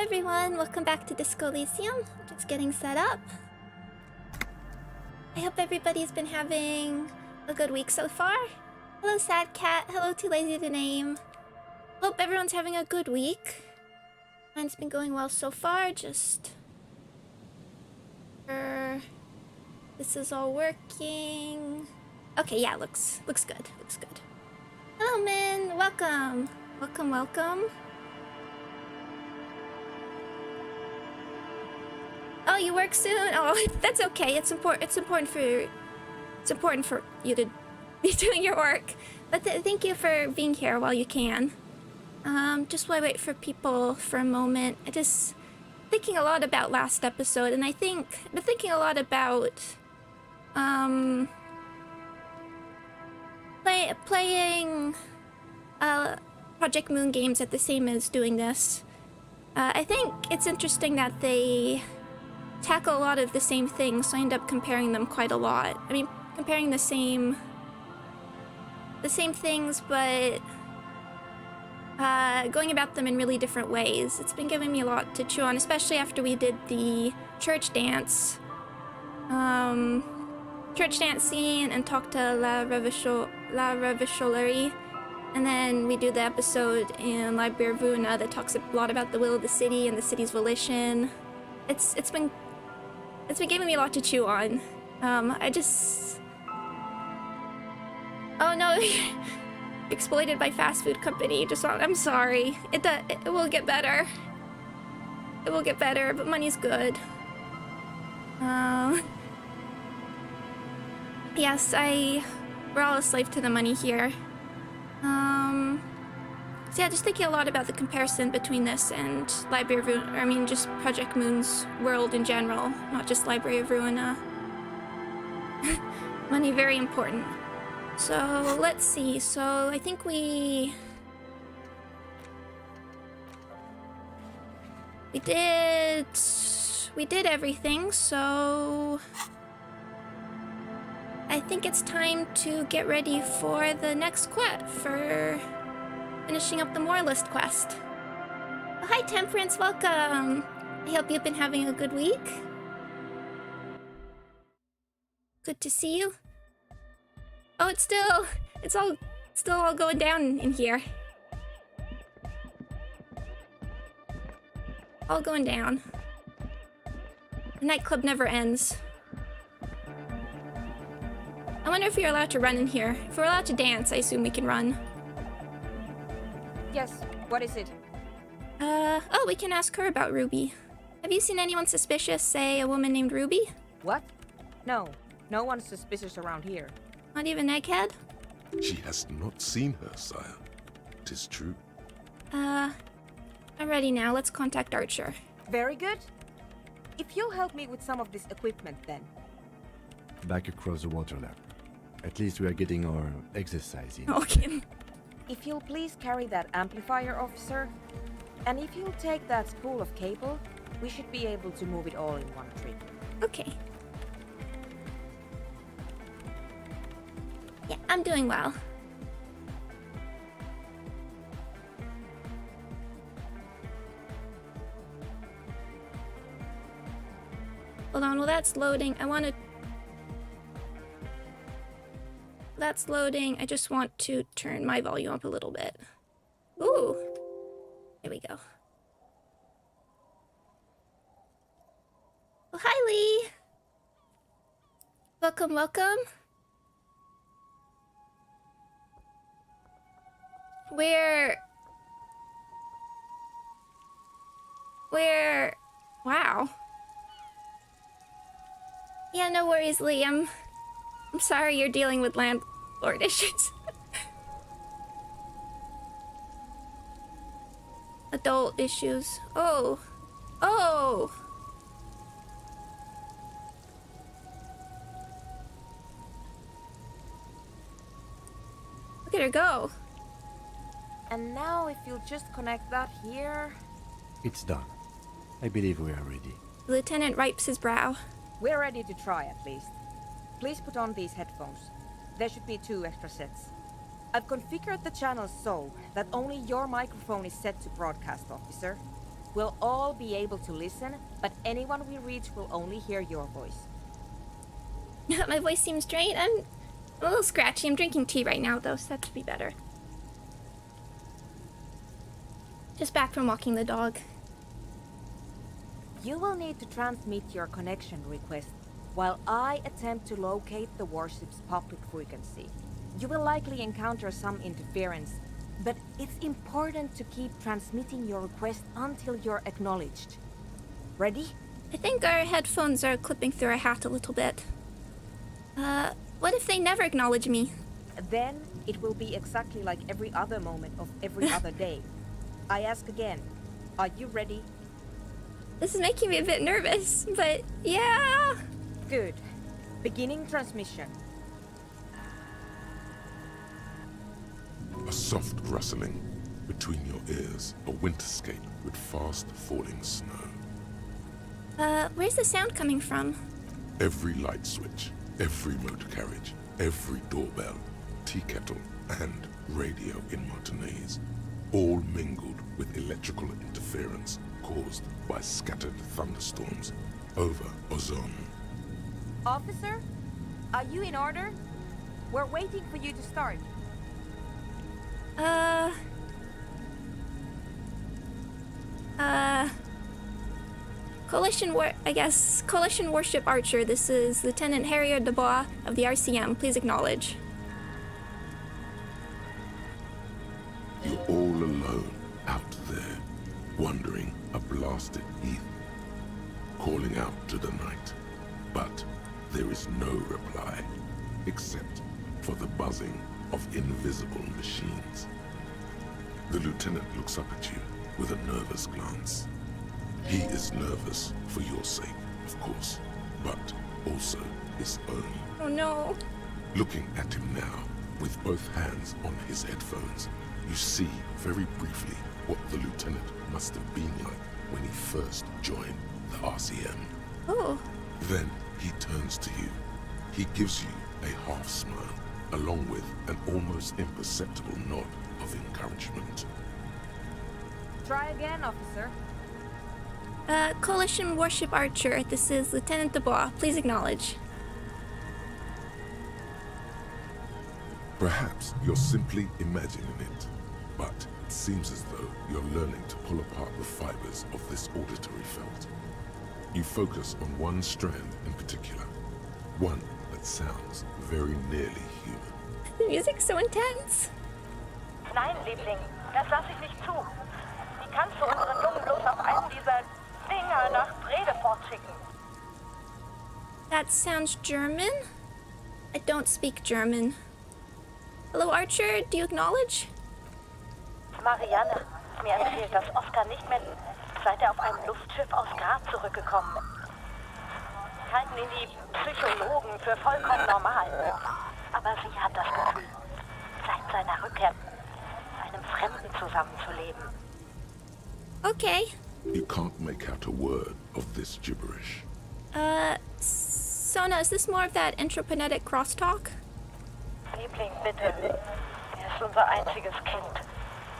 everyone, welcome back to Disco Elysium. Just getting set up. I hope everybody's been having a good week so far. Hello Sad Cat, hello Too Lazy to Name. Hope everyone's having a good week. Mine's been going well so far, just... This is all working. Okay, yeah, looks good, looks good. Hello Min, welcome. Welcome. Oh, you work soon? Oh, that's okay. It's important for you to be doing your work. But thank you for being here while you can. Just while I wait for people for a moment, I just thinking a lot about last episode, and I've been thinking a lot about playing Project Moon games at the same as doing this. I think it's interesting that they tackle a lot of the same things, so I end up comparing them quite a lot. I mean, comparing the same things, but going about them in really different ways. It's been giving me a lot to chew on, especially after we did the church dance scene and talked to La Revicholerie. And then we do the episode in Library of Runa that talks a lot about the will of the city and the city's volition. It's been giving me a lot to chew on. Oh no, exploited by fast food company. I'm sorry. It will get better. It will get better, but money's good. Yes, we're all a slave to the money here. So yeah, just thinking a lot about the comparison between this and Library of Ruina. I mean, just Project Moon's world in general, not just Library of Ruina. Money, very important. So, let's see. So, I think we did everything, so I think it's time to get ready for the next quest, for finishing up the Moralist quest. Oh, hi Temperance, welcome! I hope you've been having a good week. Good to see you. Oh, it's still all going down in here. All going down. The nightclub never ends. I wonder if you're allowed to run in here. If we're allowed to dance, I assume we can run. Yes, what is it? Oh, we can ask her about Ruby. Have you seen anyone suspicious, say a woman named Ruby? What? No one's suspicious around here. Not even Egghead? She has not seen her, sire. 'Tis true. I'm ready now. Let's contact Archer. Very good. If you'll help me with some of this equipment, then. Back across the water lap. At least we are getting our exercise in. Okay. If you'll please carry that amplifier, officer, and if you'll take that spool of cable, we should be able to move it all in one trip. Okay. Yeah, I'm doing well. Hold on, while that's loading, That's loading, I just want to turn my volume up a little bit. Ooh. Here we go. Well, hi, Lee. Welcome. Wow. Yeah, no worries, Lee. I'm sorry you're dealing with landlord issues. Adult issues. Oh. Look at her go. And now if you'll just connect that here... It's done. I believe we are ready. The lieutenant wipes his brow. We're ready to try at least. Please put on these headphones. There should be 2 extra sets. I've configured the channels so that only your microphone is set to broadcast, officer. We'll all be able to listen, but anyone we reach will only hear your voice. My voice seems strained. I'm a little scratchy. I'm drinking tea right now, though, so that should be better. Just back from walking the dog. You will need to transmit your connection request while I attempt to locate the warship's public frequency. You will likely encounter some interference, but it's important to keep transmitting your request until you're acknowledged. Ready? I think our headphones are clipping through our hat a little bit. What if they never acknowledge me? Then it will be exactly like every other moment of every other day. I ask again, are you ready? This is making me a bit nervous, but yeah. Good. Beginning transmission. A soft rustling between your ears, a winterscape with fast falling snow. Where's the sound coming from? Every light switch, every motor carriage, every doorbell, tea kettle, and radio in Martinez, all mingled with electrical interference caused by scattered thunderstorms over Ozone. Officer, are you in order? We're waiting for you to start. Coalition Warship Archer, this is Lieutenant Harrier Dubois of the RCM. Please acknowledge. You're all alone out there, wandering a blasted heath, calling out to the night. But there is no reply, except for the buzzing of invisible machines. The lieutenant looks up at you with a nervous glance. He is nervous for your sake, of course, but also his own. Oh no. Looking at him now, with both hands on his headphones, you see very briefly what the lieutenant must have been like when he first joined the RCM. Oh. Then he turns to you. He gives you a half smile, along with an almost imperceptible nod of encouragement. Try again, officer. Coalition Warship Archer, this is Lieutenant Dubois. Please acknowledge. Perhaps you're simply imagining it, but it seems as though you're learning to pull apart the fibers of this auditory felt. You focus on one strand in particular, one that sounds very nearly human. The music's so intense. Nein, Liebling, das lasse ich nicht zu. Wie kannst du unseren Jungen bloß auf einen dieser Dinger nach Brede fortschicken? That sounds German? I don't speak German. Hello, Archer, do you acknowledge? Marianne, mir empfiehlt das Oscar nicht mehr, seit auf einem Luftschiff aus Graz zurückgekommen ist. Halten ihn die Psychologen für vollkommen normal. Aber sie hat das Gefühl, seit seiner Rückkehr mit einem Fremden zusammenzuleben. Okay. You can't make out a word of this gibberish. Sona, is this more of that intraplanetic crosstalk? Liebling, bitte. Er ist unser einziges Kind.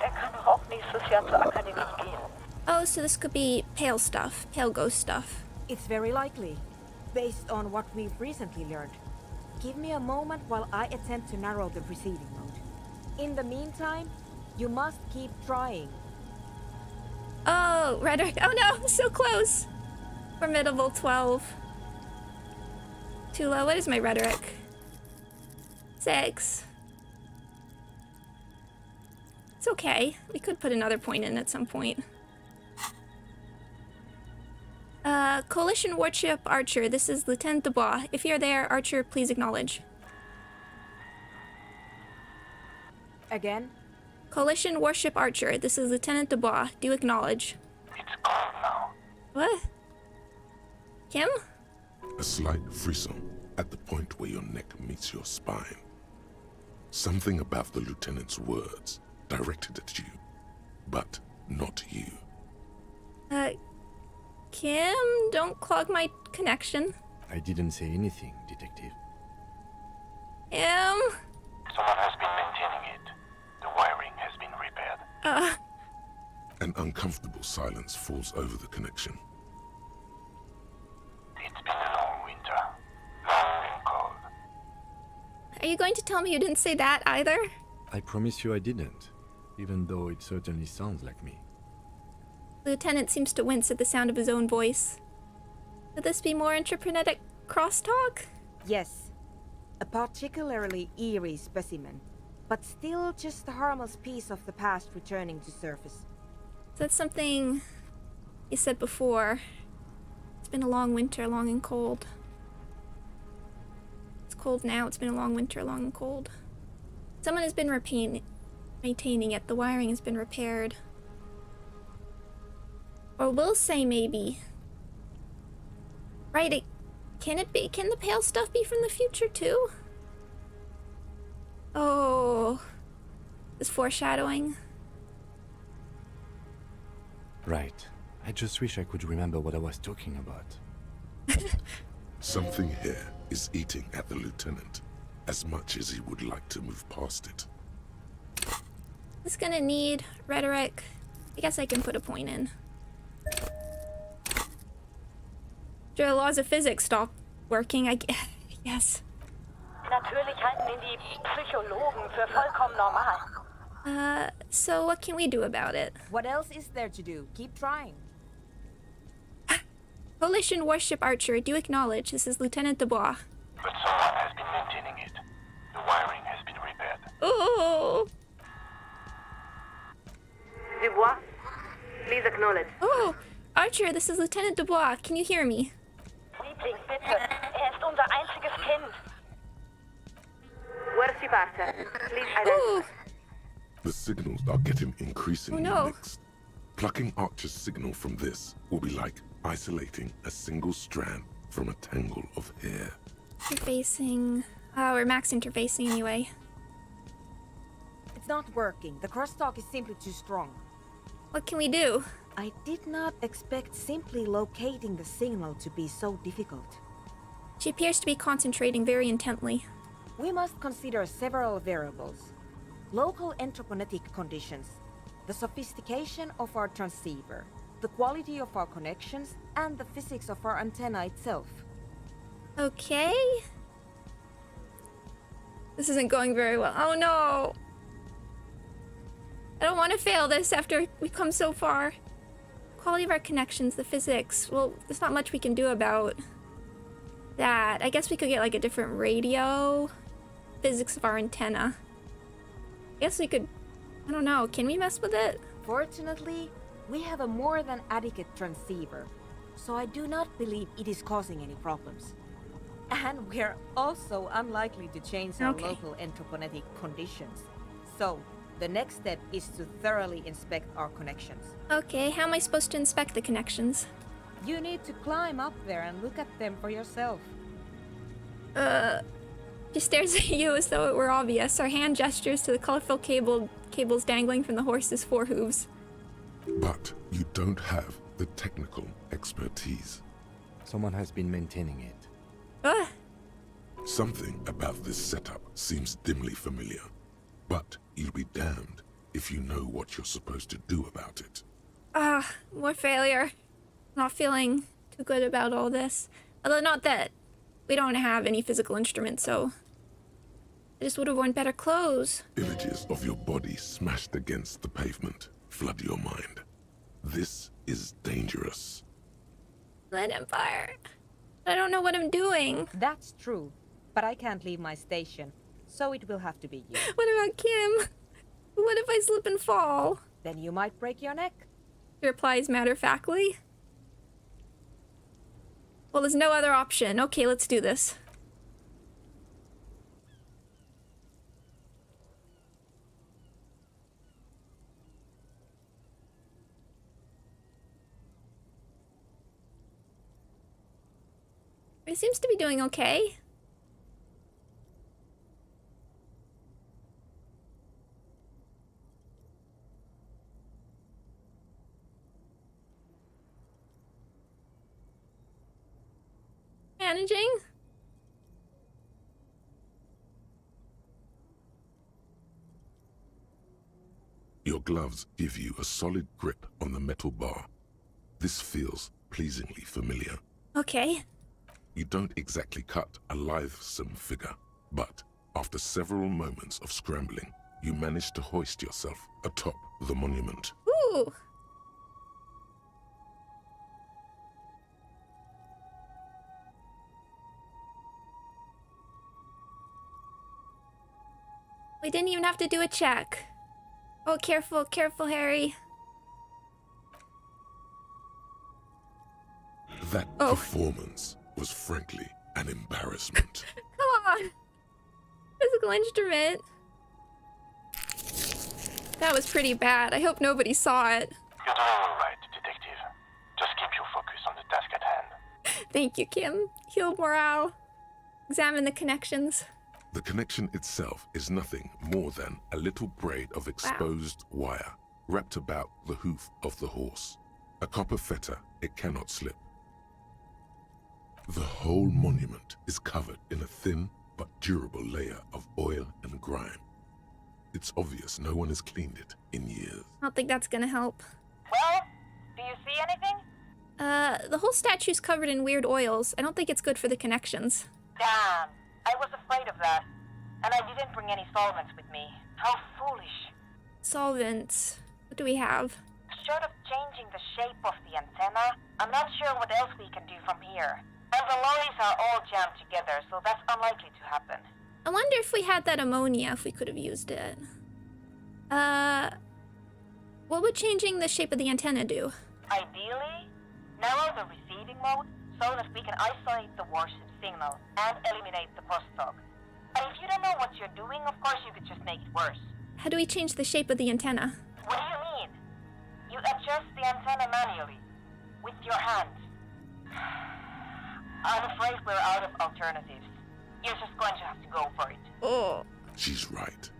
Er kann doch auch nächstes Jahr zur Akademie gehen. Oh, so this could be pale stuff, pale ghost stuff. It's very likely, based on what we've recently learned. Give me a moment while I attempt to narrow the receiving mode. In the meantime, you must keep trying. Oh, rhetoric. Oh no, so close. Formidable 12. Too low. What is my rhetoric? 6. It's okay. We could put another point in at some point. Coalition Warship Archer, this is Lieutenant Dubois. If you're there, Archer, please acknowledge. Again? Coalition Warship Archer, this is Lieutenant Dubois. Do acknowledge. It's cold now. What? Kim? A slight frisson at the point where your neck meets your spine. Something about the lieutenant's words directed at you, but not you. Kim, don't clog my connection. I didn't say anything, Detective. Kim? Someone has been maintaining it. The wiring has been repaired. An uncomfortable silence falls over the connection. It's been a long winter. Long and cold. Are you going to tell me you didn't say that either? I promise you I didn't, even though it certainly sounds like me. Lieutenant seems to wince at the sound of his own voice. Could this be more interplanetic crosstalk? Yes. A particularly eerie specimen, but still just a harmless piece of the past returning to surface. That's something you said before. It's been a long winter, long and cold. It's cold now, it's been a long winter, long and cold. Someone has been maintaining it. The wiring has been repaired. Or we'll say maybe. Right, can it be? Can the pale stuff be from the future too? Oh, this foreshadowing. Right. I just wish I could remember what I was talking about. Something here is eating at the lieutenant as much as he would like to move past it. This is gonna need rhetoric. I guess I can put a point in. The laws of physics stop working, I guess. Natürlich halten ihn die Psychologen für vollkommen normal. So what can we do about it? What else is there to do? Keep trying. Coalition Warship Archer, do acknowledge this is Lieutenant Dubois. But someone has been maintaining it. The wiring has been repaired. Oh, Dubois, please acknowledge. oh, Archer, this is Lieutenant Dubois. Can you hear me? Liebling, bitte. Ist unser einziges Kind. Warship Archer, please Ooh, identify. The signals are getting increasingly Oh, no. mixed. Plucking Archer's signal from this will be like isolating a single strand from a tangle of hair. interfacing. Oh, we're max interfacing anyway. It's not working. The crosstalk is simply too strong. What can we do? I did not expect simply locating the signal to be so difficult. She appears to be concentrating very intently. We must consider several variables. Local entroponetic conditions, the sophistication of our transceiver, the quality of our connections, and the physics of our antenna itself. Okay. This isn't going very well. Oh no! I don't want to fail this after we've come so far. Quality of our connections, the physics. Well, there's not much we can do about that. I guess we could get like a different radio. Physics of our antenna. I guess we could... I don't know. Can we mess with it? Fortunately, we have a more than adequate transceiver, so I do not believe it is causing any problems. And we're also unlikely to change our Okay. local entroponetic conditions. So, the next step is to thoroughly inspect our connections. Okay, how am I supposed to inspect the connections? You need to climb up there and look at them for yourself. She stares at you as though it were obvious. Her hand gestures to the colorful cables dangling from the horse's forehooves. But you don't have the technical expertise. Someone has been maintaining it. Ugh. Something about this setup seems dimly familiar, but you'll be damned if you know what you're supposed to do about it. More failure. Not feeling too good about all this. Although not that we don't have any physical instruments, so I just would have worn better clothes. Images of your body smashed against the pavement flood your mind. This is dangerous. Land Empire. I don't know what I'm doing. That's true, but I can't leave my station, so it will have to be you. What about Kim? What if I slip and fall? Then you might break your neck. He replies matter-of-factly. Well, there's no other option. Okay, let's do this. It seems to be doing okay. Managing? Your gloves give you a solid grip on the metal bar. This feels pleasingly familiar. Okay. You don't exactly cut a lithesome figure, but after several moments of scrambling, you manage to hoist yourself atop the monument. Ooh. We didn't even have to do a check. Oh, careful, careful, Harry. That performance was frankly an embarrassment. Come on. Physical instrument. That was pretty bad. I hope nobody saw it. You're doing all right, detective. Just keep your focus on the task at hand. Thank you, Kim. Heal morale. Examine the connections. The connection itself is nothing more than a little braid of exposed wire wrapped about the hoof of the horse. A copper fetter it cannot slip. The whole monument is covered in a thin but durable layer of oil and grime. It's obvious no one has cleaned it in years. I don't think that's gonna help. Well, do you see anything? The whole statue's covered in weird oils. I don't think it's good for the connections. Damn, I was afraid of that. And I didn't bring any solvents with me. How foolish. Solvents. What do we have? Short of changing the shape of the antenna, I'm not sure what else we can do from here. And the lorries are all jammed together, so that's unlikely to happen. I wonder if we had that ammonia, if we could have used it. What would changing the shape of the antenna do? Ideally, narrow the receiving mode so that we can isolate the warship signal and eliminate the crosstalk. But if you don't know what you're doing, of course you could just make it worse. How do we change the shape of the antenna? What do you mean? You adjust the antenna manually, with your hand. I'm afraid we're out of alternatives. You're just going to have to go for it. Oh. She's right.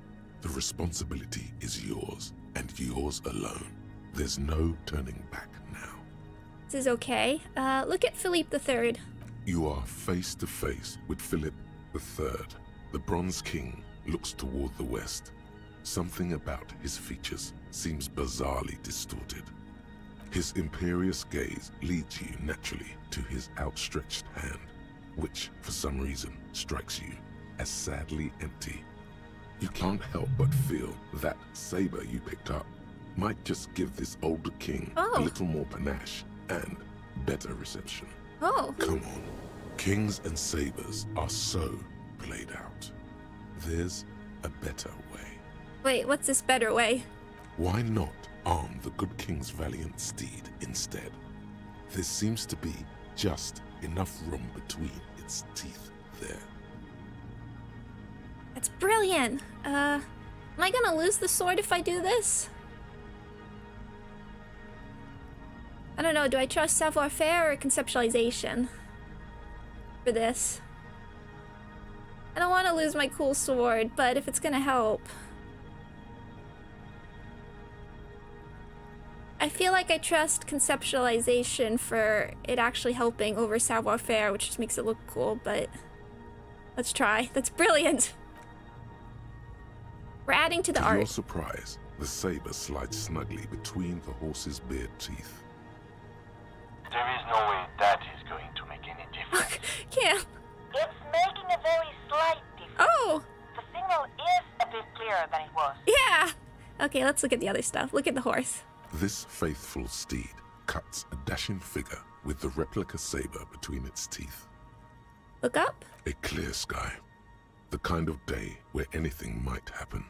The responsibility is yours, and yours alone. There's no turning back now. This is okay. Look at Philippe III. You are face to face with Philip III. The Bronze King looks toward the west. Something about his features seems bizarrely distorted. His imperious gaze leads you naturally to his outstretched hand, which, for some reason, strikes you as sadly empty. You can't help but feel that saber you picked up might just give this older king a little more panache and better reception. Oh. Come on. Kings and sabers are so played out. There's a better way. Wait, what's this better way? Why not arm the good king's valiant steed instead? There seems to be just enough room between its teeth there. That's brilliant. Am I gonna lose the sword if I do this? I don't know, do I trust savoir-faire or conceptualization for this? I don't want to lose my cool sword, but if it's gonna help. I feel like I trust conceptualization for it actually helping over savoir-faire, which just makes it look cool, but let's try. That's brilliant. We're adding to the art. To your surprise, the saber slides snugly between the horse's bared teeth. There is no way that is going to make any difference. Can't. It's making a very slight difference. Oh! The signal is a bit clearer than it was. Yeah! Okay, let's look at the other stuff. Look at the horse. This faithful steed cuts a dashing figure with the replica saber between its teeth. Look up. A clear sky. The kind of day where anything might happen.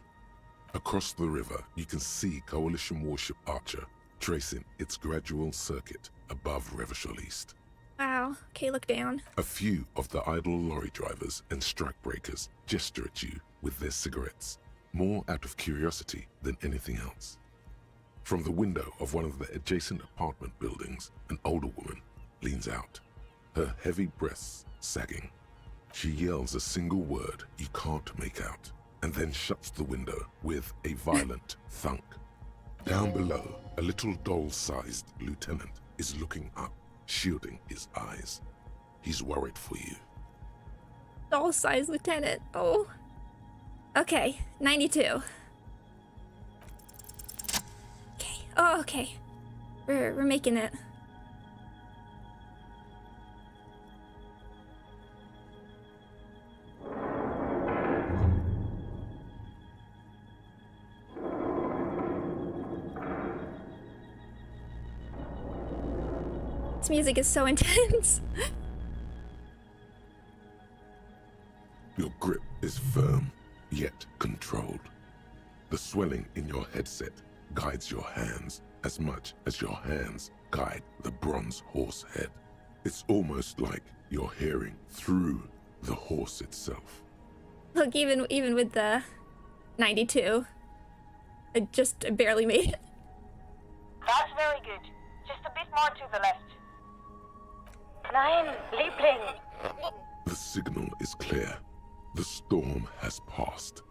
Across the river, you can see Coalition Warship Archer tracing its gradual circuit above Revachol East. Wow. Okay, look down. A few of the idle lorry drivers and strikebreakers gesture at you with their cigarettes, more out of curiosity than anything else. From the window of one of the adjacent apartment buildings, an older woman leans out, her heavy breasts sagging. She yells a single word you can't make out, and then shuts the window with a violent thunk. Down below, a little doll-sized lieutenant is looking up, shielding his eyes. He's worried for you. Doll-sized lieutenant. Oh. Okay, 92. Oh, okay. We're making it. This music is so intense. Your grip is firm, yet controlled. The swelling in your headset guides your hands as much as your hands guide the bronze horse head. It's almost like you're hearing through the horse itself. Look, even with the 92, I just barely made it. That's very good. Just a bit more to the left. Nein, Liebling. The signal is clear. The storm has passed.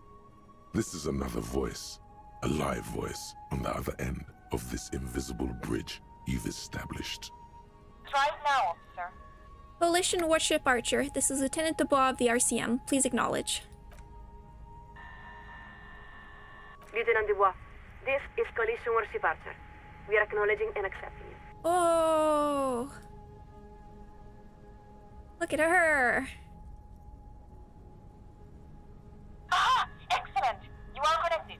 This is another voice, a live voice on the other end of this invisible bridge you've established. Try it now, officer. Coalition Warship Archer, this is Lieutenant Dubois of the RCM. Please acknowledge. Lieutenant Dubois, this is Coalition Warship Archer. We are acknowledging and accepting you. Oh. Look at her. Ah, excellent. You are connected.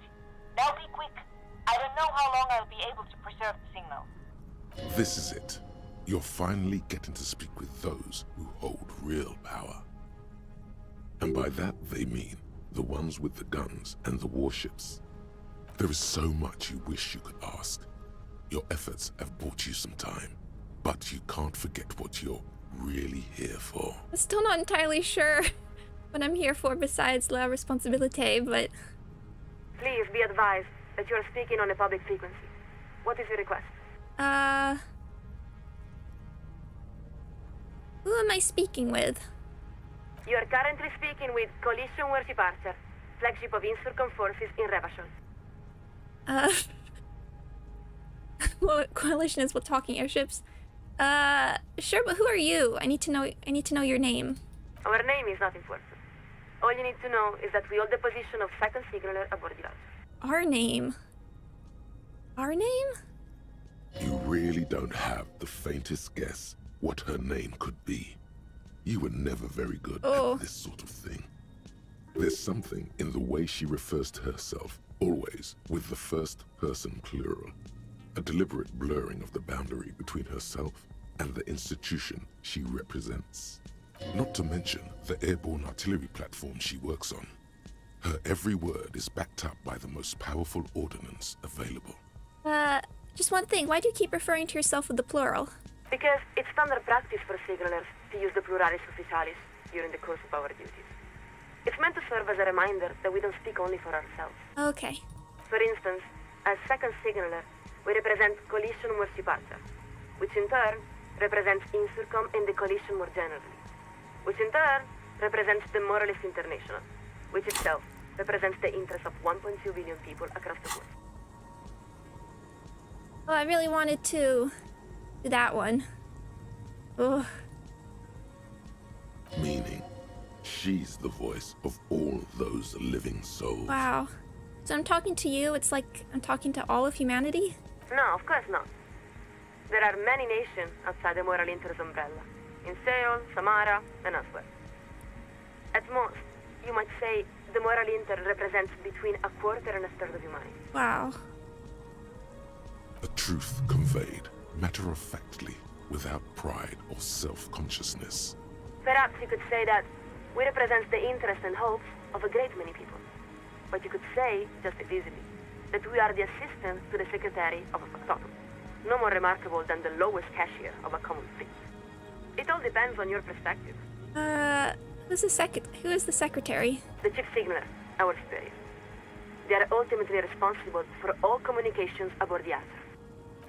Now be quick. I don't know how long I'll be able to preserve the signal. This is it. You're finally getting to speak with those who hold real power. And by that they mean the ones with the guns and the warships. There is so much you wish you could ask. Your efforts have bought you some time, but you can't forget what you're really here for. I'm still not entirely sure what I'm here for besides la responsibility, but... Please be advised that you are speaking on a public frequency. What is your request? Who am I speaking with? You are currently speaking with Coalition Warship Archer, flagship of Insurcom forces in Revachon. Well, Coalition is with talking airships. Sure, but who are you? I need to know your name. Our name is not important. All you need to know is that we hold the position of second signaler aboard the Archer. Our name? Our name? You really don't have the faintest guess what her name could be. You were never very good at this sort of thing. There's something in the way she refers to herself, always with the first person plural. A deliberate blurring of the boundary between herself and the institution she represents. Not to mention the airborne artillery platform she works on. Her every word is backed up by the most powerful ordnance available. Just one thing. Why do you keep referring to yourself with the plural? Because it's standard practice for signalers to use the pluralis officialis during the course of our duties. It's meant to serve as a reminder that we don't speak only for ourselves. Okay. For instance, as second signaler, we represent Coalition Warship Archer, which in turn represents Insurcom and the Coalition more generally, which in turn represents the Moralist International, which itself represents the interests of 1.2 billion people across the world. Oh, I really wanted to do that one. Ugh. Meaning, she's the voice of all those living souls. Wow. So I'm talking to you, it's like I'm talking to all of humanity? No, of course not. There are many nations outside the Moral Inter's umbrella, in Seoul, Samara, and elsewhere. At most, you might say the Moral Inter represents between a quarter and a third of humanity. Wow. A truth conveyed, matter-of-factly, without pride or self-consciousness. Perhaps you could say that we represent the interests and hopes of a great many people. But you could say, just as easily, that we are the assistant to the secretary of a factotum. No more remarkable than the lowest cashier of a common fleet. It all depends on your perspective. Who is the secretary? The chief signaler, our superior. They are ultimately responsible for all communications aboard the Archer.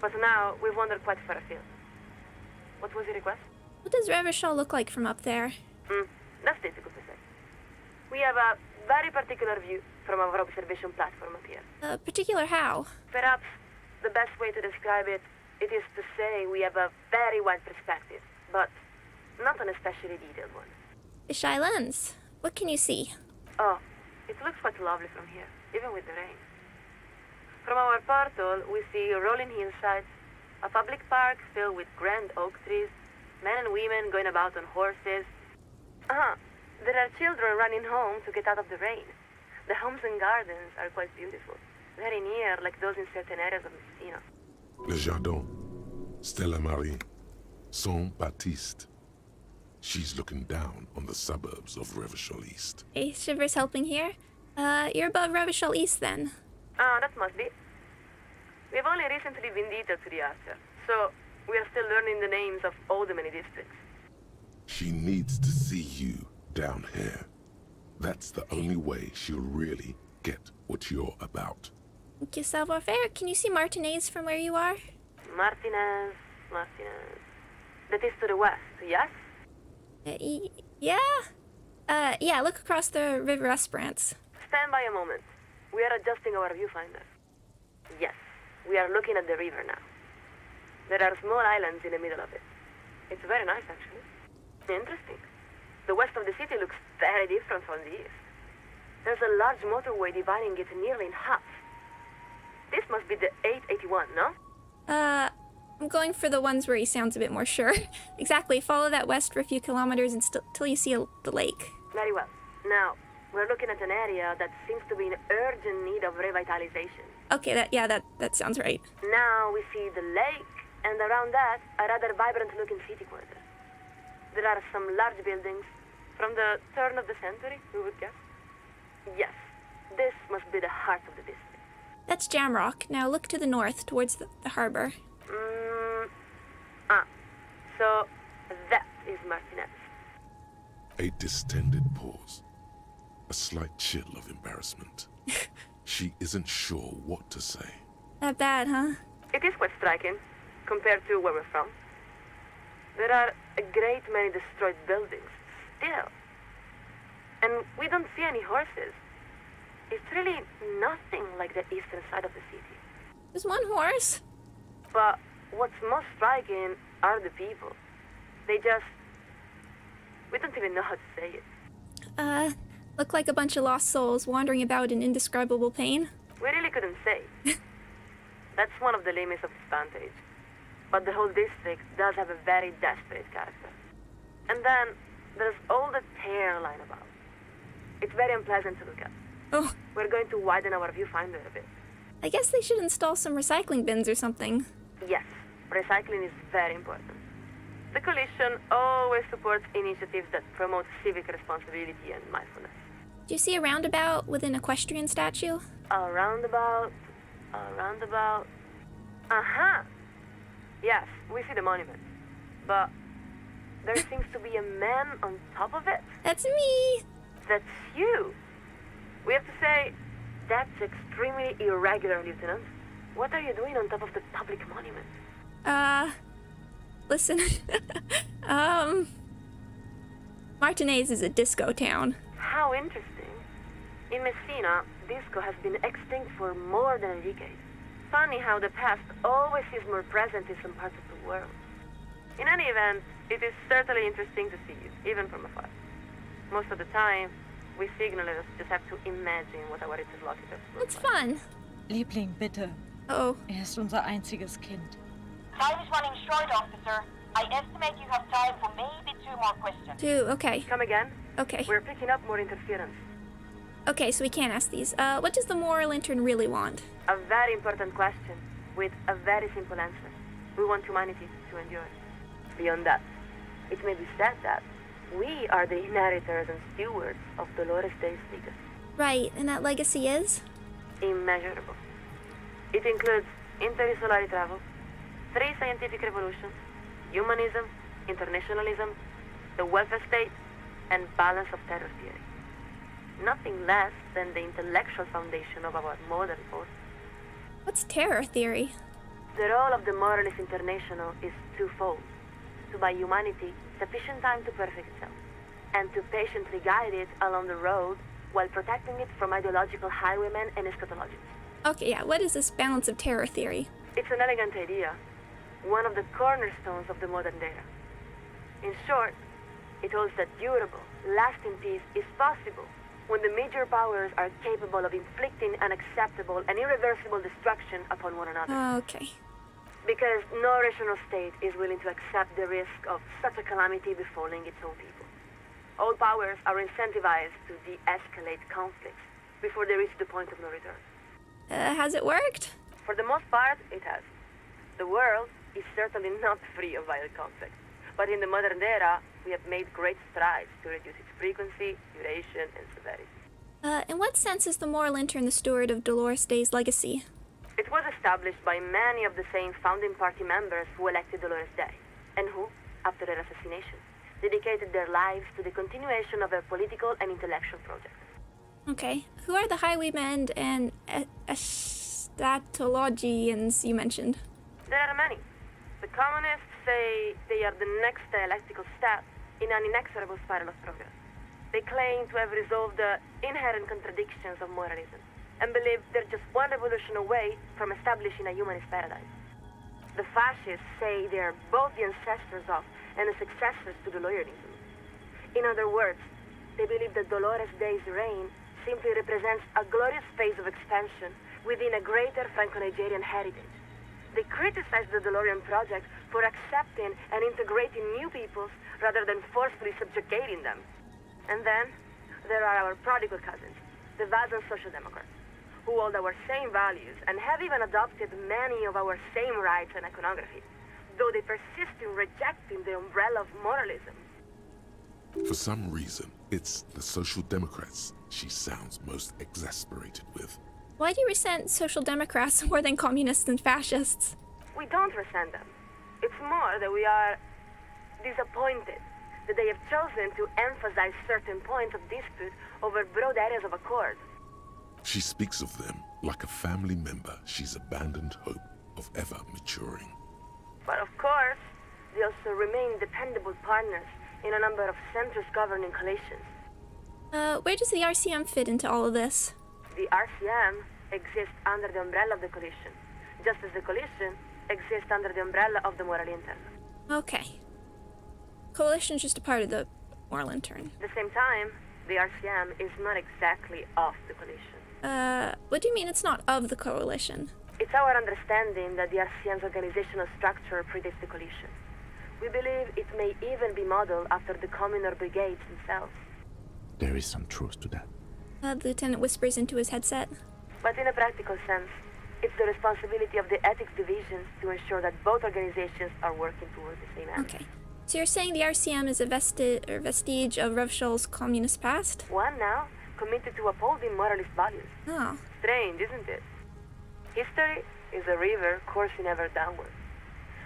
But now, we've wandered quite far afield. What was your request? What does Revachol look like from up there? That's difficult to say. We have a very particular view from our observation platform up here. Particular how? Perhaps the best way to describe it, it is to say we have a very wide perspective, but not an especially detailed one. Fisheye lens. What can you see? Oh, it looks quite lovely from here, even with the rain. From our portal, we see rolling hillsides, a public park filled with grand oak trees, men and women going about on horses. There are children running home to get out of the rain. The homes and gardens are quite beautiful, very near like those in certain areas of Messina. Le Jardin, Stella Marie, Saint-Baptiste. She's looking down on the suburbs of Revachol East. Hey, Shiver's helping here. You're above Revachol East then. That must be. We've only recently been detailed to the Archer, so we are still learning the names of all the many districts. She needs to see you down here. That's the only way she'll really get what you're about. Thank you, savoir-faire. Can you see Martinez from where you are? Martinez. That is to the west, yes? Yeah? Yeah, look across the River Esperance. Stand by a moment. We are adjusting our viewfinder. Yes, we are looking at the river now. There are small islands in the middle of it. It's very nice, actually. Interesting. The west of the city looks very different from the east. There's a large motorway dividing it nearly in half. This must be the 881, no? I'm going for the ones where he sounds a bit more sure. Exactly, follow that west for a few kilometers till you see the lake. Very well. Now, we're looking at an area that seems to be in urgent need of revitalization. Okay, that sounds right. Now we see the lake, and around that, a rather vibrant-looking city quarter. There are some large buildings, from the turn of the century, we would guess. Yes, this must be the heart of the district. That's Jamrock. Now look to the north, towards the harbor. So that is Martinez. A distended pause. A slight chill of embarrassment. She isn't sure what to say. Not bad, huh? It is quite striking, compared to where we're from. There are a great many destroyed buildings, still. And we don't see any horses. It's really nothing like the eastern side of the city. There's one horse. But what's most striking are the people. We don't even know how to say it. Look like a bunch of lost souls wandering about in indescribable pain. We really couldn't say. That's one of the limits of this vantage. But the whole district does have a very desperate character. And then there's all the tear lying about. It's very unpleasant to look at. Oh, We're going to widen our viewfinder a bit. I guess they should install some recycling bins or something. Yes, recycling is very important. The Coalition always supports initiatives that promote civic responsibility and mindfulness. Do you see a roundabout with an equestrian statue? A roundabout. Yes, we see the monument. But there seems to be a man on top of it. That's me! That's you. We have to say, that's extremely irregular, Lieutenant. What are you doing on top of the public monument? Listen. Martinez is a disco town. How interesting. In Messina, disco has been extinct for more than a decade. Funny how the past always is more present in some parts of the world. In any event, it is certainly interesting to see you, even from afar. Most of the time, we signalers just have to imagine what our interlocutors look It's like. fun. Liebling, bitte. Oh, Ist unser einziges Kind. Time is running short, officer. I estimate you have time for maybe 2 more questions. 2, okay. Come again? Okay. We're picking up more interference. Okay, so we can't ask these. What does the moral intern really want? A very important question, with a very simple answer. We want humanity to endure. Beyond that, it may be said that we are the inheritors and stewards of Dolores Day's legacy. Right, and that legacy is? Immeasurable. It includes interstellar travel, 3 scientific revolutions, humanism, internationalism, the welfare state, and balance of terror theory. Nothing less than the intellectual foundation of our modern force. What's terror theory? The role of the Moralist International is twofold: to buy humanity sufficient time to perfect itself, and to patiently guide it along the road while protecting it from ideological highwaymen and eschatologists. Okay, yeah, what is this balance of terror theory? It's an elegant idea, one of the cornerstones of the modern era. In short, it holds that durable, lasting peace is possible when the major powers are capable of inflicting unacceptable and irreversible destruction upon one another. Okay. Because no rational state is willing to accept the risk of such a calamity befalling its own people. All powers are incentivized to de-escalate conflicts before they reach the point of no return. Has it worked? For the most part, it has. The world is certainly not free of violent conflict, but in the modern era, we have made great strides to reduce its frequency, duration, and severity. In what sense is the moral intern the steward of Dolores Day's legacy? It was established by many of the same founding party members who elected Dolores Day, and who, after her assassination, dedicated their lives to the continuation of their political and intellectual project. Okay. Who are the highwaymen and statologians you mentioned? There are many. The communists say they are the next dialectical step in an inexorable spiral of progress. They claim to have resolved the inherent contradictions of moralism, and believe they're just one revolution away from establishing a humanist paradigm. The fascists say they are both the ancestors of and the successors to Deloreanism. In other words, they believe that Dolores Day's reign simply represents a glorious phase of expansion within a greater Franco-Nigerian heritage. They criticize the DeLorean project for accepting and integrating new peoples rather than forcefully subjugating them. And then, there are our prodigal cousins, the Vazan Social Democrats, who hold our same values and have even adopted many of our same rights and iconography, though they persist in rejecting the umbrella of moralism. For some reason, it's the Social Democrats she sounds most exasperated with. Why do you resent social democrats more than communists and fascists? We don't resent them. It's more that we are disappointed that they have chosen to emphasize certain points of dispute over broad areas of accord. She speaks of them like a family member she's abandoned hope of ever maturing. But of course, they also remain dependable partners in a number of centrist governing coalitions. Where does the RCM fit into all of this? The RCM exists under the umbrella of the coalition, just as the coalition exists under the umbrella of the moral intern. Okay. Coalition's just a part of the moral intern. At the same time, the RCM is not exactly of the coalition. What do you mean it's not of the coalition? It's our understanding that the RCM's organizational structure predates the coalition. We believe it may even be modeled after the communal brigades themselves. There is some truth to that. The lieutenant whispers into his headset. But in a practical sense, it's the responsibility of the ethics divisions to ensure that both organizations are working toward the same end. Okay. So you're saying the RCM is a vestige of Revshol's communist past? One now, committed to upholding moralist values. Oh. Strange, isn't it? History is a river coursing ever downward.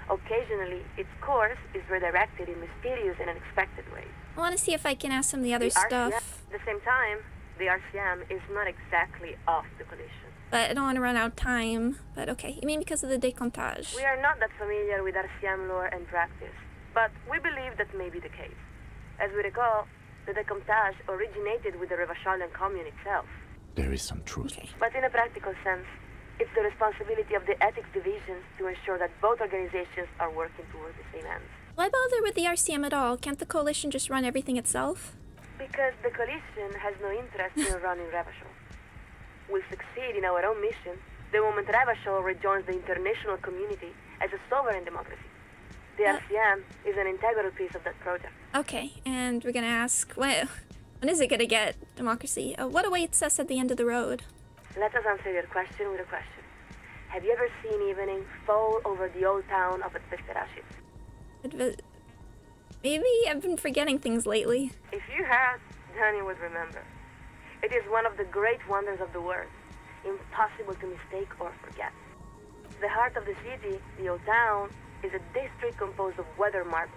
Occasionally, its course is redirected in mysterious and unexpected ways. I want to see if I can ask some of the other stuff. At the same time, the RCM is not exactly off the coalition. But I don't want to run out of time. But okay, you mean because of the décomptage? We are not that familiar with RCM lore and practice, but we believe that may be the case. As we recall, the décomptage originated with the Revacholian commune itself. There is some truth. Okay. But in a practical sense, it's the responsibility of the ethics divisions to ensure that both organizations are working toward the same ends. Why bother with the RCM at all? Can't the coalition just run everything itself? Because the coalition has no interest in running Revachol. We'll succeed in our own mission the moment Revachol rejoins the international community as a sovereign democracy. The RCM is an integral piece of that project. Okay, and we're gonna ask, when is it gonna get democracy? What awaits us at the end of the road? Let us answer your question with a question. Have you ever seen evening fall over the old town of Advesterashi? Maybe I've been forgetting things lately. If you had, then you would remember. It is one of the great wonders of the world, impossible to mistake or forget. The heart of the city, the old town, is a district composed of weathered marble,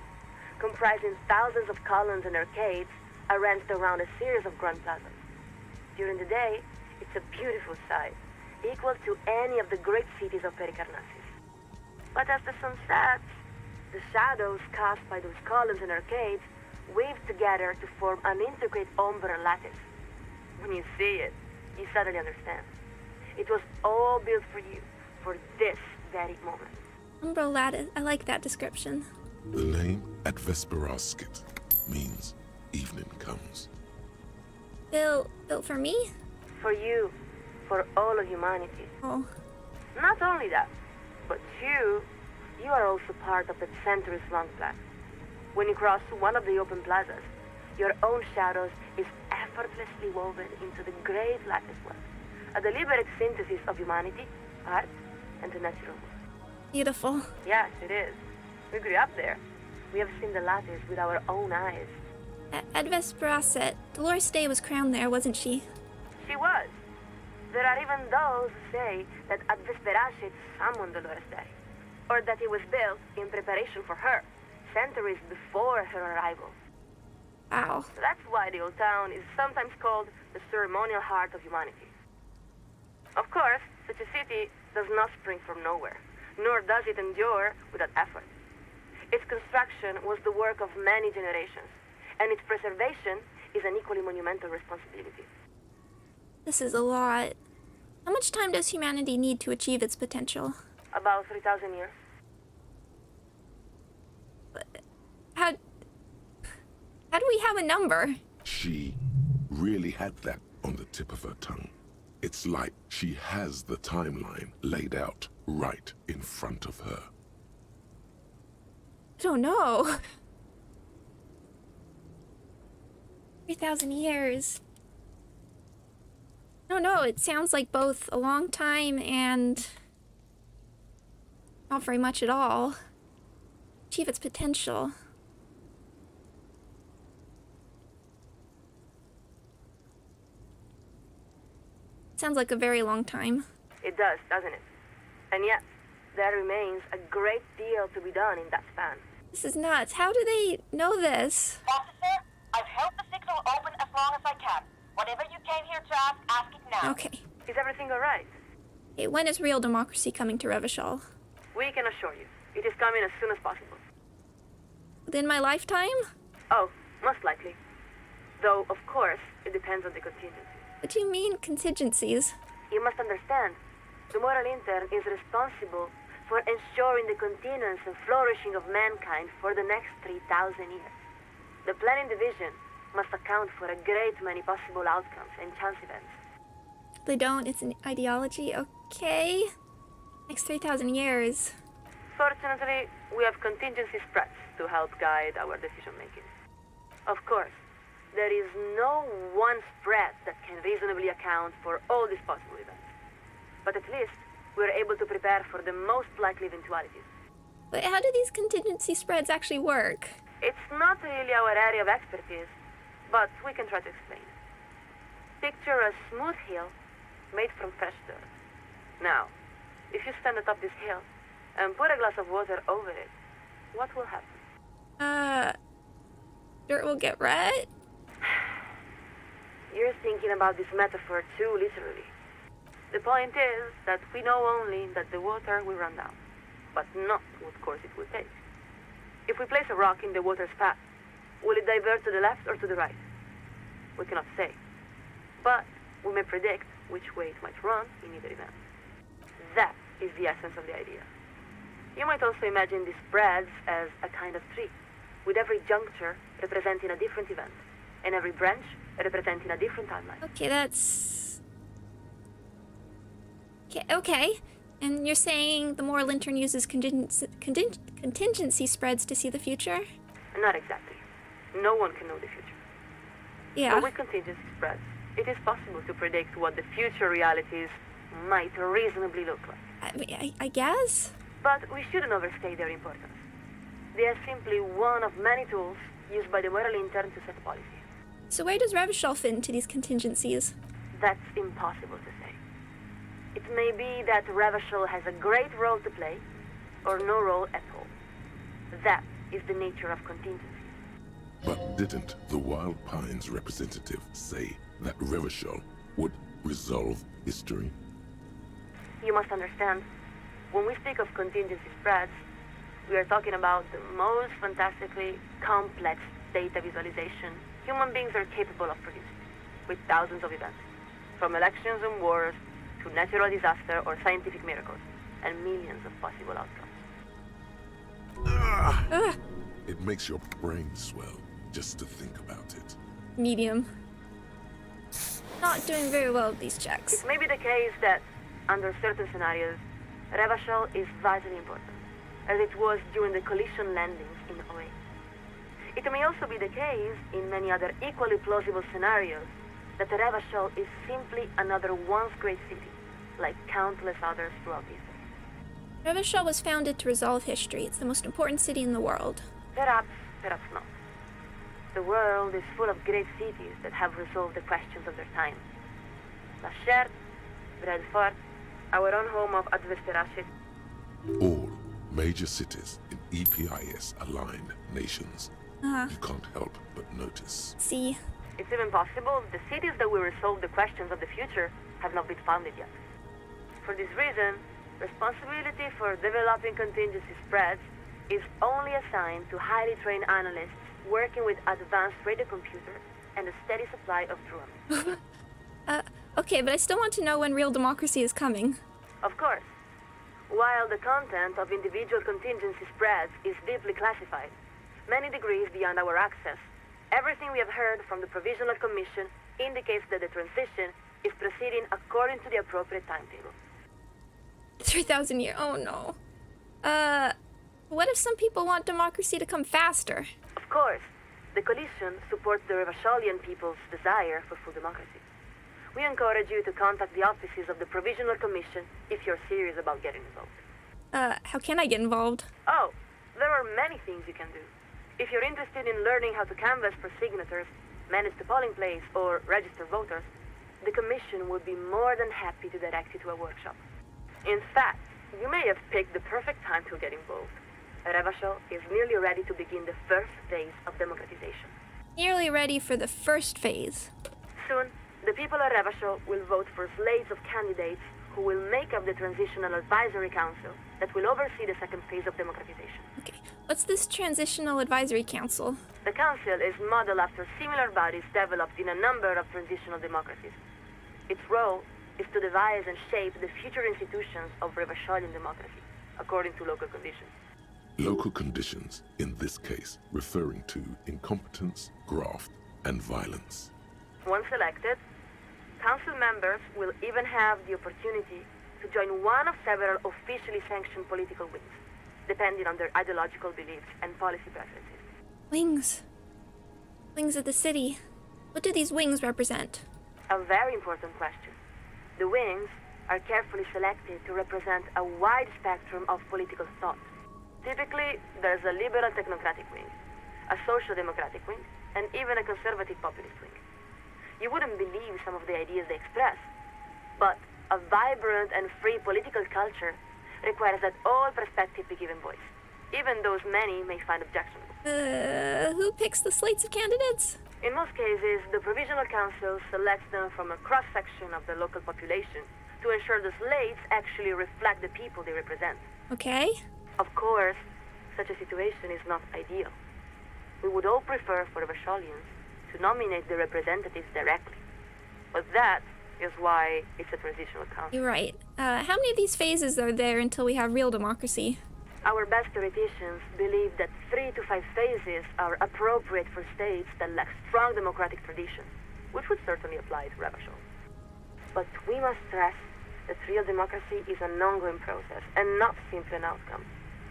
comprising thousands of columns and arcades arranged around a series of grand plazas. During the day, it's a beautiful sight, equal to any of the great cities of Pericarnassus. But as the sun sets, the shadows cast by those columns and arcades weave together to form an intricate ombre lattice. When you see it, you suddenly understand. It was all built for you, for this very moment. Umbra lattice, I like that description. The name Advesperaskit means evening comes. Built for me? For you, for all of humanity. Oh. Not only that, but you are also part of that centuries-long plan. When you cross one of the open plazas, your own shadows is effortlessly woven into the great lattice work. A deliberate synthesis of humanity, art, and the natural world. Beautiful. Yes, it is. We grew up there. We have seen the lattice with our own eyes. At Vesperacet, Dolores Day was crowned there, wasn't she? She was. There are even those who say that at Vesperacet summoned Dolores Day, or that it was built in preparation for her, centuries before her arrival. Wow. That's why the old town is sometimes called the ceremonial heart of humanity. Of course, such a city does not spring from nowhere, nor does it endure without effort. Its construction was the work of many generations, and its preservation is an equally monumental responsibility. This is a lot. How much time does humanity need to achieve its potential? About 3,000 years. How do we have a number? She really had that on the tip of her tongue. It's like she has the timeline laid out right in front of her. I don't know. 3,000 years. I don't know, it sounds like both a long time and not very much at all. Achieve its potential. Sounds like a very long time. It does, doesn't it? And yet, there remains a great deal to be done in that span. This is nuts. How do they know this? Officer, I've held the signal open as long as I can. Whatever you came here to ask it now. Okay. Is everything all right? Hey, when is real democracy coming to Revachol? We can assure you, it is coming as soon as possible. Within my lifetime? Oh, most likely. Though, of course, it depends on the contingency. What do you mean, contingencies? You must understand, the moral intern is responsible for ensuring the continuance and flourishing of mankind for the next 3,000 years. The planning division must account for a great many possible outcomes and chance events. They don't, it's an ideology. Okay. Next 3,000 years. Fortunately, we have contingency spreads to help guide our decision-making. Of course, there is no one spread that can reasonably account for all these possible events. But at least, we're able to prepare for the most likely eventualities. But how do these contingency spreads actually work? It's not really our area of expertise, but we can try to explain. Picture a smooth hill made from fresh dirt. Now, if you stand atop this hill and put a glass of water over it, what will happen? Dirt will get red? You're thinking about this metaphor too literally. The point is that we know only that the water will run down, but not what course it will take. If we place a rock in the water's path, will it divert to the left or to the right? We cannot say. But we may predict which way it might run in either event. That is the essence of the idea. You might also imagine these spreads as a kind of tree, with every juncture representing a different event, and every branch representing a different timeline. Okay, that's... Okay. And you're saying the moral intern uses contingency spreads to see the future? Not exactly. No one can know the future. Yeah. But with contingency spreads, it is possible to predict what the future realities might reasonably look like. I guess? But we shouldn't overstate their importance. They are simply one of many tools used by the moral intern to set policy. So where does Revachol fit into these contingencies? That's impossible to say. It may be that Revachol has a great role to play, or no role at all. That is the nature of contingency. But didn't the Wild Pines representative say that Revachol would resolve history? You must understand, when we speak of contingency spreads, we are talking about the most fantastically complex data visualization human beings are capable of producing, with thousands of events, from elections and wars to natural disaster or scientific miracles, and millions of possible outcomes. It makes your brain swell just to think about it. Medium. not doing very well with these checks. It may be the case that, under certain scenarios, Revachol is vitally important, as it was during the collision landings in OA. It may also be the case, in many other equally plausible scenarios, that Revachol is simply another once great city, like countless others throughout history. Revachol was founded to resolve history. It's the most important city in the world. Perhaps, perhaps not. The world is full of great cities that have resolved the questions of their time. La Chère, Bradford, our own home of Advesterachet. All major cities in EPIS-aligned nations. You can't help but notice. See, It's even possible the cities that will resolve the questions of the future have not been founded yet. For this reason, responsibility for developing contingency spreads is only assigned to highly trained analysts working with advanced radio computers and a steady supply of drones. okay, but I still want to know when real democracy is coming. Of course, while the content of individual contingency spreads is deeply classified, many degrees beyond our access, everything we have heard from the Provisional Commission indicates that the transition is proceeding according to the appropriate timetable. 3,000 years. Oh no. What if some people want democracy to come faster? Of course, the coalition supports the Revacholian people's desire for full democracy. We encourage you to contact the offices of the Provisional Commission if you're serious about getting involved. How can I get involved? Oh, there are many things you can do. If you're interested in learning how to canvass for signatures, manage the polling place, or register voters, the Commission would be more than happy to direct you to a workshop. In fact, you may have picked the perfect time to get involved. Revachol is nearly ready to begin the first phase of democratization. Nearly ready for the first phase. Soon, the people of Revachol will vote for slates of candidates who will make up the Transitional Advisory Council that will oversee the second phase of democratization. Okay, what's this Transitional Advisory Council? The council is modeled after similar bodies developed in a number of transitional democracies. Its role is to devise and shape the future institutions of Revacholian democracy, according to local conditions. Local conditions, in this case, referring to incompetence, graft, and violence. Once elected, council members will even have the opportunity to join one of several officially sanctioned political wings, depending on their ideological beliefs and policy preferences. Wings. Wings of the city. What do these wings represent? A very important question. The wings are carefully selected to represent a wide spectrum of political thought. Typically, there's a liberal technocratic wing, a social democratic wing, and even a conservative populist wing. You wouldn't believe some of the ideas they express, but a vibrant and free political culture requires that all perspectives be given voice, even those many may find objectionable. Who picks the slates of candidates? In most cases, the Provisional Council selects them from a cross-section of the local population to ensure the slates actually reflect the people they represent. Okay. Of course, such a situation is not ideal. We would all prefer for Revacholians to nominate the representatives directly. But that is why it's a transitional council. You're right. How many of these phases are there until we have real democracy? Our best theoreticians believe that 3 to 5 phases are appropriate for states that lack strong democratic traditions, which would certainly apply to Revachol. But we must stress that real democracy is an ongoing process and not simply an outcome.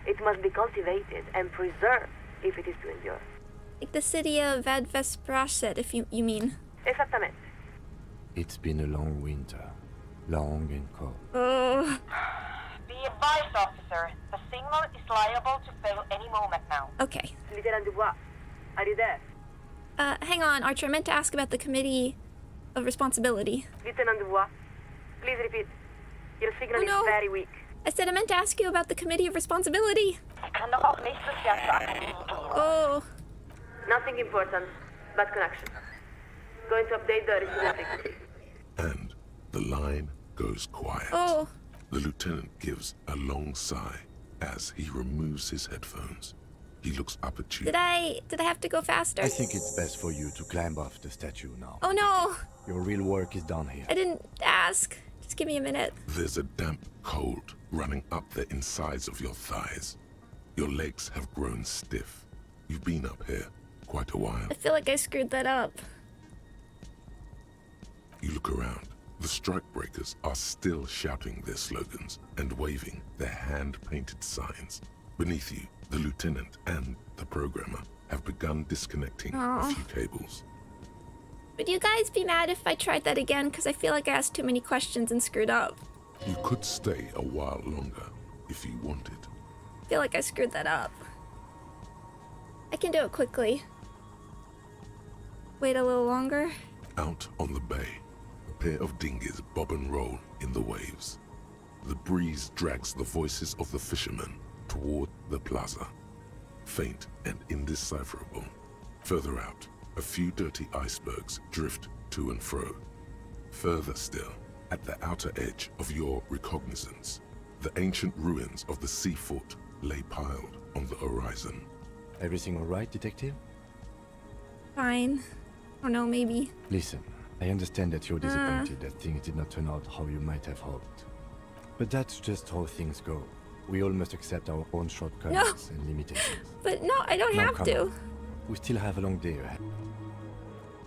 It must be cultivated and preserved if it is to endure. Like the city of Advesterachet, if you mean. Exactamente. It's been a long winter. Long and cold. Oh. Be advised, officer. The signal is liable to fail any moment now. Okay. Lieutenant Dubois, are you there? Hang on, Archer. I meant to ask about the Committee of Responsibility. Lieutenant Dubois, please repeat. Your signal Oh, no. is very weak. I said I meant to ask you about the Committee of Responsibility. Sie kann doch auch nächstes Jahr zur Akademie gehen. Oh. Nothing important. Bad connection. Going to update the resident frequency. And the line goes quiet. Oh. The lieutenant gives a long sigh as he removes his headphones. He looks up at you. Did I have to go faster? I think it's best for you to climb off the statue now. Oh no. Your real work is done here. I didn't ask. Just give me a minute. There's a damp cold running up the insides of your thighs. Your legs have grown stiff. You've been up here quite a while. I feel like I screwed that up. You look around. The strikebreakers are still shouting their slogans and waving their hand-painted signs. Beneath you, the lieutenant and the programmer have begun disconnecting a few cables. Would you guys be mad if I tried that again? Because I feel like I asked too many questions and screwed up. You could stay a while longer if you wanted. I feel like I screwed that up. I can do it quickly. Wait a little longer. Out on the bay, a pair of dinghies bob and roll in the waves. The breeze drags the voices of the fishermen toward the plaza, faint and indecipherable. Further out, a few dirty icebergs drift to and fro. Further still, at the outer edge of your recognizance, the ancient ruins of the sea fort lay piled on the horizon. Everything all right, Detective? Fine. I don't know, maybe. Listen, I understand that you're disappointed that things did not turn out how you might have hoped. But that's just how things go. We all must accept our own shortcomings and limitations. But no, I don't have come to. on. We still have a long day ahead.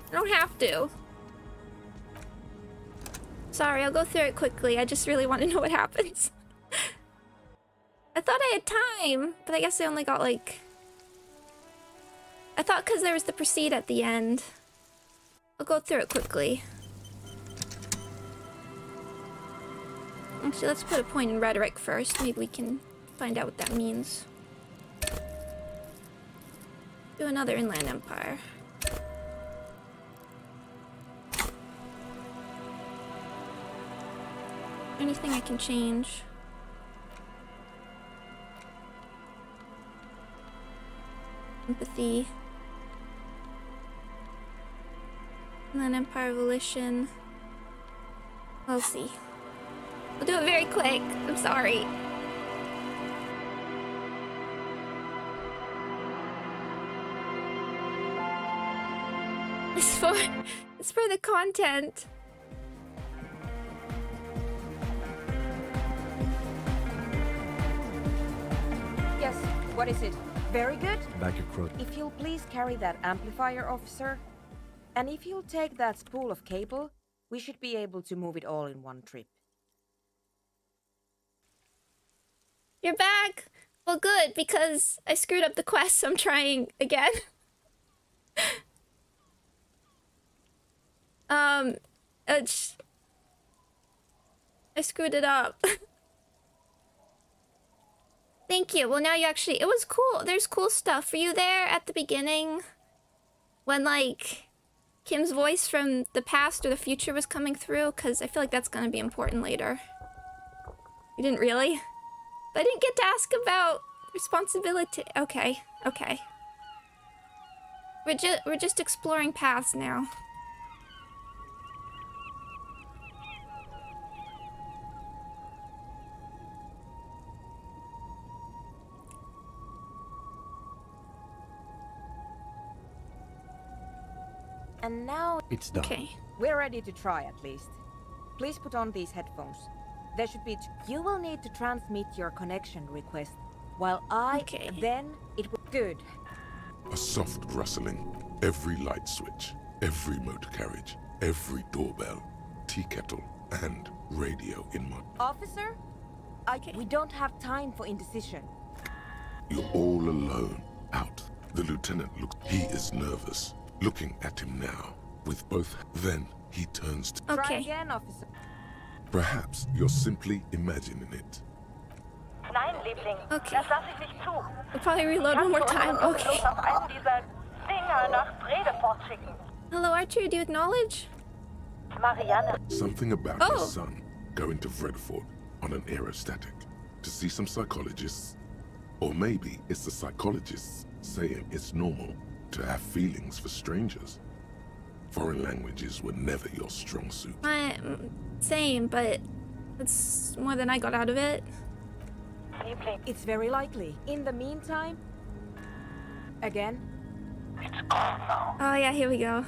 I don't have to. Sorry, I'll go through it quickly. I just really want to know what happens. I thought I had time, but I guess I only got like... I thought because there was the proceed at the end. I'll go through it quickly. Actually, let's put a point in rhetoric first. Maybe we can find out what that means. Do another inland empire. Anything I can change? Empathy. Inland Empire Volition. We'll see. We'll do it very quick. I'm sorry. It's for the content. Yes, what is it? Very good. Back across. If you'll please carry that amplifier, officer. And if you'll take that spool of cable, we should be able to move it all in one trip. You're back. Well, good, because I screwed up the quest, so I'm trying again. I screwed it up. Thank you. Well, now you actually... It was cool. There's cool stuff. Were you there at the beginning? When, like, Kim's voice from the past or the future was coming through? Because I feel like that's going to be important later. You didn't really? But I didn't get to ask about responsibility. Okay. Okay. We're just exploring paths now. And now It's done. Okay. we're ready to try at least. Please put on these headphones. There should be... You will need to transmit your connection request while I... Okay. Then it will... Good. A soft rustling. Every light switch, every motor carriage, every doorbell, tea kettle, and radio in mod. Officer? We don't have time for indecision. You're all alone, out. The lieutenant looks... He is nervous. Looking at him now, with both... Then he turns to... Try Okay. again, officer. Perhaps you're simply imagining it. Nein, Liebling, Okay. das lasse ich nicht zu. I'll probably reload one more time. Okay. Kannst du uns auf einen dieser Dinger nach Bredefort schicken? Hello, Archer. Do you acknowledge? Marianne. Something about Oh. his son going to Vredefort on an aerostatic to see some psychologists. Or maybe it's the psychologists saying it's normal to have feelings for strangers. Foreign languages were never your strong suit. Same, but it's more than I got out of it. Liebling, It's very likely. In the meantime... Again? It's calm now. Oh yeah, here we go.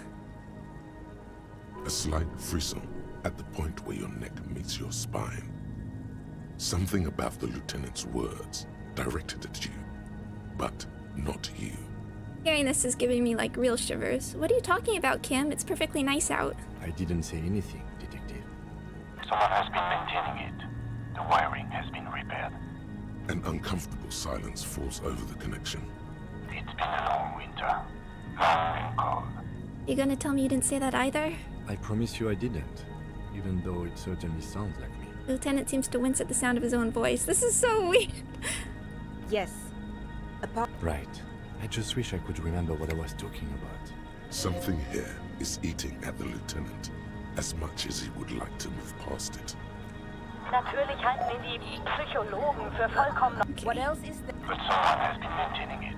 A slight frisson at the point where your neck meets your spine. Something about the lieutenant's words directed at you, but not you. Hearing this is giving me like real shivers. What are you talking about, Kim? It's perfectly nice out. I didn't say anything, Detective. Someone has been maintaining it. The wiring has been repaired. An uncomfortable silence falls over the connection. It's been a long winter. Long and cold. You gonna tell me you didn't say that either? I promise you I didn't, even though it certainly sounds like me. The lieutenant seems to wince at the sound of his own voice. This is so weird. Yes. Apart. Right. I just wish I could remember what I was talking about. Something here is eating at the lieutenant as much as he would like to move past it. Natürlich halten ihn die Psychologen für vollkommen... What else is there? But someone has been maintaining it.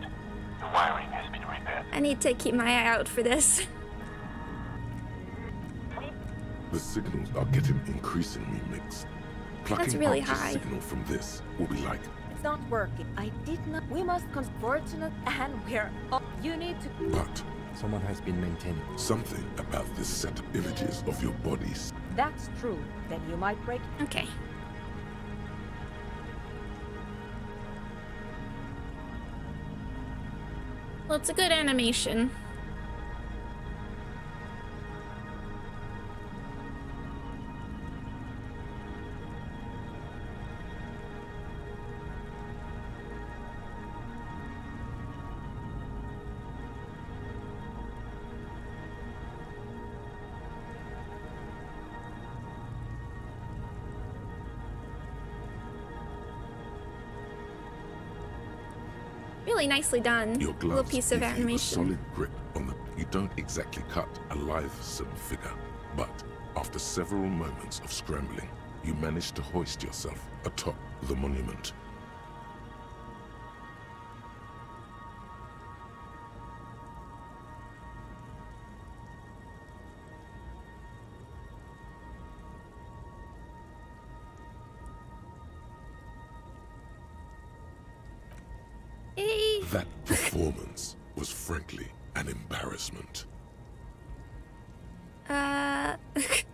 The wiring has been repaired. I need to keep my eye out for this. The signals are getting increasingly mixed. Plucking really out the high. signal from this will be like It's not working. I did not. We must fortunate and we're. You need to. but Someone has been maintaining. something about this set of images of your bodies. That's true. Then you might break. Okay. Well, it's a good animation. Really nicely done. Your Little gloves piece of give you a animation. solid grip on the. You don't exactly cut a lithesome figure, but after several moments of scrambling, you manage to hoist yourself atop the monument. Hey. That performance was frankly an embarrassment. You're doing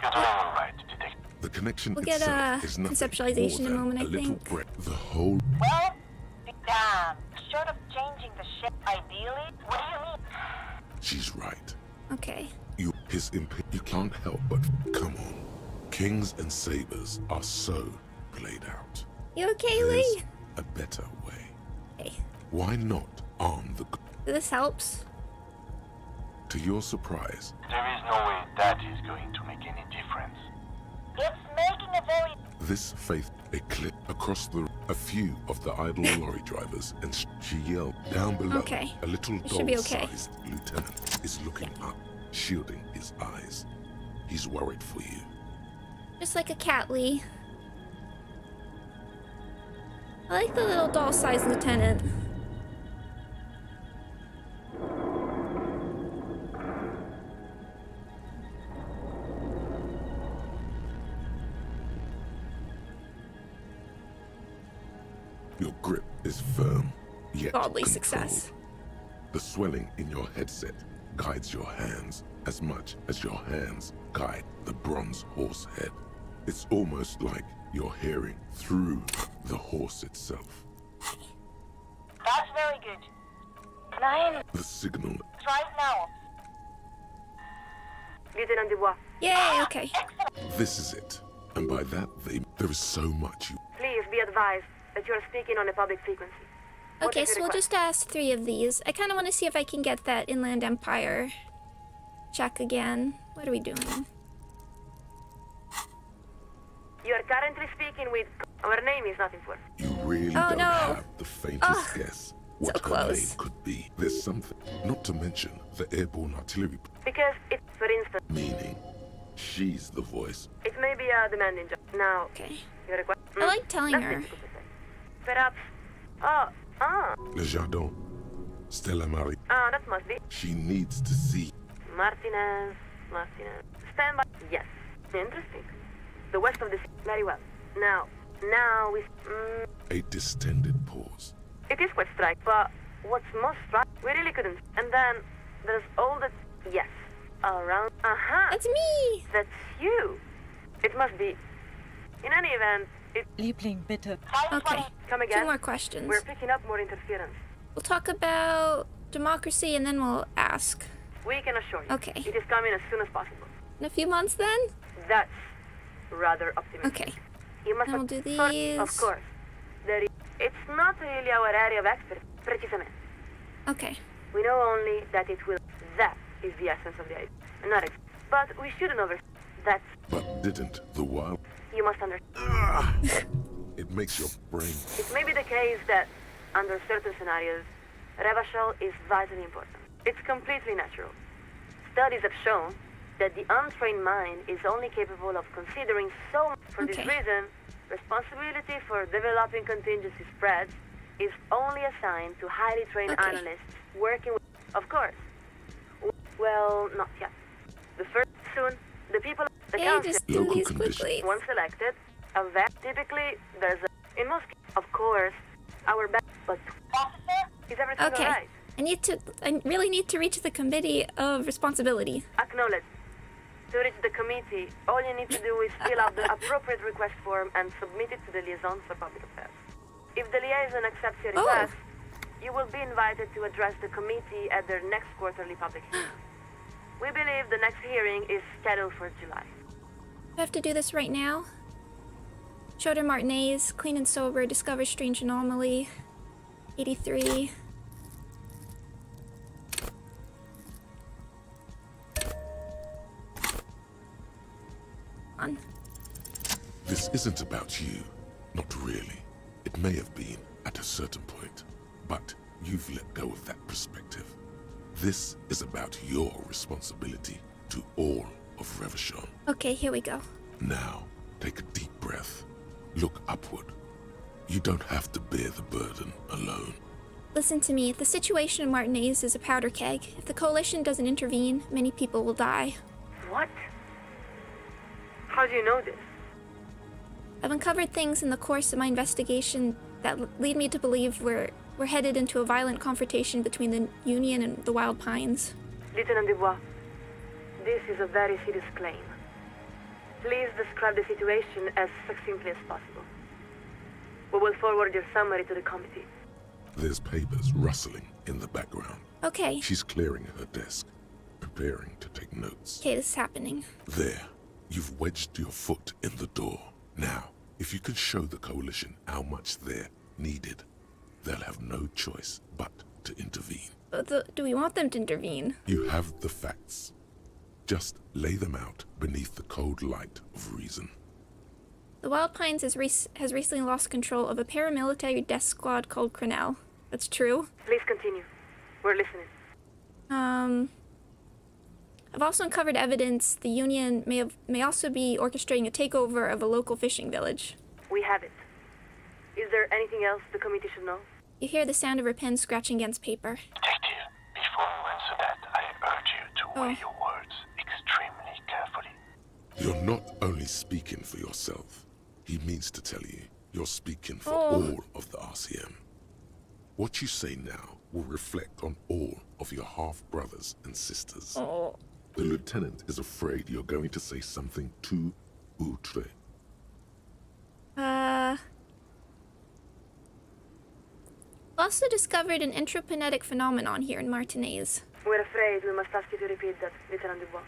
all right, Detective. The connection We'll get itself a is nothing conceptualization more in a than moment, I little think. breath. The whole Well, short of changing the shape, ideally, what do you mean? she's right. Okay. You can't help but come on. Kings and sabers are so played out. You okay, There's Lee? a better way. Okay. Why not arm the This helps. to your surprise, There is no way that is going to make any difference. It's making a very... this faith a clip across a few of the idle lorry drivers and she yelled down below. Okay. A little It should be okay. doll-sized lieutenant is looking up, shielding his eyes. He's worried for you. Just like a cat, Lee. I like the little doll-sized lieutenant. Your grip is firm, yet Godly controlled. success. The swelling in your headset guides your hands as much as your hands guide the bronze horse head. It's almost like you're hearing through the horse itself. That's very good. Nein, The signal try it now. Lieutenant Dubois, Yay, okay. This is it. And by that, there is so much you... please be advised that you are speaking on a public frequency. What Okay, is your so we'll request? just ask 3 of these. I kind of want to see if I can get that Inland Empire check again. What are we doing? You are currently speaking with... Our name is not important. You really Oh, don't no. have the faintest Ugh, guess what her close. name could be. There's something, not to mention the airborne artillery, Because it's, for instance, meaning she's the voice. it may be a demanding job. Now, Okay. your request... I like telling That's her. difficult to say. Perhaps... Le Jardin, Stella Marie. That must be... She needs to see. Martinez... Stand by... Yes. Interesting. The west of the city. Very well. Now we... A distended pause. It is quite striking, but what's most striking, we really couldn't. And then there's all the... Yes. Around... That's me! That's you. It must be... In any event, it... Liebling, bitte. Okay. Come 2 again. more questions. We're picking up more interference. We'll talk about democracy, and then we'll ask. We can assure you. Okay. It is coming as soon as possible. In a few months, then? That's rather optimistic. Okay. You must Then we'll do first, these. of course. It's not really our area of expertise, precisamente. Okay. We know only that it will. That is the essence of the idea. Not but we shouldn't that's. But didn't the wild... You must understand. It makes your brain... It may be the case that, under certain scenarios, Revachol is vitally important. It's completely natural. Studies have shown that the untrained mind is only capable of considering so much. For this Okay. reason, responsibility for developing contingency spreads is only assigned to highly trained Okay. analysts working with... Of course. Well, not yet. The first soon, the people... The Hey, council, just do Local these conditions. quickly. once selected, typically there's a... In most cases, of course, our best... But... Is everything Okay. alright? I really need to reach the committee of responsibility. Acknowledged. To reach the committee, all you need to do is fill out the appropriate request form and submit it to the liaison for public affairs. If the liaison accepts your Oh. request, you will be invited to address the committee at their next quarterly public hearing. We believe the next hearing is scheduled for July. I have to do this right now. Schroeder Martinez, clean and sober, discover strange anomaly. 83. On. This isn't about you. Not really. It may have been at a certain point, but you've let go of that perspective. This is about your responsibility to all of Revachol. Okay, here we go. Now, take a deep breath. Look upward. You don't have to bear the burden alone. Listen to me. The situation in Martinez is a powder keg. If the coalition doesn't intervene, many people will die. What? How do you know this? I've uncovered things in the course of my investigation that lead me to believe we're headed into a violent confrontation between the Union and the Wild Pines. Lieutenant Dubois, this is a very serious claim. Please describe the situation as succinctly as possible. We will forward your summary to the committee. There's papers rustling in the background. Okay. She's clearing her desk, preparing to take notes. Okay, this is happening. There, you've wedged your foot in the door. Now, if you can show the coalition how much they're needed, they'll have no choice but to intervene. Do we want them to intervene? You have the facts. Just lay them out beneath the cold light of reason. The Wild Pines has recently lost control of a paramilitary death squad called Crenell. That's true. Please continue. We're listening. I've also uncovered evidence the Union may also be orchestrating a takeover of a local fishing village. We have it. Is there anything else the committee should know? You hear the sound of her pen scratching against paper. Detective, before you answer that, I urge you to weigh your words extremely carefully. You're not only speaking for yourself. He means to tell you, you're speaking for Oh. all of the RCM. What you say now will reflect on all of your half-brothers and sisters. Oh. The lieutenant is afraid you're going to say something too outre. Also discovered an intraplanetic phenomenon here in Martinez. We're afraid we must ask you to repeat that, Lieutenant Dubois.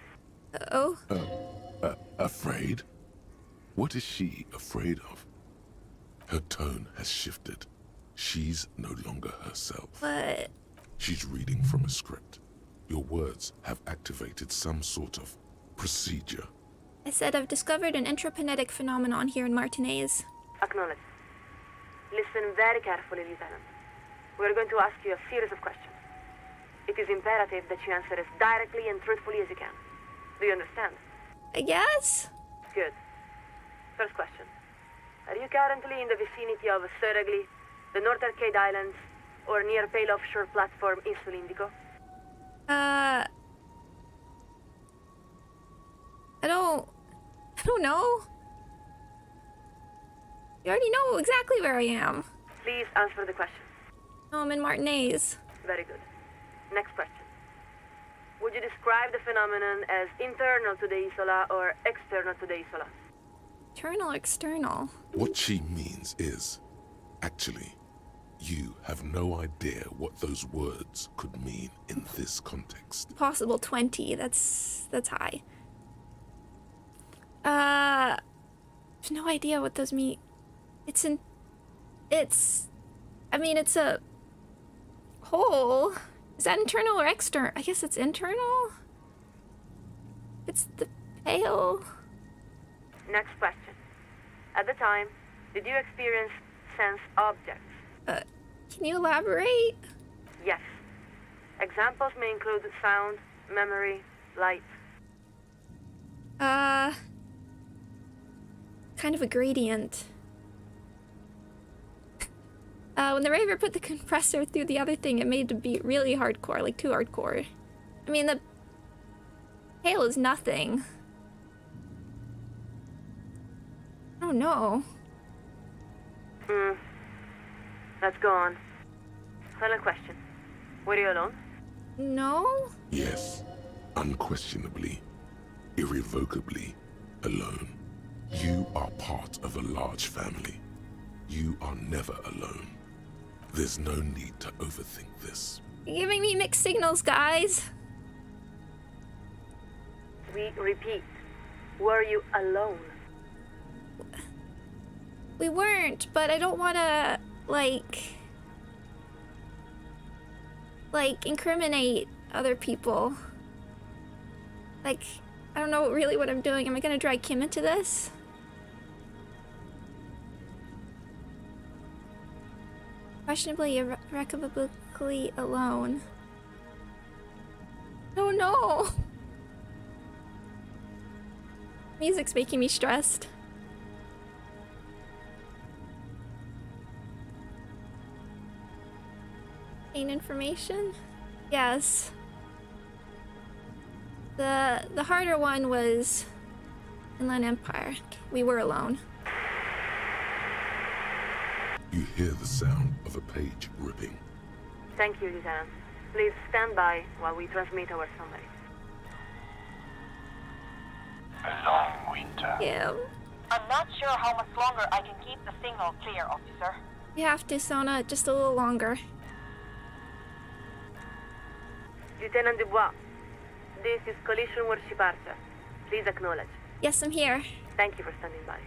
Oh? Afraid? What is she afraid of? Her tone has shifted. She's no longer herself. What? She's reading from a script. Your words have activated some sort of procedure. I said I've discovered an intraplanetic phenomenon here in Martinez. Acknowledge. Listen very carefully, Lieutenant. We're going to ask you a series of questions. It is imperative that you answer as directly and truthfully as you can. Do you understand? I guess? Good. First question. Are you currently in the vicinity of Surragli, the North Arcade Islands, or near Pale Offshore Platform in Sulindico? I don't know. You already know exactly where I am. Please answer the question. No, I'm in Martinez. Very good. Next question. Would you describe the phenomenon as internal to the Isola or external to the Isola? Internal or external? What she means is, actually, You have no idea what those words could mean in this context. Possible 20. That's high. No idea what those mean. It's a hole. Is that internal or external? I guess it's internal. It's the pale. Next question. At the time, did you experience sense objects? Can you elaborate? Yes. Examples may include sound, memory, light. Kind of a gradient. When the Raver put the compressor through the other thing, it made the beat really hardcore, like too hardcore. I mean, the hail is nothing. Oh no. Let's go on. Final question. Were you alone? No? Yes, unquestionably, irrevocably alone. You are part of a large family. You are never alone. There's no need to overthink this. You're giving me mixed signals, guys. We repeat. Were you alone? We weren't, but I don't want to, like, incriminate other people. Like, I don't know really what I'm doing. Am I gonna drag Kim into this? Questionably, irrecoverably alone. Oh no! Music's making me stressed. Gain information? Yes. The harder one was Inland Empire. We were alone. You hear the sound of a page ripping. Thank you, Lieutenant. Please stand by while we transmit our summary. A long winter. Yeah. I'm not sure how much longer I can keep the signal clear, officer. You have to, Sona, just a little longer. Lieutenant Dubois, this is Collision Warship Archer. Please acknowledge. Yes, I'm here. Thank you for standing by.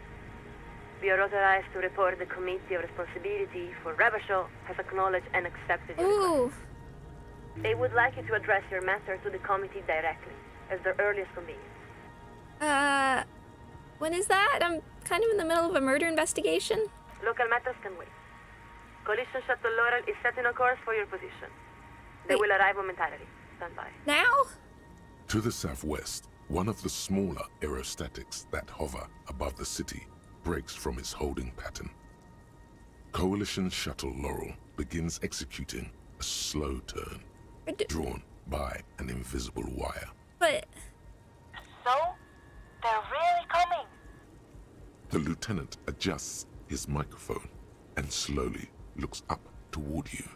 We are authorized to report the Committee of Responsibility for Rebasho has acknowledged and accepted your request. Ooh. They would like you to address your matter to the committee directly, as their earliest convenience. When is that? I'm kind of in the middle of a murder investigation. Local matters can wait. Collision Shuttle Laurel is setting a course for your position. They will arrive momentarily. Stand by. Now? To the southwest, one of the smaller aerostatics that hover above the city breaks from its holding pattern. Coalition Shuttle Laurel begins executing a slow turn, drawn by an invisible wire. But... So? They're really coming. The lieutenant adjusts his microphone and slowly looks up toward you.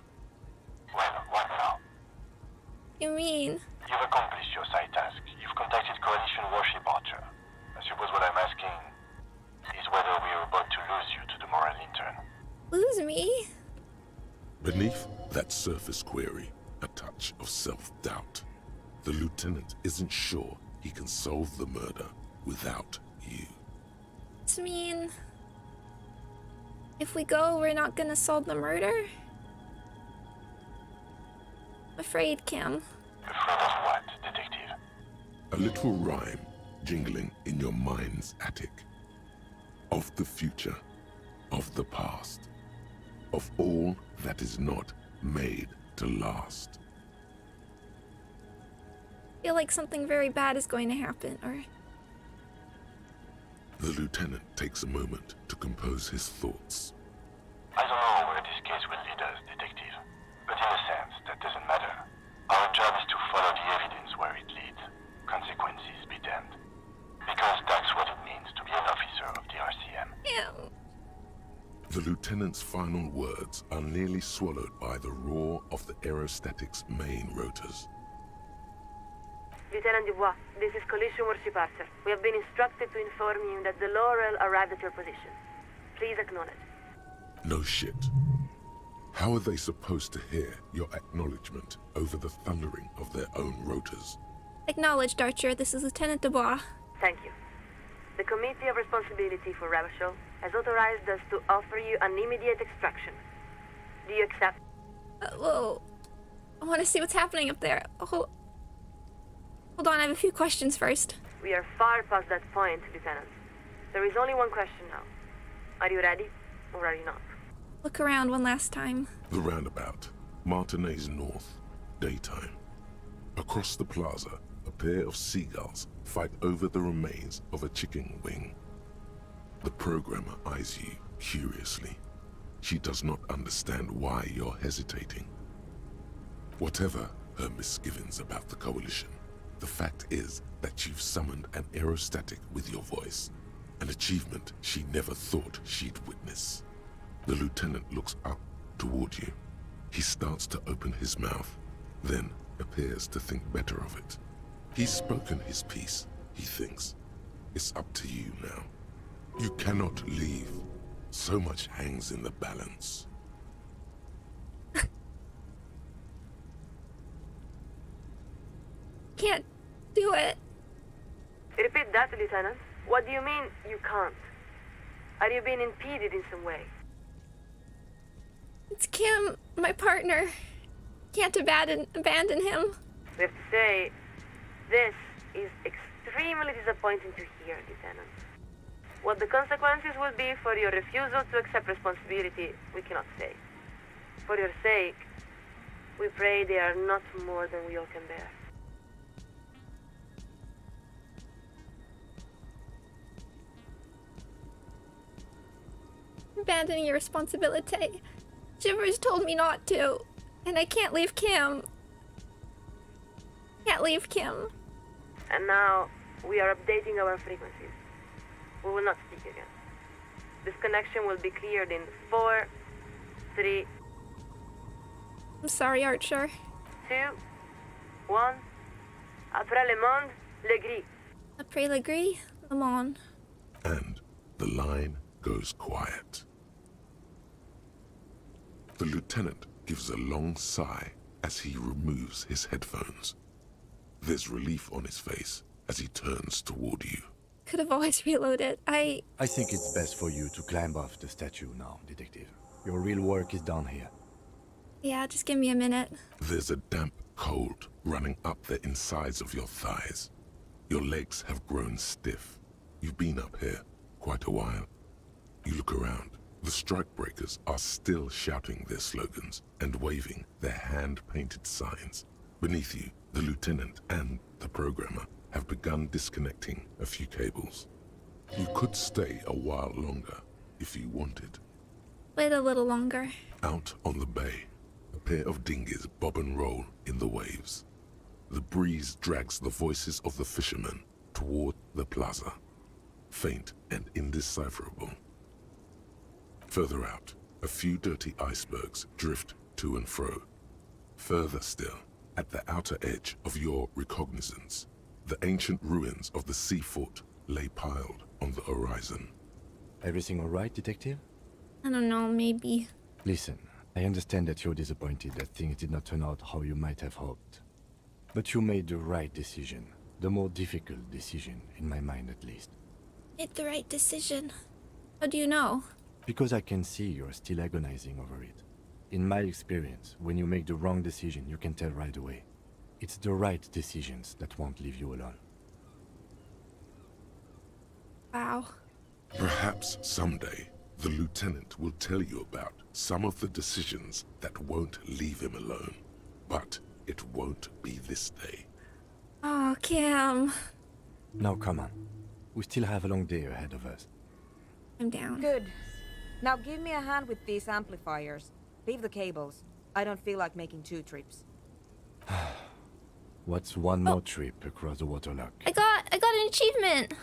Well, what now? You mean? You've accomplished your side task. You've contacted Coalition Warship Archer. I suppose what I'm asking is whether we are about to lose you to the moral intern. Lose me? Beneath that surface query, a touch of self-doubt. The lieutenant isn't sure he can solve the murder without you. Does mean... if we go, we're not gonna solve the murder? I'm afraid, Kim. Afraid of what, detective? A little rhyme jingling in your mind's attic. Of the future, of the past, of all that is not made to last. I feel like something very bad is going to happen, or... The lieutenant takes a moment to compose his thoughts. I don't know where this case will lead us, detective. But in a sense, that doesn't matter. Our job is to follow the evidence where it leads. Consequences be damned. Because that's what it means to be an officer of the RCM. Ew. The lieutenant's final words are nearly swallowed by the roar of the aerostatic's main rotors. Lieutenant Dubois, this is Collision Warship Archer. We have been instructed to inform you that the Laurel arrived at your position. Please acknowledge. No shit. How are they supposed to hear your acknowledgement over the thundering of their own rotors? Acknowledged, Archer. This is Lieutenant Dubois. Thank you. The Committee of Responsibility for Rebel has authorized us to offer you an immediate extraction. Do you accept? Whoa. I want to see what's happening up there. Hold on, I have a few questions first. We are far past that point, Lieutenant. There is only one question now. Are you ready, or are you not? Look around one last time. The roundabout, Martinez North, daytime. Across the plaza, a pair of seagulls fight over the remains of a chicken wing. The programmer eyes you curiously. She does not understand why you're hesitating. Whatever her misgivings about the Coalition, the fact is that you've summoned an aerostatic with your voice, an achievement she never thought she'd witness. The lieutenant looks up toward you. He starts to open his mouth, then appears to think better of it. He's spoken his piece, he thinks. It's up to you now. You cannot leave. So much hangs in the balance. Can't do it. Repeat that, Lieutenant. What do you mean, you can't? Are you being impeded in some way? It's Kim, my partner. Can't abandon him. We have to say, this is extremely disappointing to hear, Lieutenant. What the consequences will be for your refusal to accept responsibility, we cannot say. For your sake, we pray they are not more than we all can bear. Abandoning your responsibility. Shivers told me not to, and I can't leave Kim. Can't leave Kim. And now, we are updating our frequencies. We will not speak again. This connection will be cleared in 4, 3... I'm sorry, Archer. 2, 1... Après le monde, le gris. Après le gris, le monde. And the line goes quiet. The lieutenant gives a long sigh as he removes his headphones. There's relief on his face as he turns toward you. Could have always reloaded. I think it's best for you to climb off the statue now, Detective. Your real work is down here. Yeah, just give me a minute. There's a damp cold running up the insides of your thighs. Your legs have grown stiff. You've been up here quite a while. You look around. The strikebreakers are still shouting their slogans and waving their hand-painted signs. Beneath you, the lieutenant and the programmer have begun disconnecting a few cables. You could stay a while longer if you wanted. Wait a little longer. Out on the bay, a pair of dinghies bob and roll in the waves. The breeze drags the voices of the fishermen toward the plaza, faint and indecipherable. Further out, a few dirty icebergs drift to and fro. Further still, at the outer edge of your recognizance, the ancient ruins of the sea fort lay piled on the horizon. Everything all right, Detective? I don't know, maybe. Listen, I understand that you're disappointed that things did not turn out how you might have hoped. But you made the right decision. The more difficult decision, in my mind at least. Made the right decision. How do you know? Because I can see you're still agonizing over it. In my experience, when you make the wrong decision, you can tell right away. It's the right decisions that won't leave you alone. Wow. Perhaps someday, the lieutenant will tell you about some of the decisions that won't leave him alone. But it won't be this day. Oh, Kim. Now come on. We still have a long day ahead of us. I'm down. Good. Now give me a hand with these amplifiers. Leave the cables. I don't feel like making 2 trips. What's one more trip across the waterlock? I got an achievement.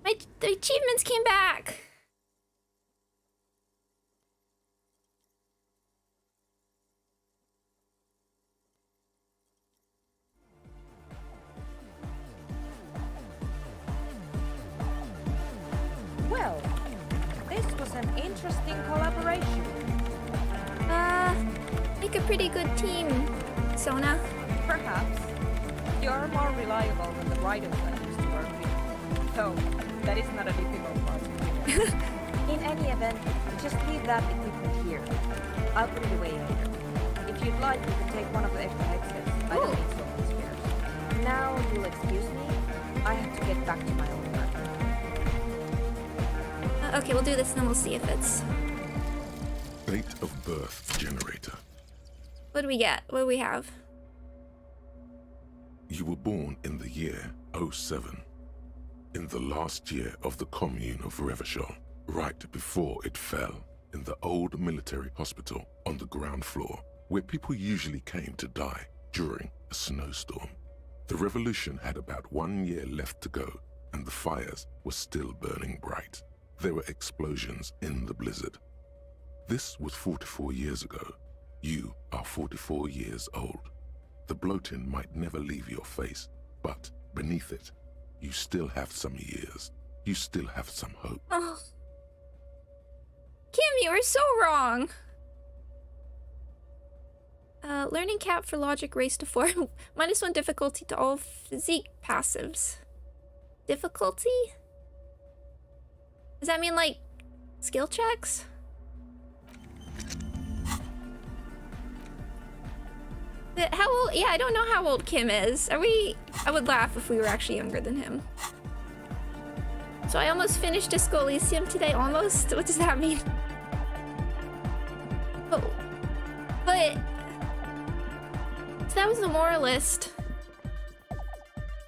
The achievements came back. Well, this was an interesting collaboration. pretty good team, Sona. Perhaps. You're more reliable than the writers I used to work with. So, that is not a difficult part. In any event, just leave that equipment here. I'll put it away later. If you'd like, you can take one of the extra headsets. I don't need so many spares. Now, you'll excuse me. I have to get back to my own work. Okay, we'll do this and then we'll see if it's... Date of birth generator. What do we get? What do we have? You were born in the year 07. In the last year of the commune of Revachol, right before it fell, in the old military hospital on the ground floor, where people usually came to die during a snowstorm. The revolution had about 1 year left to go, and the fires were still burning bright. There were explosions in the blizzard. This was 44 years ago. You are 44 years old. The bloating might never leave your face, but beneath it, you still have some years. You still have some hope. Oh. Kim, you were so wrong. Learning cap for logic raised to 4. -1 difficulty to all physique passives. Difficulty? Does that mean, like, skill checks? How old? Yeah, I don't know how old Kim is. Are we? I would laugh if we were actually younger than him. So I almost finished Disco Elysium today. Almost? What does that mean? Oh. But... So that was the Moralist.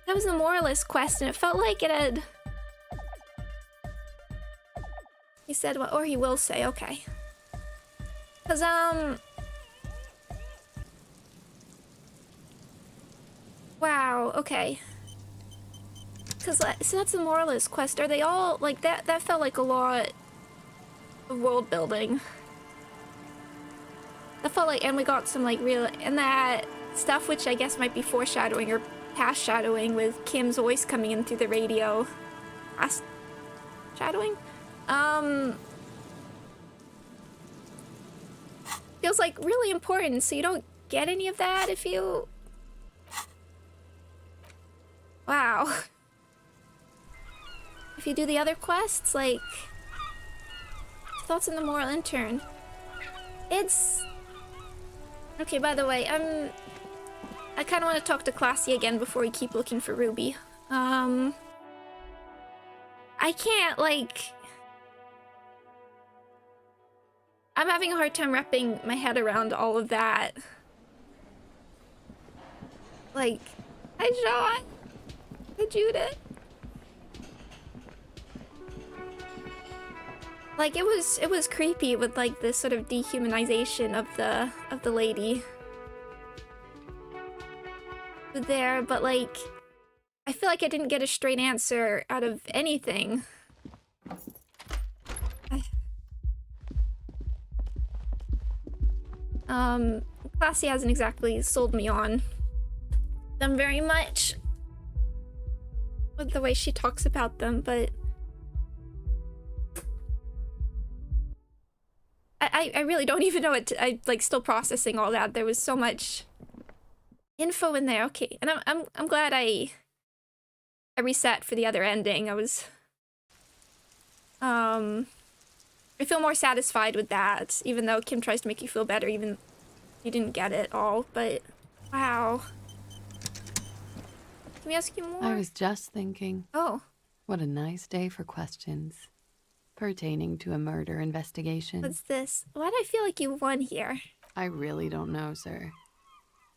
That was the Moralist quest, and it felt like it had... He said what? Or he will say, okay. Because, wow, okay. Because, so that's the Moralist quest. Are they all, like, that felt like a lot of world building. That felt like, and we got some, like, real, and that stuff which I guess might be foreshadowing or past shadowing with Kim's voice coming in through the radio. Past shadowing? Feels like really important, so you don't get any of that if you... Wow. If you do the other quests, like... Thoughts on the Moral Intern. It's... Okay, by the way, I kind of want to talk to Classy again before we keep looking for Ruby. I can't, like... I'm having a hard time wrapping my head around all of that. Like, hi John! Hi Judith! Like, it was creepy with, like, this sort of dehumanization of the lady there, but, like, I feel like I didn't get a straight answer out of anything. Classy hasn't exactly sold me on them very much with the way she talks about them, but I really don't even know it. I like still processing all that. There was so much info in there. Okay, and I'm glad I reset for the other ending. I was I feel more satisfied with that, even though Kim tries to make you feel better, even you didn't get it all. But wow, can we ask you more? I was just thinking. Oh, what a nice day for questions pertaining to a murder investigation. what's this? Why do I feel like you won here? I really don't know, sir.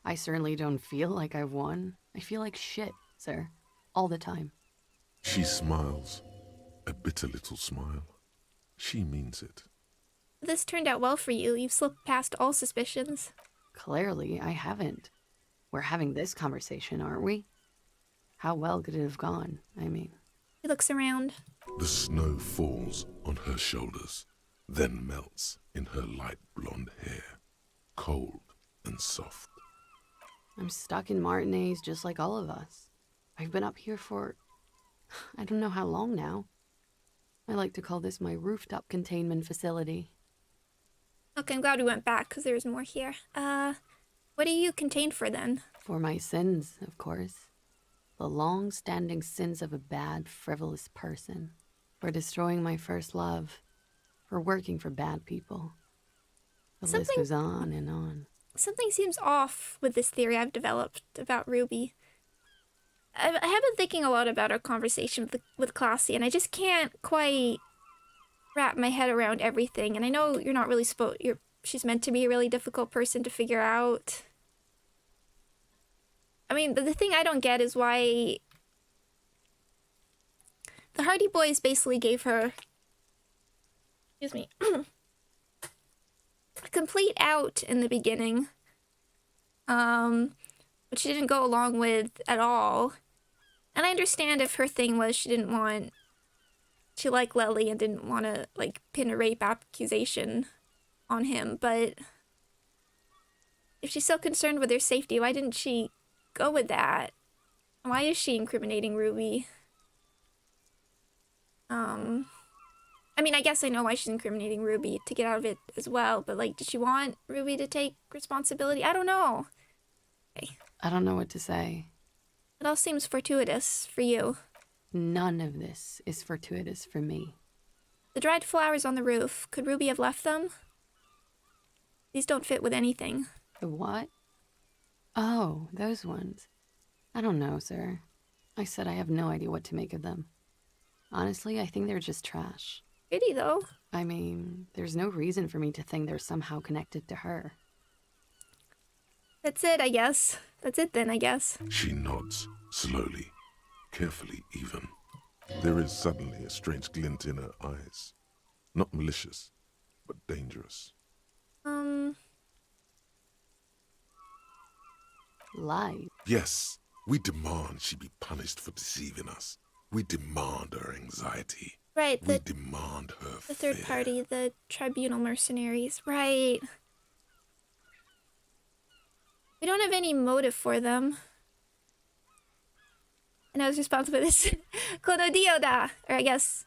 I certainly don't feel like I've won. I feel like shit, sir. All the time. She smiles, a bitter little smile. She means it. This turned out well for you. You've slipped past all suspicions. Clearly, I haven't. We're having this conversation, aren't we? How well could it have gone? I mean... He looks around. The snow falls on her shoulders, then melts in her light blonde hair, cold and soft. I'm stuck in Martinez just like all of us. I've been up here for... I don't know how long now. I like to call this my rooftop containment facility. Okay, I'm glad we went back, because there's more here. What are you contained for, then? For my sins, of course. The long-standing sins of a bad, frivolous person. For destroying my first love. For working for bad people. The list goes on and on. Something seems off with this theory I've developed about Ruby. I have been thinking a lot about our conversation with Classy, and I just can't quite wrap my head around everything. And I know you're not really she's meant to be a really difficult person to figure out. I mean, the thing I don't get is why the Hardy Boys basically gave her, excuse me, a complete out in the beginning, which she didn't go along with at all. And I understand if her thing was she liked Lely and didn't want to, like, pin a rape accusation on him, but if she's so concerned with her safety, why didn't she go with that? Why is she incriminating Ruby? I mean, I guess I know why she's incriminating Ruby, to get out of it as well, but, like, did she want Ruby to take responsibility? I don't know. Okay. I don't know what to say. It all seems fortuitous for you. None of this is fortuitous for me. The dried flowers on the roof, could Ruby have left them? These don't fit with anything. The what? Oh, those ones. I don't know, sir. I said I have no idea what to make of them. Honestly, I think they're just trash. Pretty, though. I mean, there's no reason for me to think they're somehow connected to her. That's it, I guess. That's it then, I guess. She nods, slowly, carefully even. There is suddenly a strange glint in her eyes. Not malicious, but dangerous. Lie. Yes, we demand she be punished for deceiving us. We demand her anxiety. Right, we demand her the third fear. party, the tribunal mercenaries. Right. We don't have any motive for them. And I was responsible for this. Kono dio da. Or I guess...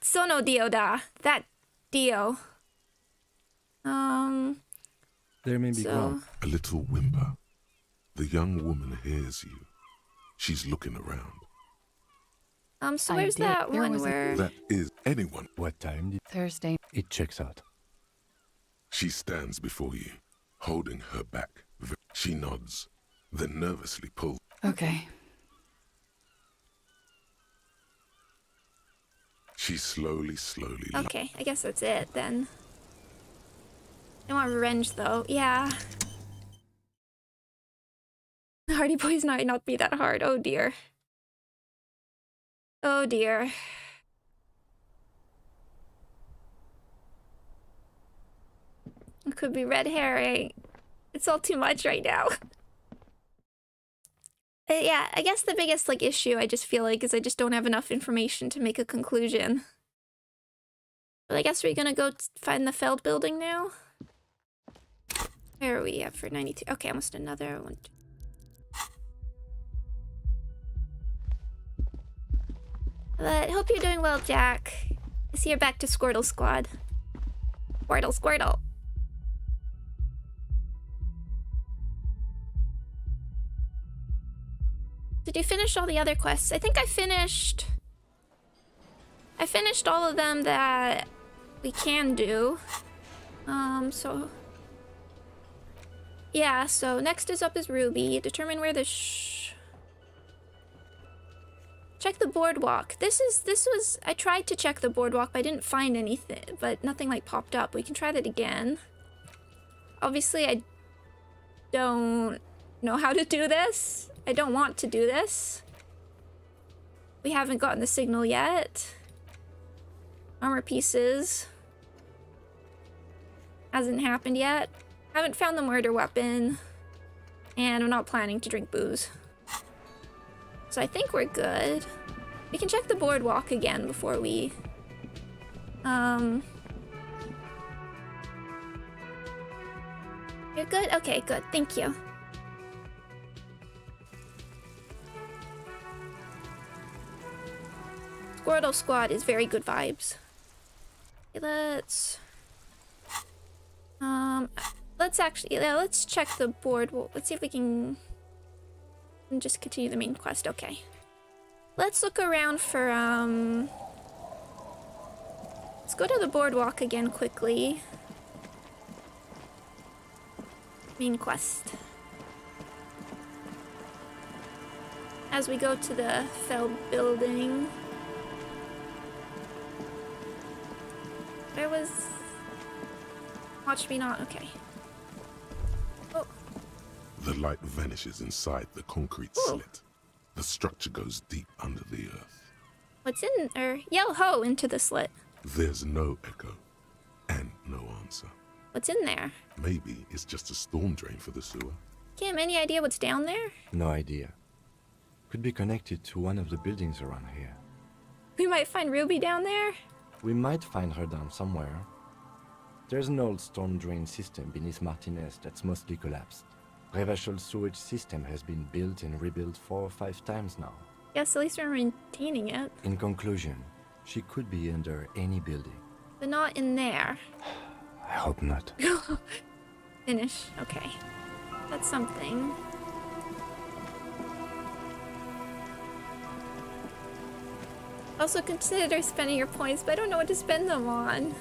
Sono dio da. That dio. There may be one. A little whimper. The young woman hears you. She's looking around. So where's that one where... That is anyone. What time did... Thursday. It checks out. She stands before you, holding her back. She nods, then nervously pulls. Okay. She slowly... Okay, I guess that's it, then. I want revenge, though. Yeah. The Hardy Boys might not be that hard. Oh, dear. Oh, dear. It could be red herring. It's all too much right now. Yeah, I guess the biggest, like, issue I just feel like is I just don't have enough information to make a conclusion. But I guess we're gonna go find the Feld building now. Where are we at for 92? Okay, almost another one. But hope you're doing well, Jack. I see you're back to Squirtle Squad. Squirtle, Squirtle. Did you finish all the other quests? I think I finished all of them that we can do. So... Yeah, so next is up is Ruby. Determine where the check the boardwalk. This was... I tried to check the boardwalk, but I didn't find anything. But nothing, like, popped up. We can try that again. Obviously, I don't know how to do this. I don't want to do this. We haven't gotten the signal yet. Armor pieces. Hasn't happened yet. Haven't found the murder weapon. And I'm not planning to drink booze. So I think we're good. We can check the boardwalk again before we... You're good? Okay, good. Thank you. Squirtle Squad is very good vibes. Okay, let's... Let's actually, yeah, let's check the board. Well, let's see if we can just continue the main quest. Okay. Let's look around for, let's go to the boardwalk again quickly. Main quest. As we go to the Fell building. Where was... Watch me not, okay. Oh. The light vanishes inside the concrete slit. The structure goes deep under the earth. What's in there? Yell ho into the slit. There's no echo and no answer. What's in there? Maybe it's just a storm drain for the sewer. Kim, any idea what's down there? No idea. Could be connected to one of the buildings around here. We might find Ruby down there. We might find her down somewhere. There's an old storm drain system beneath Martinez that's mostly collapsed. Revachol sewage system has been built and rebuilt 4 or 5 times now. Yes, at least we're maintaining it. In conclusion, she could be under any building. But not in there. I hope not. Finish. Okay. That's something. Also consider spending your points, but I don't know what to spend them on.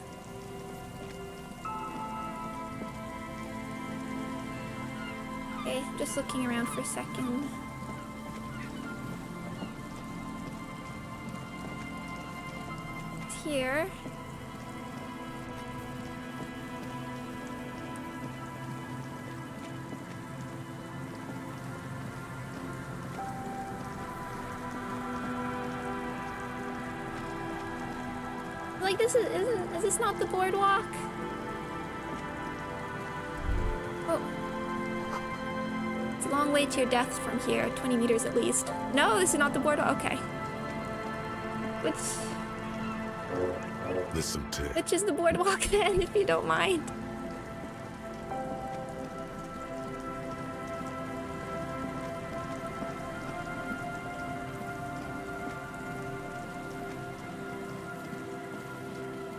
Okay, just looking around for a second. It's here. Like this is this not the boardwalk? Oh. It's a long way to your death from here, 20 meters at least. No, this is not the boardwalk. Okay. Listen to it. Which is the boardwalk then, if you don't mind?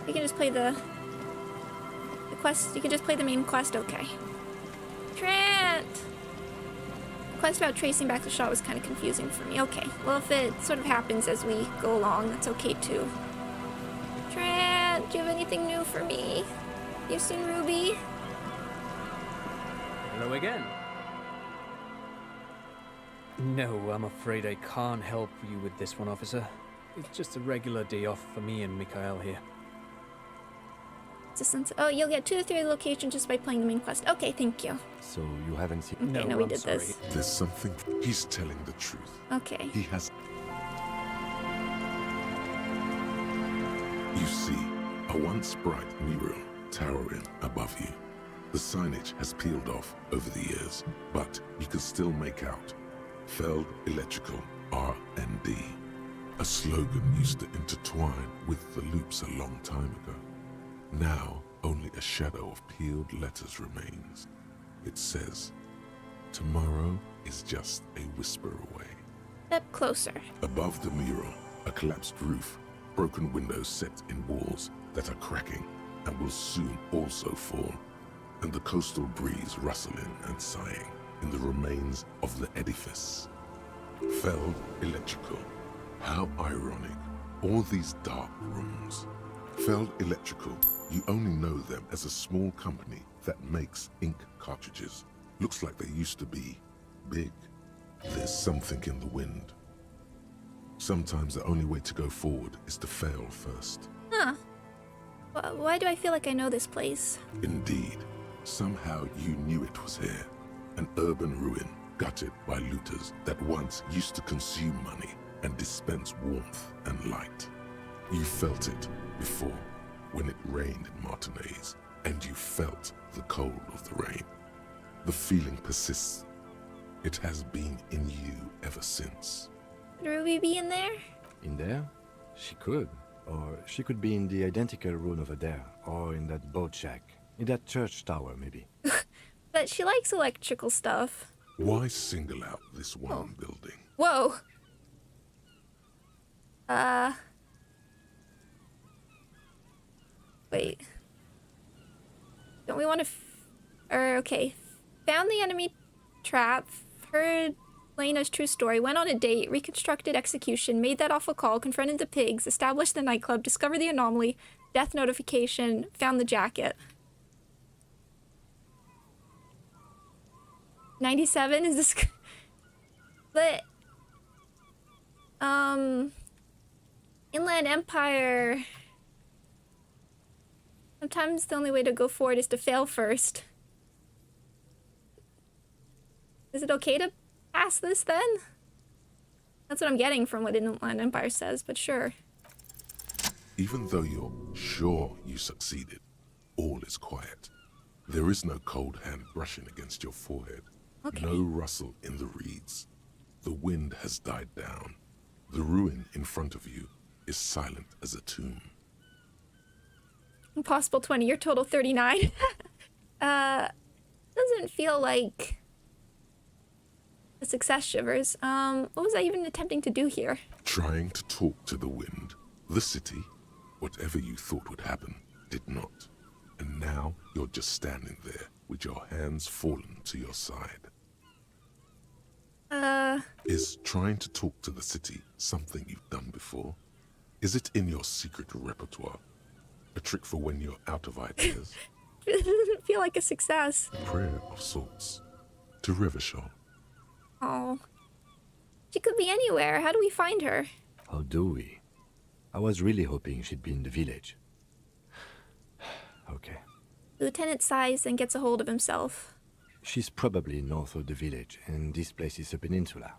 You can just play the quest. You can just play the main quest. Okay. Trent. The quest about tracing back the shot was kind of confusing for me. Okay. Well, if it sort of happens as we go along, that's okay too. Trent, do you have anything new for me? You seen Ruby? Hello again. No, I'm afraid I can't help you with this one, officer. It's just a regular day off for me and Mikhail here. Oh, you'll get 2 to 3 locations just by playing the main quest. Okay, thank you. So you haven't seen... Okay, no, we did this. There's something... He's telling the truth. Okay. He has... You see, a once bright mural towering above you. The signage has peeled off over the years, but you can still make out Feld Electrical R&D. A slogan used to intertwine with the loops a long time ago. Now, only a shadow of peeled letters remains. It says, tomorrow is just a whisper away. Step closer. Above the mural, a collapsed roof, broken windows set in walls that are cracking and will soon also fall, and the coastal breeze rustling and sighing in the remains of the edifice. Feld Electrical. How ironic. All these dark rooms. Feld Electrical. You only know them as a small company that makes ink cartridges. Looks like they used to be big. There's something in the wind. Sometimes the only way to go forward is to fail first. Huh. Why do I feel like I know this place? Indeed. Somehow you knew it was here. An urban ruin gutted by looters that once used to consume money and dispense warmth and light. You felt it before. When it rained in Martinez, and you felt the cold of the rain. The feeling persists. It has been in you ever since. Could Ruby be in there? In there? She could. Or she could be in the identical room over there, or in that boat shack. In that church tower, maybe. But she likes electrical stuff. Why single out this one building? Whoa. Wait. Don't we want to... okay. Found the enemy trap. Heard Lena's true story. Went on a date. Reconstructed execution. Made that awful call. Confronted the pigs. Established the nightclub. Discovered the anomaly. Death notification. Found the jacket. 97 is this... But... Inland Empire... Sometimes the only way to go forward is to fail first. Is it okay to pass this then? That's what I'm getting from what Inland Empire says, but sure. Even though you're sure you succeeded, all is quiet. There is no cold hand brushing against your forehead. Okay. No rustle in the reeds. The wind has died down. The ruin in front of you is silent as a tomb. Impossible 20, your total 39. Doesn't feel like a success, Shivers. What was I even attempting to do here? Trying to talk to the wind. The city, whatever you thought would happen, did not. And now you're just standing there with your hands fallen to your side. Is trying to talk to the city something you've done before? Is it in your secret repertoire? A trick for when you're out of ideas? It doesn't feel like a success. A prayer of sorts. To Riverdale. Oh. She could be anywhere. How do we find her? How do we? I was really hoping she'd be in the village. Okay. Lieutenant sighs and gets a hold of himself. She's probably north of the village, and this place is a peninsula.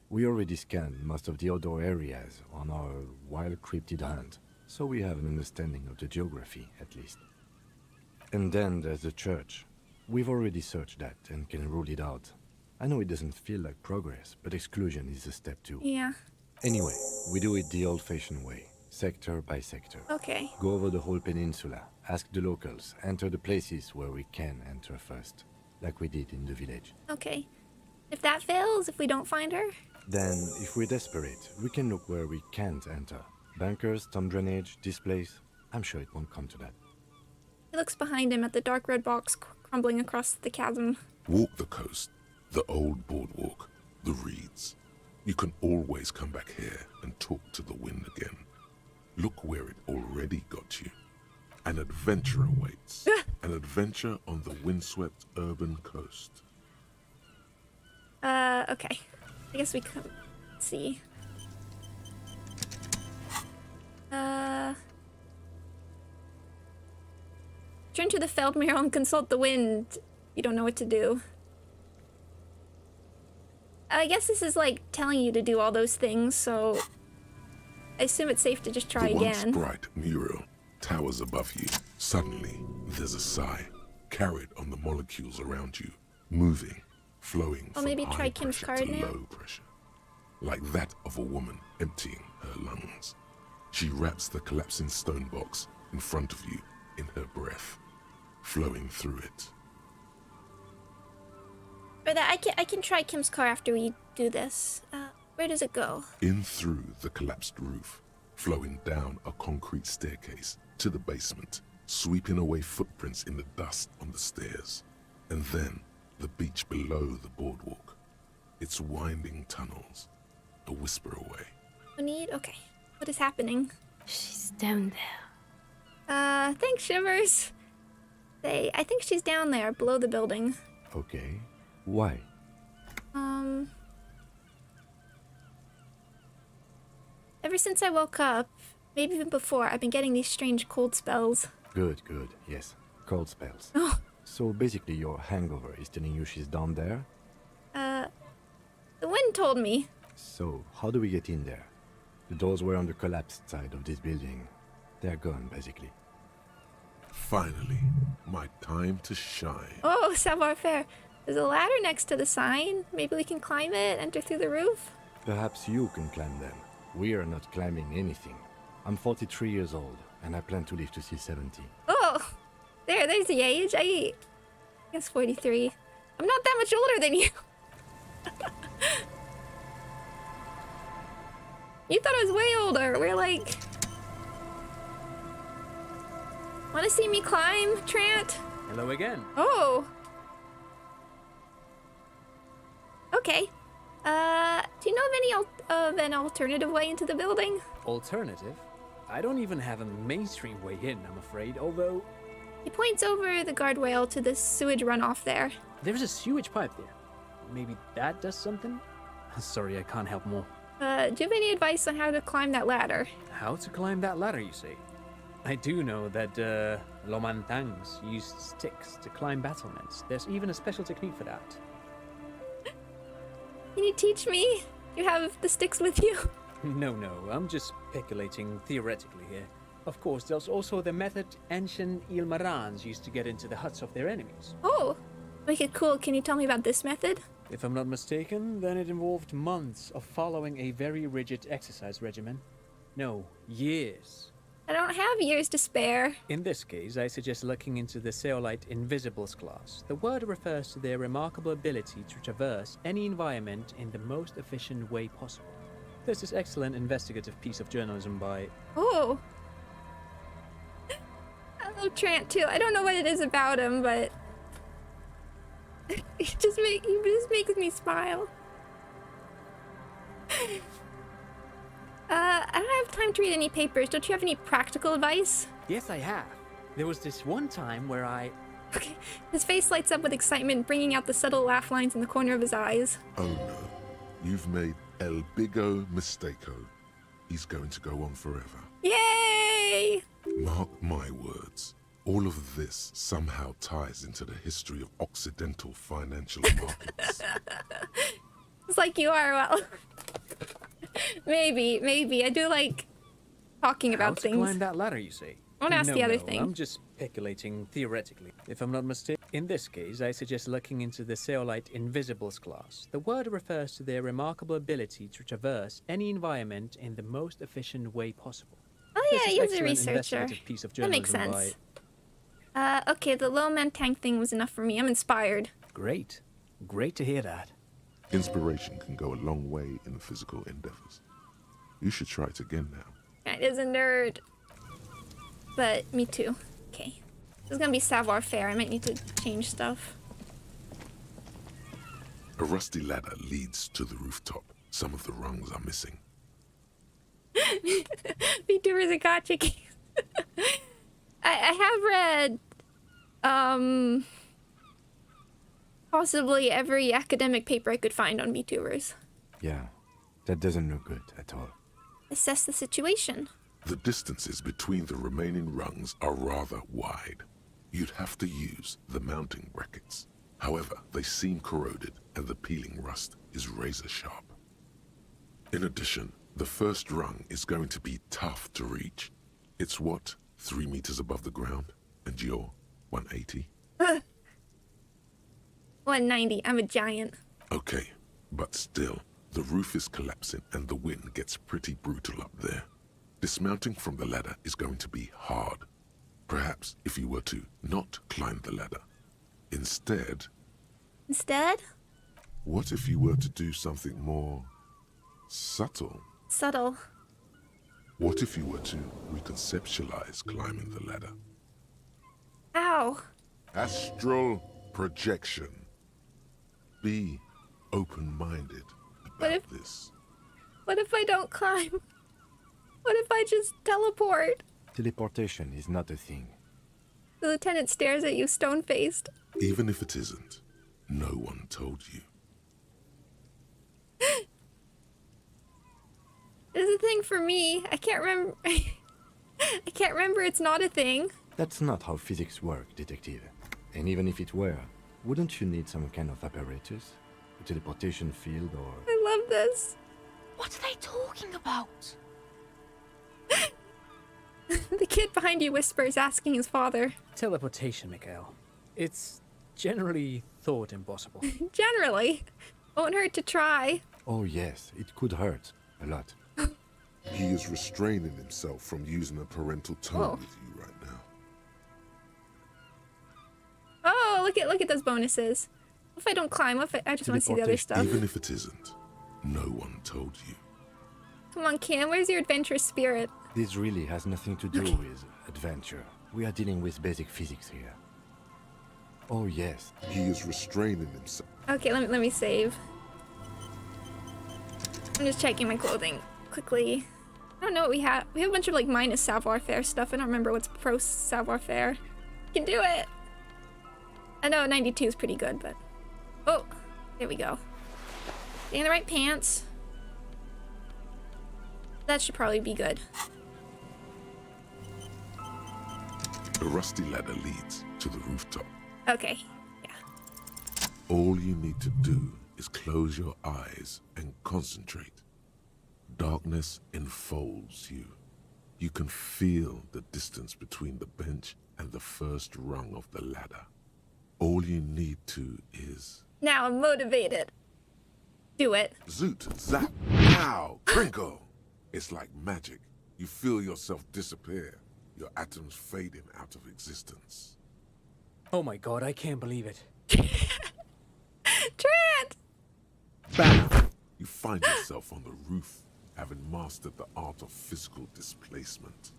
We already scanned most of the outdoor areas on our wild cryptid hunt, so we have an understanding of the geography, at least. And then there's the church. We've already searched that and can rule it out. I know it doesn't feel like progress, but exclusion is a step too. Yeah. Anyway, we do it the old-fashioned way, sector by sector. Okay. Go over the whole peninsula, ask the locals, enter the places where we can enter first, like we did in the village. Okay. If that fails, if we don't find her? Then, if we're desperate, we can look where we can't enter. Bunkers, storm drainage, this place. I'm sure it won't come to that. He looks behind him at the dark red box crumbling across the chasm. Walk the coast, the old boardwalk, the reeds. You can always come back here and talk to the wind again. Look where it already got you. An adventure awaits. An adventure on the windswept urban coast. Okay. I guess we could see. Turn to the Feldmural and consult the wind. You don't know what to do. I guess this is like telling you to do all those things, so I assume it's safe to just try again. The once bright mural towers above you. Suddenly, there's a sigh, carried on the molecules around you, moving, flowing from maybe high try Kim's pressure card to now? low pressure, like that of a woman emptying her lungs. She wraps the collapsing stone box in front of you in her breath, flowing through it. Or that I can try Kim's car after we do this. Where does it go? In through the collapsed roof, flowing down a concrete staircase to the basement, sweeping away footprints in the dust on the stairs, and then the beach below the boardwalk, its winding tunnels, a whisper away. We need... Okay. What is happening? She's down there. Thanks, Shivers. I think she's down there, below the building. Okay. Why? Ever since I woke up, maybe even before, I've been getting these strange cold spells. Good, good. Yes. Cold spells. Oh. So basically your hangover is telling you she's down there? The wind told me. So, how do we get in there? The doors were on the collapsed side of this building. They're gone, basically. Finally, my time to shine. Oh, savoir-faire. There's a ladder next to the sign. Maybe we can climb it, enter through the roof? Perhaps you can climb them. We are not climbing anything. I'm 43 years old, and I plan to live to see 70. Oh, there's the age. I guess 43. I'm not that much older than you. You thought I was way older. We're like... Want to see me climb, Trant? Hello again. Oh. Okay. Do you know of any of an alternative way into the building? Alternative? I don't even have a mainstream way in, I'm afraid, although He points over the guardrail to the sewage runoff there. there's a sewage pipe there. Maybe that does something? Sorry, I can't help more. Do you have any advice on how to climb that ladder? How to climb that ladder, you see? I do know that Lomantangs used sticks to climb battlements. There's even a special technique for that. Can you teach me? You have the sticks with you? No, I'm just speculating theoretically here. Of course, there's also the method ancient Ilmarans used to get into the huts of their enemies. Oh, make it cool. Can you tell me about this method? If I'm not mistaken, then it involved months of following a very rigid exercise regimen. No, years. I don't have years to spare. In this case, I suggest looking into the Zeolite Invisibles class. The word refers to their remarkable ability to traverse any environment in the most efficient way possible. There's this excellent investigative piece of journalism by... Oh. I love Trant too. I don't know what it is about him, but he just makes me smile. I don't have time to read any papers. Don't you have any practical advice? Yes, I have. There was this one time where I... Okay. His face lights up with excitement, bringing out the subtle laugh lines in the corner of his eyes. Oh no, you've made El Bigo Mistako. He's going to go on forever. Yay! Mark my words. All of this somehow ties into the history of Occidental financial markets. It's like you are, well. Maybe. I do like talking about things. How to climb that ladder, you see? I won't ask the other thing. I'm just speculating theoretically. If I'm not mistaken, in this case, I suggest looking into the Zeolite Invisibles class. The word refers to their remarkable ability to traverse any environment in the most efficient way possible. Oh yeah, This he was a excellent researcher. investigative piece of That makes journalism sense. Okay, the low man tank thing was enough for me. I'm inspired. Great to hear that. Inspiration can go a long way in physical endeavors. You should try it again now. That is a nerd. But me too. Okay. This is gonna be savoir faire. I might need to change stuff. A rusty ladder leads to the rooftop. Some of the rungs are missing. VTubers and gotcha games. I have read possibly every academic paper I could find on VTubers. Yeah, that doesn't look good at all. Assess the situation. The distances between the remaining rungs are rather wide. You'd have to use the mounting brackets. However, they seem corroded and the peeling rust is razor sharp. In addition, the first rung is going to be tough to reach. It's what, 3 meters above the ground? And you're 180? 190. I'm a giant. Okay, but still, the roof is collapsing and the wind gets pretty brutal up there. Dismounting from the ladder is going to be hard. Perhaps if you were to not climb the ladder. Instead, what if you were to do something more subtle? Subtle. What if you were to reconceptualize climbing the ladder? Ow. Astral projection. Be open-minded about this. What if I don't climb? What if I just teleport? Teleportation is not a thing. The lieutenant stares at you stone-faced. Even if it isn't, no one told you. It's a thing for me. I can't remember. I can't remember it's not a thing. That's not how physics work, detective. And even if it were, wouldn't you need some kind of apparatus? A teleportation field or... I love this. What are they talking about? The kid behind you whispers, asking his father. Teleportation, Mikhail. It's generally thought impossible. Generally. Won't hurt to try. Oh yes, it could hurt. A lot. He is restraining himself from using a parental tone with you right now. Oh, look at those bonuses. What if I don't climb? What if I just want to see the other stuff? Even if it isn't, no one told you. Come on, Cam. Where's your adventurous spirit? This really has nothing to do with adventure. We are dealing with basic physics here. Oh yes. He is restraining himself. Okay, let me save. I'm just checking my clothing quickly. I don't know what we have. We have a bunch of like minus savoir-faire stuff. I don't remember what's pro savoir-faire. Can do it. I know 92 is pretty good, but oh, there we go. Getting the right pants. That should probably be good. The rusty ladder leads to the rooftop. Okay, yeah. All you need to do is close your eyes and concentrate. Darkness enfolds you. You can feel the distance between the bench and the first rung of the ladder. All you need to is... Now I'm motivated. Do it. Zoot, zap, pow, crinkle. It's like magic. You feel yourself disappear, your atoms fading out of existence. Oh my god, I can't believe it. Trant! Bam! You find yourself on the roof, having mastered the art of physical displacement.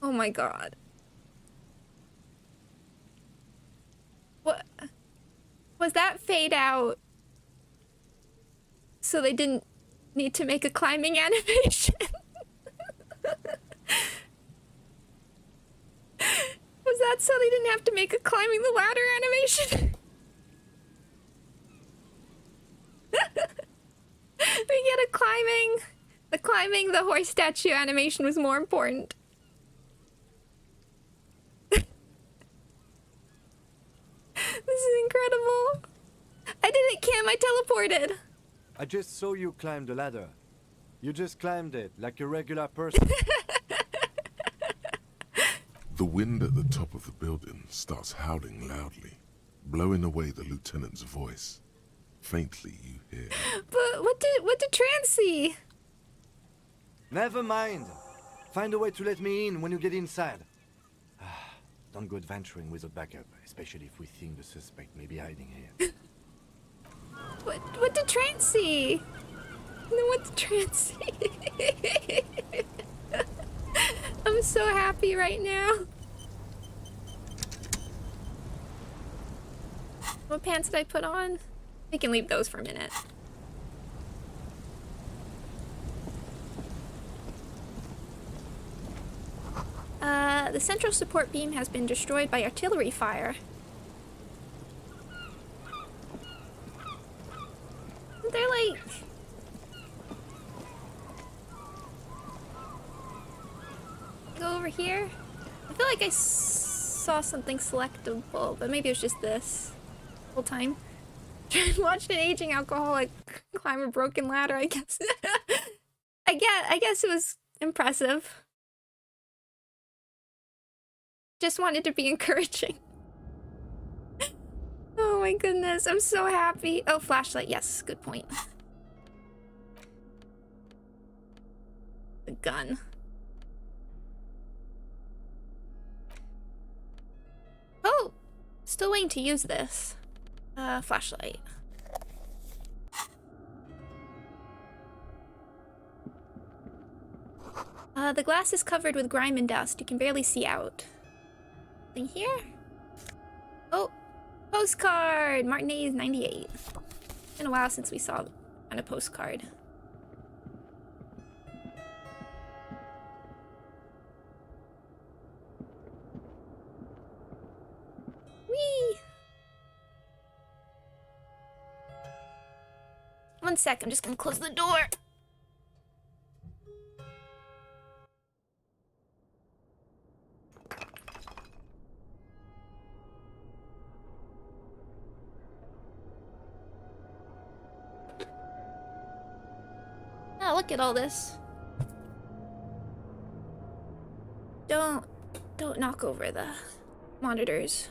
Oh my god. What? Was that fade out so they didn't need to make a climbing animation? Was that so they didn't have to make a climbing the ladder animation? We get a climbing the horse statue animation was more important. This is incredible. I did it, Kim. I teleported. I just saw you climb the ladder. You just climbed it like a regular person. The wind at the top of the building starts howling loudly, blowing away the lieutenant's voice. Faintly you hear... But what did Trans see? Never mind. Find a way to let me in when you get inside. Don't go adventuring with a backup, especially if we think the suspect may be hiding here. What did Trans see? No, what did Trans see? I'm so happy right now. What pants did I put on? We can leave those for a minute. The central support beam has been destroyed by artillery fire. They're like... Go over here. I feel like I saw something selectable, but maybe it was just this whole time. Watched an aging alcoholic climb a broken ladder, I guess. I guess it was impressive. Just wanted to be encouraging. Oh my goodness, I'm so happy. Oh, flashlight, yes, good point. The gun. Oh, still waiting to use this. Flashlight. The glass is covered with grime and dust. You can barely see out. Thing here? Oh, postcard! Martinez 98. Been a while since we saw on a postcard. Whee! 1 sec, I'm just gonna close the door. Oh, look at all this. Don't knock over the monitors.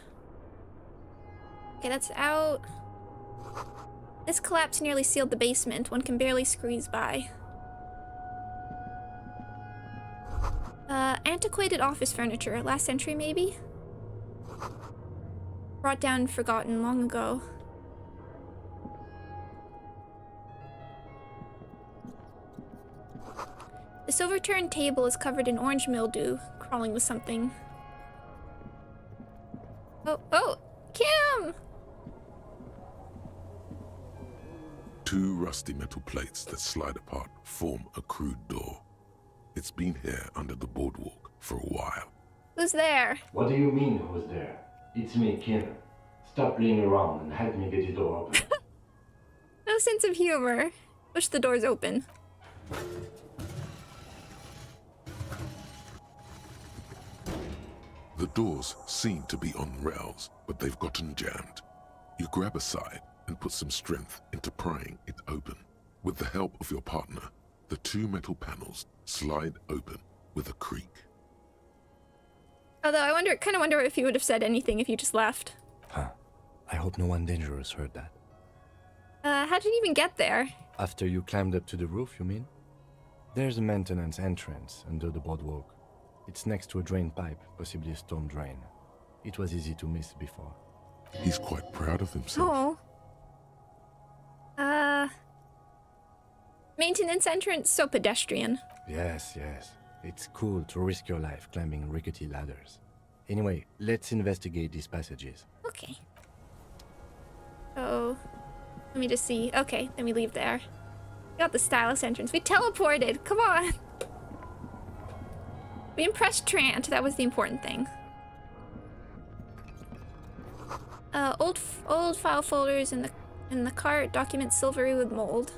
Okay, that's out. This collapse nearly sealed the basement. One can barely squeeze by. Antiquated office furniture. Last century, maybe? Brought down and forgotten long ago. This overturned table is covered in orange mildew, crawling with something. Oh, Kim! Two rusty metal plates that slide apart form a crude door. It's been here under the boardwalk for a while. Who's there? What do you mean, who's there? It's me, Kim. Stop playing around and help me get the door open. No sense of humor. Push the doors open. The doors seem to be on rails, but they've gotten jammed. You grab a side and put some strength into prying it open. With the help of your partner, the two metal panels slide open with a creak. Although I kind of wonder if you would have said anything if you just left. Huh. I hope no one dangerous heard that. How did you even get there? After you climbed up to the roof, you mean? There's a maintenance entrance under the boardwalk. It's next to a drain pipe, possibly a storm drain. It was easy to miss before. He's quite proud of himself. Oh. Maintenance entrance, so pedestrian. Yes. It's cool to risk your life climbing rickety ladders. Anyway, let's investigate these passages. Okay. Oh, let me just see. Okay, then we leave there. Got the stylus entrance. We teleported. Come on. We impressed Trant. That was the important thing. Old file folders in the cart. Documents silvery with mold.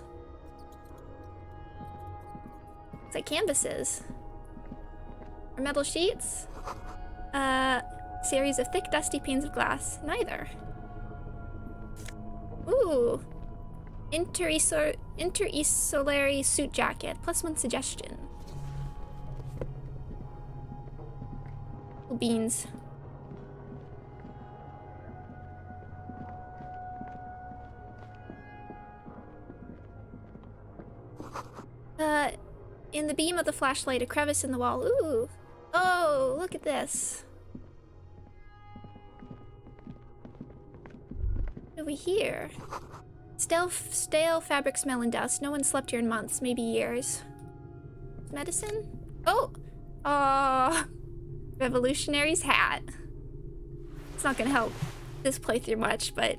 It's like canvases. Or metal sheets. Series of thick, dusty panes of glass. Neither. Ooh. Inter-Esolary suit jacket. +1 suggestion. Beans. In the beam of the flashlight, a crevice in the wall. Ooh. Oh, look at this. What do we hear? Stale fabric smell and dust. No one slept here in months, maybe years. Medicine? Oh! Aww. Revolutionary's hat. It's not gonna help this playthrough much, but...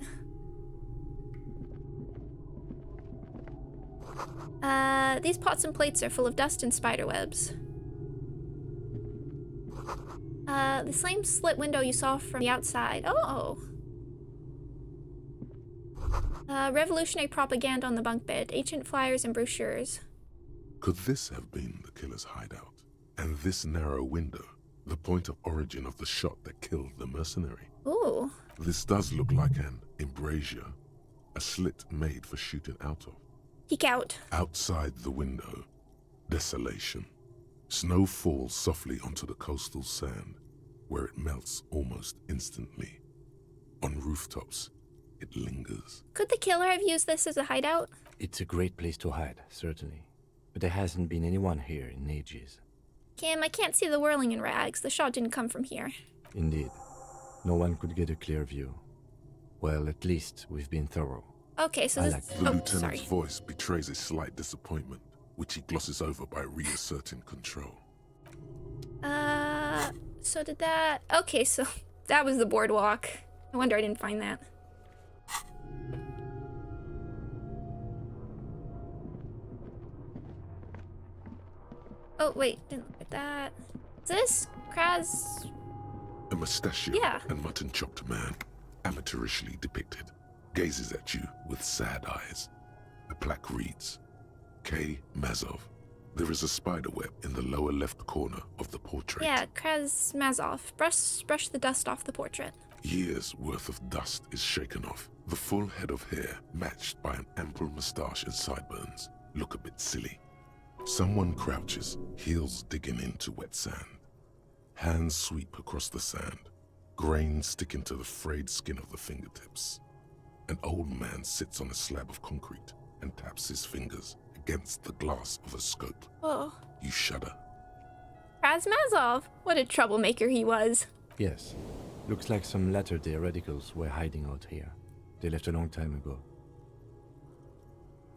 these pots and plates are full of dust and spider webs. The same slit window you saw from the outside. Oh! Revolutionary propaganda on the bunk bed. Ancient flyers and brochures. Could this have been the killer's hideout? And this narrow window, the point of origin of the shot that killed the mercenary? Ooh. This does look like an embrasure, a slit made for shooting out of. Peek out. Outside the window, desolation. Snow falls softly onto the coastal sand, where it melts almost instantly. On rooftops, it lingers. Could the killer have used this as a hideout? It's a great place to hide, certainly. But there hasn't been anyone here in ages. Kim, I can't see the whirling in rags. The shot didn't come from here. Indeed. No one could get a clear view. Well, at least we've been thorough. Okay, so The this... lieutenant's voice betrays a slight disappointment, which he glosses over by reasserting control. So did that... Okay, so that was the boardwalk. No wonder I didn't find that. Oh, wait, didn't look at that. Is this Kraz? A mustachioed and mutton-chopped man, amateurishly depicted, gazes at you with sad eyes. The plaque reads, K. Mazov. There is a spider web in the lower left corner of the portrait. Yeah, Kraz Mazov. Brush the dust off the portrait. Years' worth of dust is shaken off. The full head of hair, matched by an ample moustache and sideburns, look a bit silly. Someone crouches, heels digging into wet sand. Hands sweep across the sand, grains sticking to the frayed skin of the fingertips. An old man sits on a slab of concrete and taps his fingers against the glass of a scope. Oh. You shudder. Razmazov! What a troublemaker he was. Yes. Looks like some latter-day radicals were hiding out here. They left a long time ago.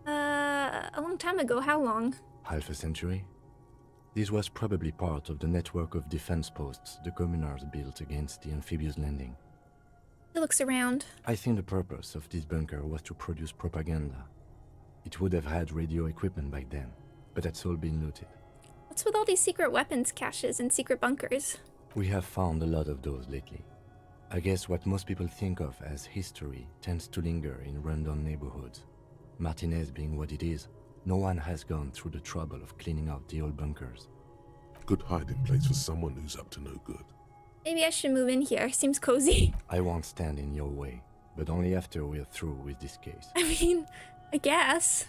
A long time ago? How long? Half a century? This was probably part of the network of defense posts the communards built against the amphibious landing. He looks around. I think the purpose of this bunker was to produce propaganda. It would have had radio equipment back then, but that's all been looted. What's with all these secret weapons caches and secret bunkers? We have found a lot of those lately. I guess what most people think of as history tends to linger in rundown neighborhoods. Martinez being what it is, no one has gone through the trouble of cleaning out the old bunkers. Good hiding place for someone who's up to no good. Maybe I should move in here. Seems cozy. I won't stand in your way, but only after we're through with this case. I mean, I guess.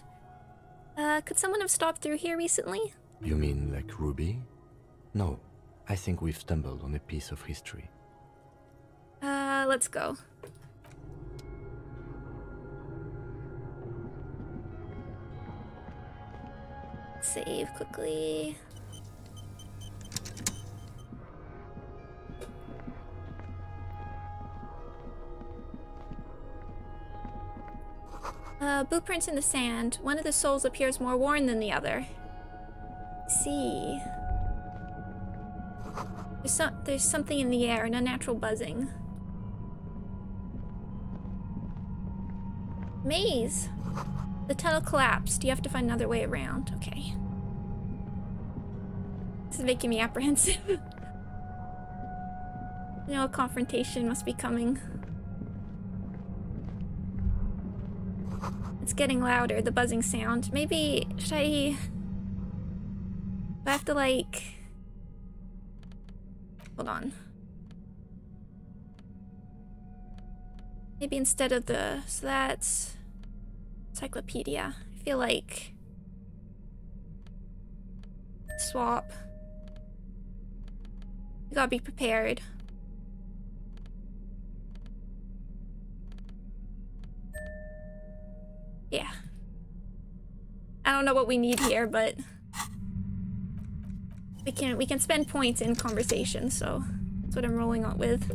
Could someone have stopped through here recently? You mean like Ruby? No, I think we've stumbled on a piece of history. Let's go. Save quickly. Blueprints in the sand. One of the souls appears more worn than the other. See. There's something in the air, an unnatural buzzing. Maze. The tunnel collapsed. You have to find another way around. Okay. This is making me apprehensive. You know, a confrontation must be coming. It's getting louder, the buzzing sound. Maybe, should I... Do I have to, like... Hold on. Maybe instead of the... So that's... Encyclopedia. I feel like... Swap. You gotta be prepared. Yeah. I don't know what we need here, but we can spend points in conversation, so that's what I'm rolling on with.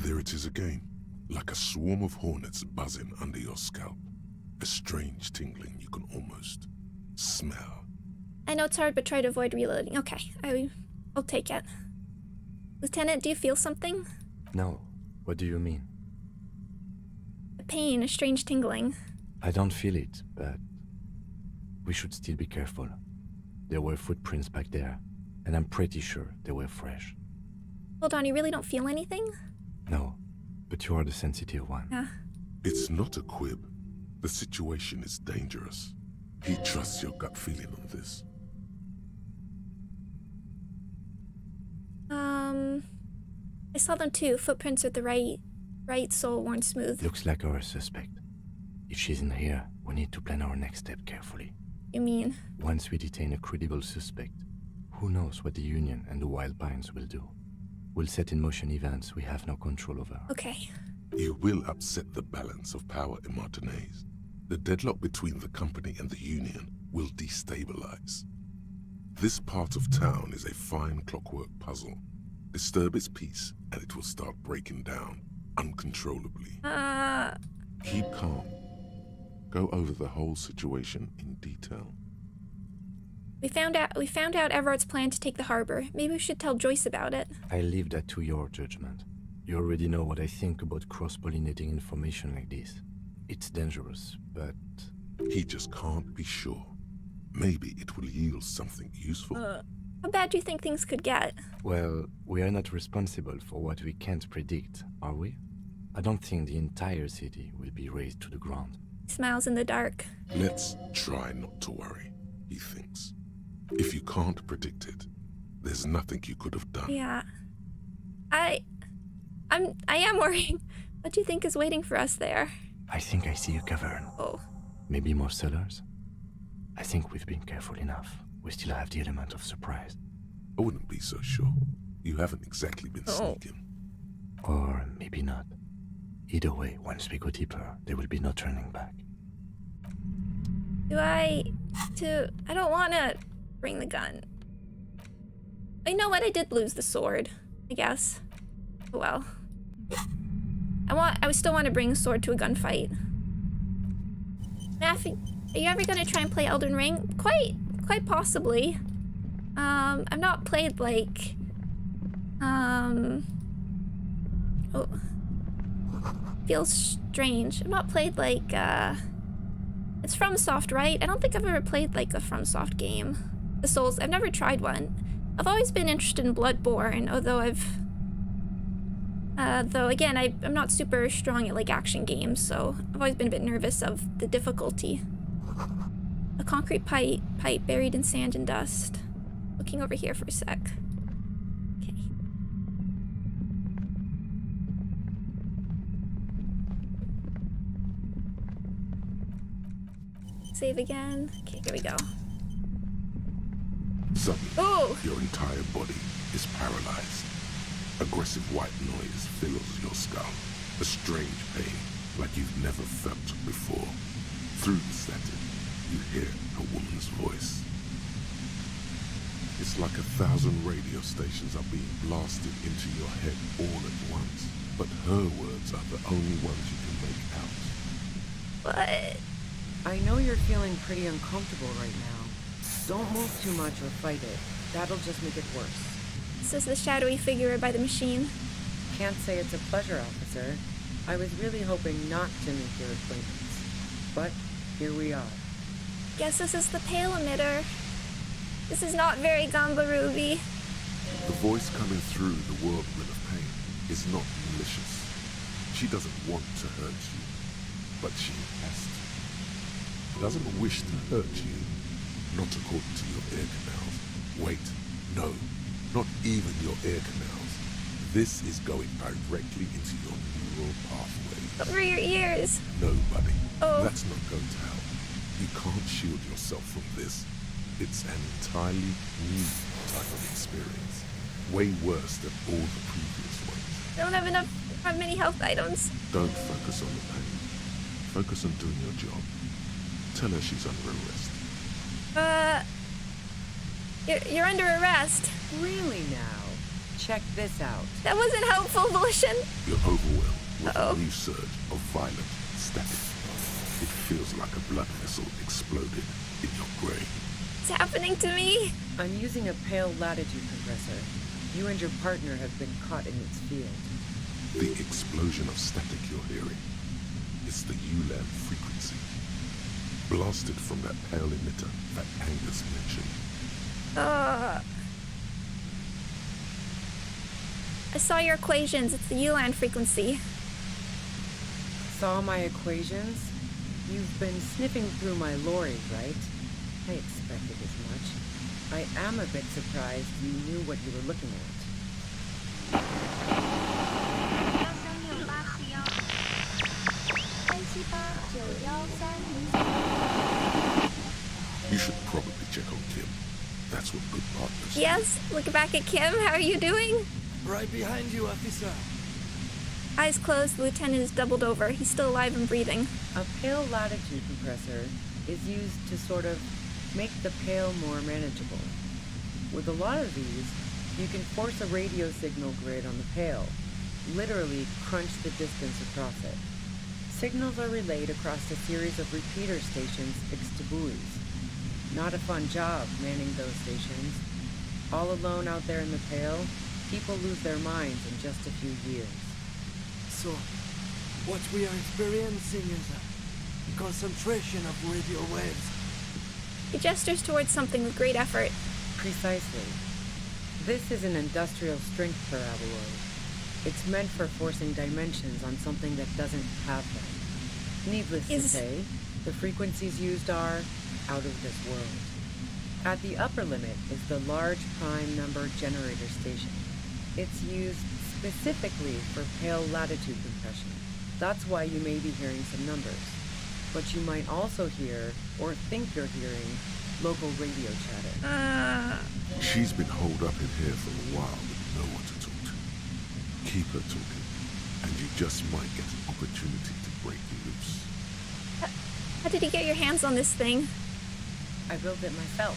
There it is again, like a swarm of hornets buzzing under your scalp. A strange tingling you can almost smell. I know it's hard, but try to avoid reloading. Okay, I'll take it. Lieutenant, do you feel something? No. What do you mean? A pain, a strange tingling. I don't feel it, but we should still be careful. There were footprints back there, and I'm pretty sure they were fresh. Hold on, you really don't feel anything? No, but you are the sensitive one. Yeah. It's not a quib. The situation is dangerous. He trusts your gut feeling on this. I saw them too. Footprints at the right sole worn smooth. Looks like our suspect. If she's in here, we need to plan our next step carefully. You mean? Once we detain a credible suspect, who knows what the Union and the Wild Pines will do. We'll set in motion events we have no control over. Okay. You will upset the balance of power in Martinez. The deadlock between the company and the Union will destabilize. This part of town is a fine clockwork puzzle. Disturb its peace, and it will start breaking down uncontrollably. Keep calm. Go over the whole situation in detail. We found out Everard's plan to take the harbor. Maybe we should tell Joyce about it. I leave that to your judgment. You already know what I think about cross-pollinating information like this. It's dangerous, but... He just can't be sure. Maybe it will yield something useful. How bad do you think things could get? Well, we are not responsible for what we can't predict, are we? I don't think the entire city will be razed to the ground. He smiles in the dark. Let's try not to worry, he thinks. If you can't predict it, there's nothing you could have done. Yeah. I am worrying. What do you think is waiting for us there? I think I see a cavern. Oh. Maybe more cellars? I think we've been careful enough. We still have the element of surprise. I wouldn't be so sure. You haven't exactly been sneaking. Or maybe not. Either way, once we go deeper, there will be no turning back. I don't want to bring the gun. You know what? I did lose the sword, I guess. Oh well. I still want to bring a sword to a gunfight. Matt, are you ever gonna try and play Elden Ring? Quite possibly. I've not played like Oh. Feels strange. I've not played like, it's FromSoft, right? I don't think I've ever played like a FromSoft game. The Souls, I've never tried one. I've always been interested in Bloodborne, although though again, I'm not super strong at like action games, so I've always been a bit nervous of the difficulty. A concrete pipe buried in sand and dust. Looking over here for a sec. Okay. Save again. Okay, here we go. Suddenly, your entire body is paralyzed. Aggressive white noise fills your skull. A strange pain, like you've never felt before. Through the static, you hear a woman's voice. It's like 1,000 radio stations are being blasted into your head all at once. But her words are the only ones you can make out. What? I know you're feeling pretty uncomfortable right now. Don't move too much or fight it. That'll just make it worse. Says the shadowy figure by the machine. Can't say it's a pleasure, officer. I was really hoping not to make your acquaintance. But here we are. Guess this is the pale emitter. This is not very Ganbaruby. The voice coming through the whirlwind of pain is not malicious. She doesn't want to hurt you, but she has to. Doesn't wish to hurt you, not according to your ear canals. Wait, no, not even your ear canals. This is going directly into your neural pathways. Over your ears. No, buddy, Oh. that's not going to help. You can't shield yourself from this. It's an entirely new type of experience. Way worse than all the previous ones. I don't have many health items. Don't focus on the pain. Focus on doing your job. Tell her she's under arrest. You're under arrest. Really now? Check this out. That wasn't helpful, Volition. You're overwhelmed with a new surge of violent static. It feels like a blood vessel exploded in your brain. What's happening to me? I'm using a pale latitude compressor. You and your partner have been caught in its field. The explosion of static you're hearing is the ULAN frequency. Blasted from that pale emitter that Angus mentioned. I saw your equations. It's the ULAN frequency. Saw my equations? You've been sniffing through my lorry, right? I expected as much. I am a bit surprised you knew what you were looking at. You should probably check on Kim. That's what good partners do. Yes, look back at Kim. How are you doing? Right behind you, officer. Eyes closed, the lieutenant is doubled over. He's still alive and breathing. A pale latitude compressor is used to sort of make the pale more manageable. With a lot of these, you can force a radio signal grid on the pale, literally crunch the distance across it. Signals are relayed across a series of repeater stations fixed to buoys. Not a fun job manning those stations. All alone out there in the pale, people lose their minds in just a few years. So, what we are experiencing is a concentration of radio waves. He gestures towards something with great effort. Precisely. This is an industrial strength paraboloid. It's meant for forcing dimensions on something that doesn't have them. Needless to say, the frequencies used are out of this world. At the upper limit is the large prime number generator station. It's used specifically for pale latitude compression. That's why you may be hearing some numbers. But you might also hear, or think you're hearing, local radio chatter. She's been holed up in here for a while with no one to talk to. Keep her talking, and you just might get an opportunity to break loose. How did you get your hands on this thing? I built it myself.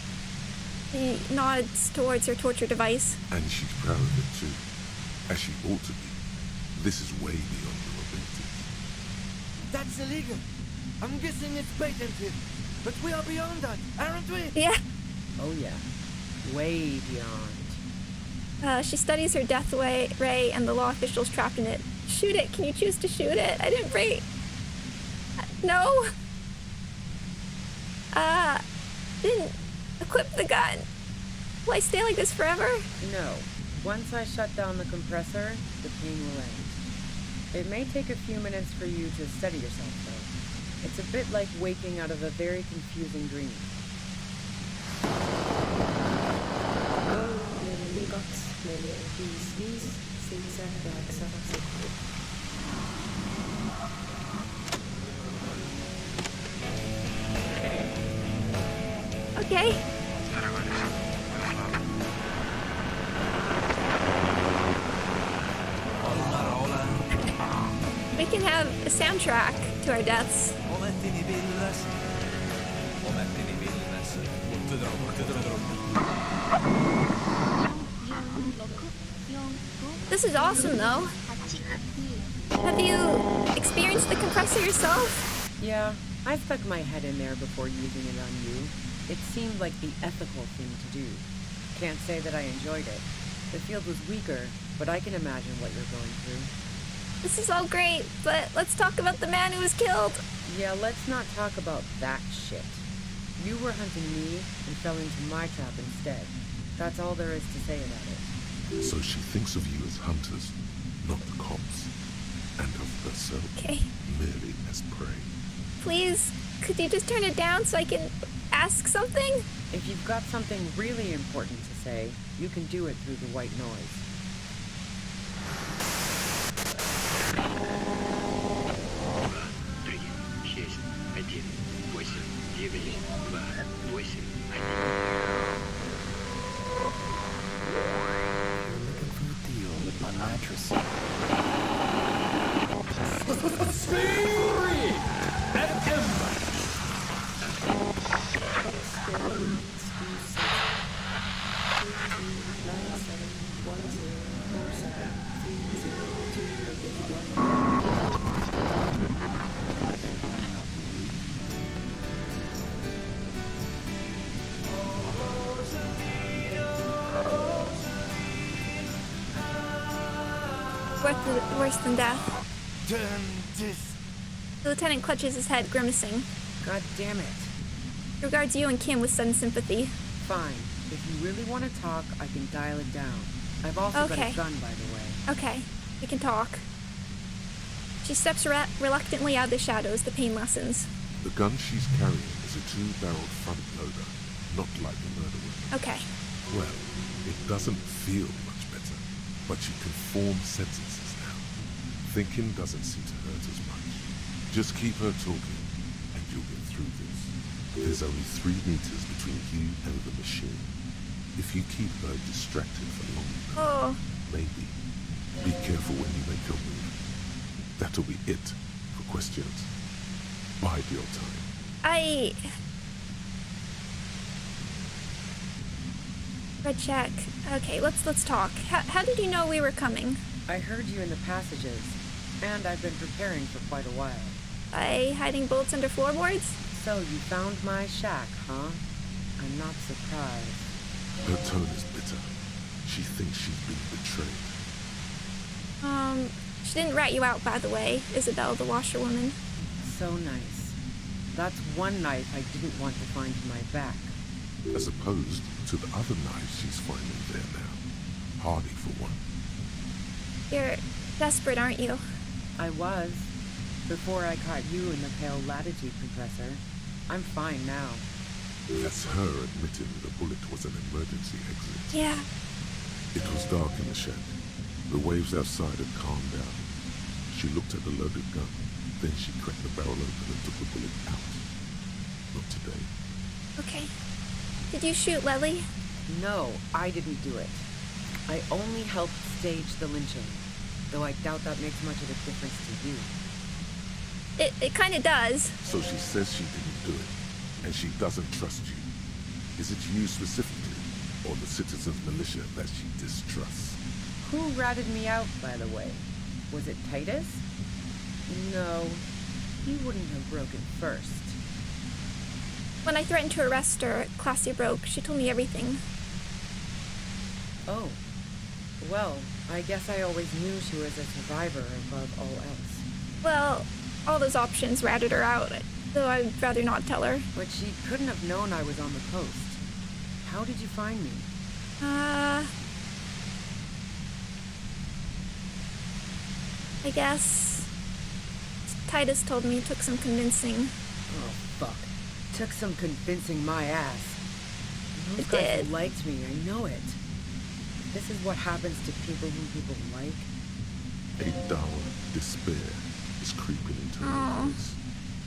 He nods towards her torture device. And she's proud of it too, as she ought to be. This is way beyond your abilities. That's illegal. I'm guessing it's patented. But we are beyond that, aren't we? Yeah. Oh yeah. Way beyond. She studies her death ray and the law officials trapped in it. shoot it? Can you choose to shoot it? I didn't break. No. Didn't equip the gun. Will I stay like this forever? No. Once I shut down the compressor, the pain will end. It may take a few minutes for you to steady yourself, though. It's a bit like waking out of a very confusing dream. Okay. We can have a soundtrack to our deaths. This is awesome, though. Have you experienced the compressor yourself? Yeah, I stuck my head in there before using it on you. It seemed like the ethical thing to do. Can't say that I enjoyed it. The field was weaker, but I can imagine what you're going through. This is all great, but let's talk about the man who was killed. Yeah, let's not talk about that shit. You were hunting me and fell into my trap instead. That's all there is to say about it. So she thinks of you as hunters, not the cops, and of herself merely as prey. Please, could you just turn it down so I can ask something? If you've got something really important to say, you can do it through the white noise. Worse than death. Damn this. The lieutenant clutches his head, grimacing. God damn it. Regards you and Kim with sudden sympathy. Fine. If you really want to talk, I can dial it down. I've also got a gun, by the way. Okay, we can talk. She steps reluctantly out of the shadows. The pain lessens. The gun she's carrying is a 2-barreled front loader, not like a murder weapon. Okay. Well, it doesn't feel much better, but she can form sentences now. Thinking doesn't seem to hurt as much. Just keep her talking, and you'll get through this. There's only 3 meters between you and the machine. If you keep her distracted for long enough, maybe. Be careful when you make your move. That'll be it for questions. Bide your time. Red check. Okay, let's talk. How did you know we were coming? I heard you in the passages, and I've been preparing for quite a while. By hiding bullets under floorboards? So you found my shack, huh? I'm not surprised. Her tone is bitter. She thinks she's been betrayed. She didn't rat you out, by the way, Isabel, the washerwoman. So nice. That's one knife I didn't want to find in my back. As opposed to the other knives she's finding there now. Hardy for one. You're desperate, aren't you? I was. Before I caught you in the pale latitude compressor. I'm fine now. That's her admitting the bullet was an emergency exit. Yeah. It was dark in the shed. The waves outside had calmed down. She looked at the loaded gun. Then she cracked the barrel open and took the bullet out. Not today. Okay. Did you shoot Lely? No, I didn't do it. I only helped stage the lynching. Though I doubt that makes much of a difference to you. It kind of does. So she says she didn't do it, and she doesn't trust you. Is it you specifically, or the citizens' militia that she distrusts? Who ratted me out, by the way? Was it Titus? No, he wouldn't have broken first. When I threatened to arrest her, Classy broke. She told me everything. Oh. Well, I guess I always knew she was a survivor above all else. Well, all those options ratted her out, though I'd rather not tell her. But she couldn't have known I was on the coast. How did you find me? I guess Titus told me it took some convincing. Oh, fuck. Took some convincing my ass. Those It guys did. liked me, I know it. This is what happens to people whom people like. A dull despair is creeping into your Aw. eyes.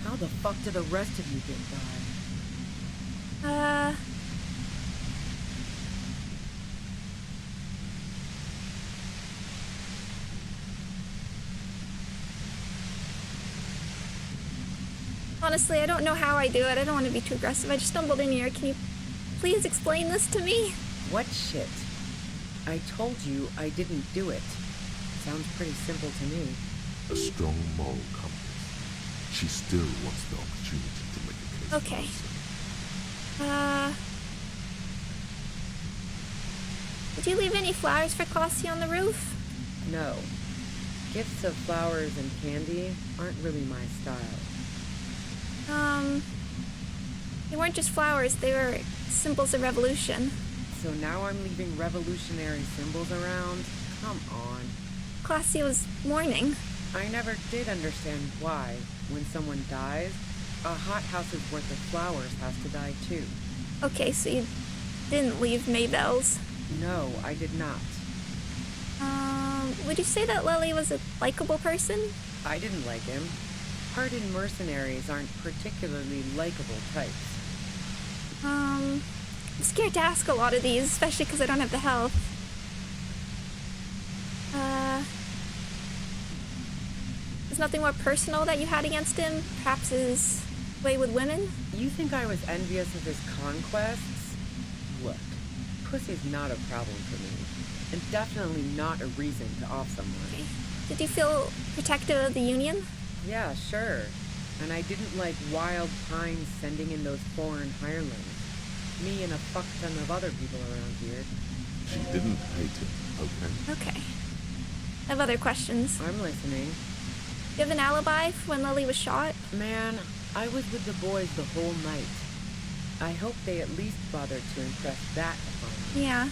How the fuck did the rest of you get by? Honestly, I don't know how I do it. I don't want to be too aggressive. I just stumbled in here. Can you please explain this to me? What shit? I told you I didn't do it. Sounds pretty simple to me. A strong moral compass. She still wants the opportunity to make a case for Okay. herself. Did you leave any flowers for Classy on the roof? No. Gifts of flowers and candy aren't really my style. They weren't just flowers, they were symbols of revolution. So now I'm leaving revolutionary symbols around? Come on. Classy was mourning. I never did understand why, when someone dies, a hothouse's worth of flowers has to die too. Okay, so you didn't leave Maybells. No, I did not. Would you say that Lily was a likable person? I didn't like him. Hardened mercenaries aren't particularly likable types. I'm scared to ask a lot of these, especially because I don't have the health. There's nothing more personal that you had against him? Perhaps his way with women? You think I was envious of his conquests? Look, pussy's not a problem for me, and definitely not a reason to off someone. Okay. Did you feel protective of the Union? Yeah, sure. And I didn't like Wild Pines sending in those foreign hirelings. Me and a fuck ton of other people around here. She didn't hate him, okay? Okay. I have other questions. I'm listening. Do you have an alibi for when Lily was shot? Man, I was with the boys the whole night. I hope they at least bothered to impress that upon me. Yeah.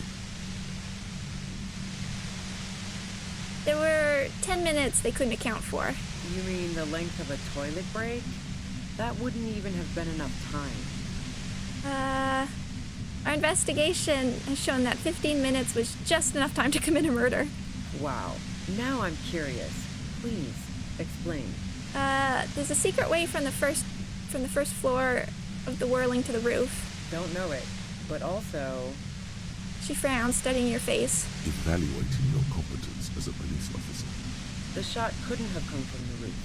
There were 10 minutes they couldn't account for. You mean the length of a toilet break? That wouldn't even have been enough time. Our investigation has shown that 15 minutes was just enough time to commit a murder. Wow. Now I'm curious. Please, explain. There's a secret way from the first floor of the whirling to the roof. Don't know it, but also... She frowned, studying your face. Evaluating your competence as a police officer. The shot couldn't have come from the roof,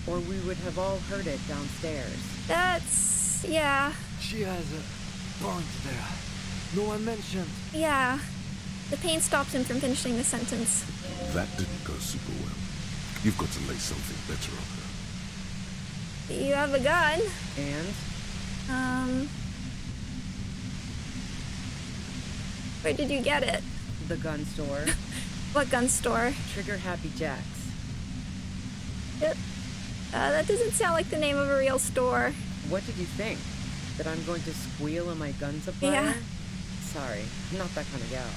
or we would have all heard it downstairs. That's... yeah. She has a point there. No one mentioned. Yeah. The pain stopped him from finishing the sentence. That didn't go super well. You've got to lay something better on her. You have a gun. And? Where did you get it? The gun store. What gun store? Trigger Happy Jacks. That doesn't sound like the name of a real store. What did you think? That I'm going to squeal on my gun supplier? Yeah. Sorry, I'm not that kind of gal.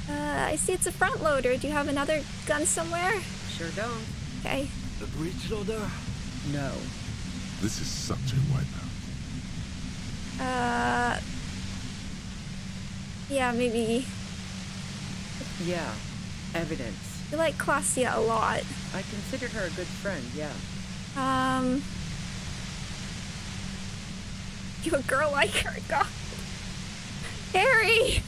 I see it's a front loader. Do you have another gun somewhere? Sure don't. Okay. The breech loader? No. This is such a wipeout. Yeah, maybe. Yeah, evidence. You like Claudia a lot. I considered her a good friend, yeah. You a girl like her? God. Harry!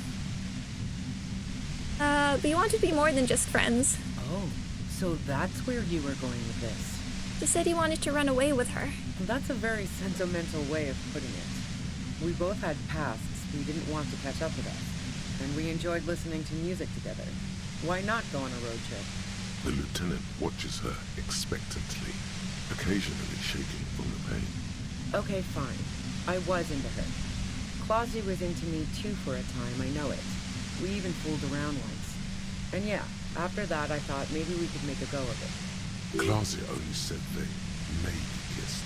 But you want to be more than just friends. Oh, so that's where you were going with this. You said you wanted to run away with her. That's a very sentimental way of putting it. We both had pasts we didn't want to catch up with us, and we enjoyed listening to music together. Why not go on a road trip? The lieutenant watches her expectantly, occasionally shaking from the pain. Okay, fine. I was into her. Clausy was into me too for a time, I know it. We even fooled around once. And yeah, After that, I thought maybe we could make a go of it. Klaasje only said they maybe kissed.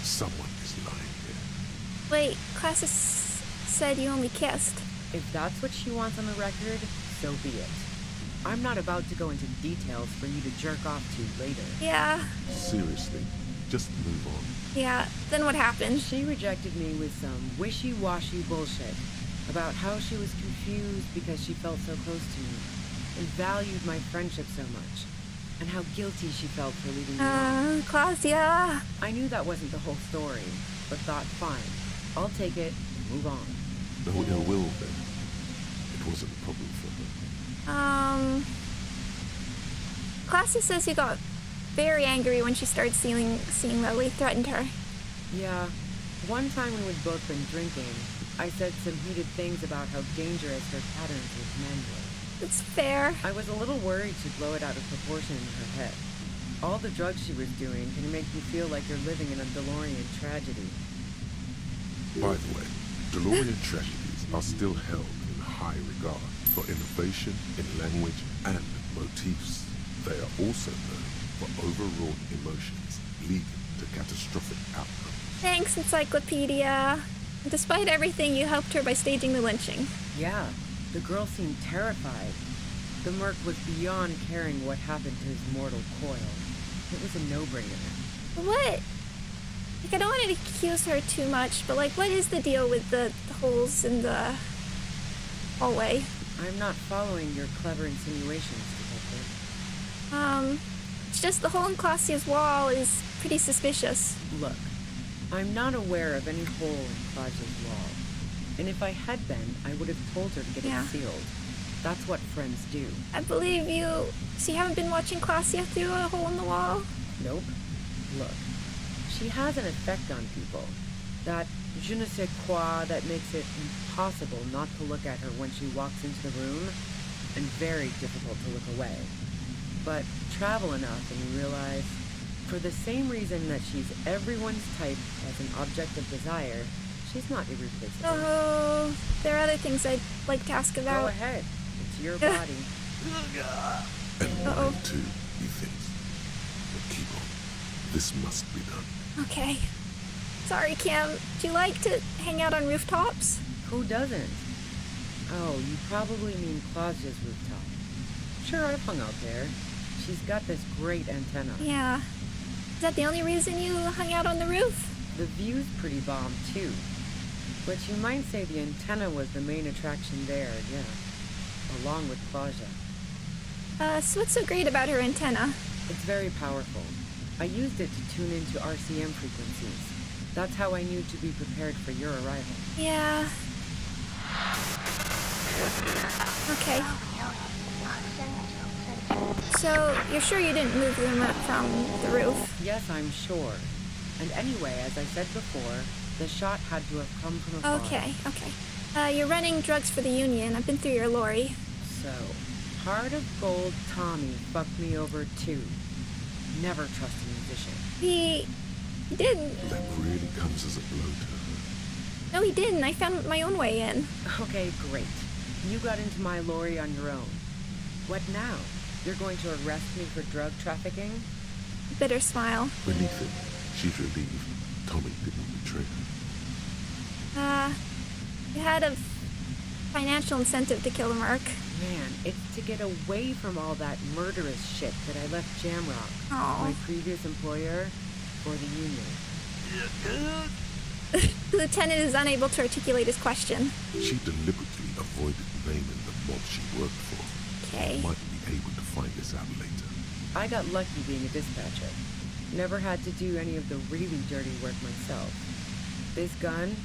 Someone is lying here. Wait, Classis said you only kissed. If that's what she wants on the record, so be it. I'm not about to go into details for you to jerk off to later. Yeah. Seriously, just move on. Yeah, then what happened? She rejected me with some wishy-washy bullshit about how she was confused because she felt so close to me and valued my friendship so much, and how guilty she felt for leaving me on. Klaasje. I knew that wasn't the whole story, but thought, fine, I'll take it and move on. No ill will then. It wasn't a problem for her. Klaasje says you got very angry when she started seeing Lily threatened her. Yeah, one time when we'd both been drinking, I said some heated things about how dangerous her patterns with men were. It's fair. I was a little worried she'd blow it out of proportion in her head. All the drugs she was doing can make you feel like you're living in a DeLorean tragedy. By the way, DeLorean tragedies are still held in high regard for innovation in language and motifs. They are also known for overwrought emotions leading to catastrophic outcomes. Thanks, Encyclopedia. Despite everything, you helped her by staging the lynching. Yeah, the girl seemed terrified. The merc was beyond caring what happened to his mortal coil. It was a no-brainer. What? Like, I don't want to accuse her too much, but like, what is the deal with the holes in the hallway? I'm not following your clever insinuations, Detective. It's just the hole in Klaasje's wall is pretty suspicious. Look, I'm not aware of any hole in Klaasje's wall. And if I had been, I would have told her to get it sealed. That's what friends do. I believe you. So you haven't been watching Klaasje through a hole in the wall? Nope. Look, she has an effect on people. That je ne sais quoi that makes it impossible not to look at her when she walks into the room, and very difficult to look away. But travel enough and you realize, for the same reason that she's everyone's type as an object of desire, she's not irreplaceable. Oh, there are other things I'd like to ask about. Go ahead. It's your body. And mine too, he thinks. But keep on. This must be done. Okay. Sorry, Kim. Do you like to hang out on rooftops? Who doesn't? Oh, you probably mean Klaasje's rooftop. Sure, I've hung out there. She's got this great antenna. Yeah. Is that the only reason you hung out on the roof? The view's pretty bomb, too. But you might say the antenna was the main attraction there, yeah. Along with Klaasje. So what's so great about her antenna? It's very powerful. I used it to tune into RCM frequencies. That's how I knew to be prepared for your arrival. Yeah. Okay. So, you're sure you didn't move them up from the roof? Yes, I'm sure. And anyway, as I said before, the shot had to have come from afar. Okay. You're running drugs for the Union. I've been through your lorry. So, Heart of Gold Tommy fucked me over too. Never trust a musician. He didn't. That really comes as a blow to her. No, he didn't. I found my own way in. Okay, great. You got into my lorry on your own. What now? You're going to arrest me for drug trafficking? Bitter smile. Beneath it, she's relieved Tommy didn't betray her. You had a financial incentive to kill the merc. Man, it's to get away from all that murderous shit that I left Jamrock, my previous employer, for the Union. The lieutenant is unable to articulate his question. She deliberately avoided naming the mob she worked for. Okay. Might be able to find this out later. I got lucky being a dispatcher. Never had to do any of the really dirty work myself. This gun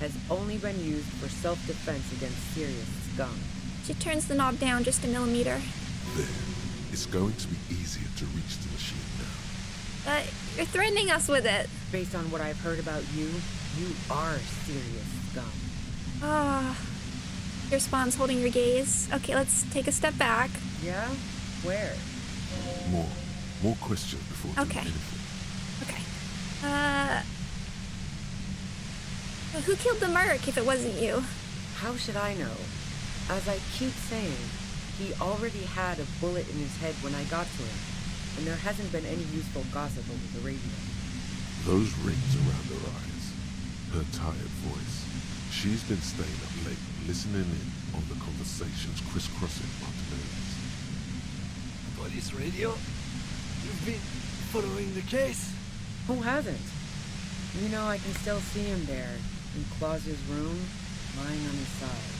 has only been used for self-defense against serious scum. She turns the knob down just a millimeter. There. It's going to be easier to reach the machine now. You're threatening us with it. Based on what I've heard about you, you are serious scum. Your spawn's holding your gaze. Okay, let's take a step back. Yeah? Where? More questions before doing anything. Okay. Who killed the merc if it wasn't you? How should I know? As I keep saying, He already had a bullet in his head when I got to him, and there hasn't been any useful gossip over the radio. Those rings around her eyes, her tired voice. She's been staying up late, listening in on the conversations crisscrossing Martinez. Police radio? You've been following the case? Who hasn't? You know, I can still see him there, in Claus's room, lying on his side.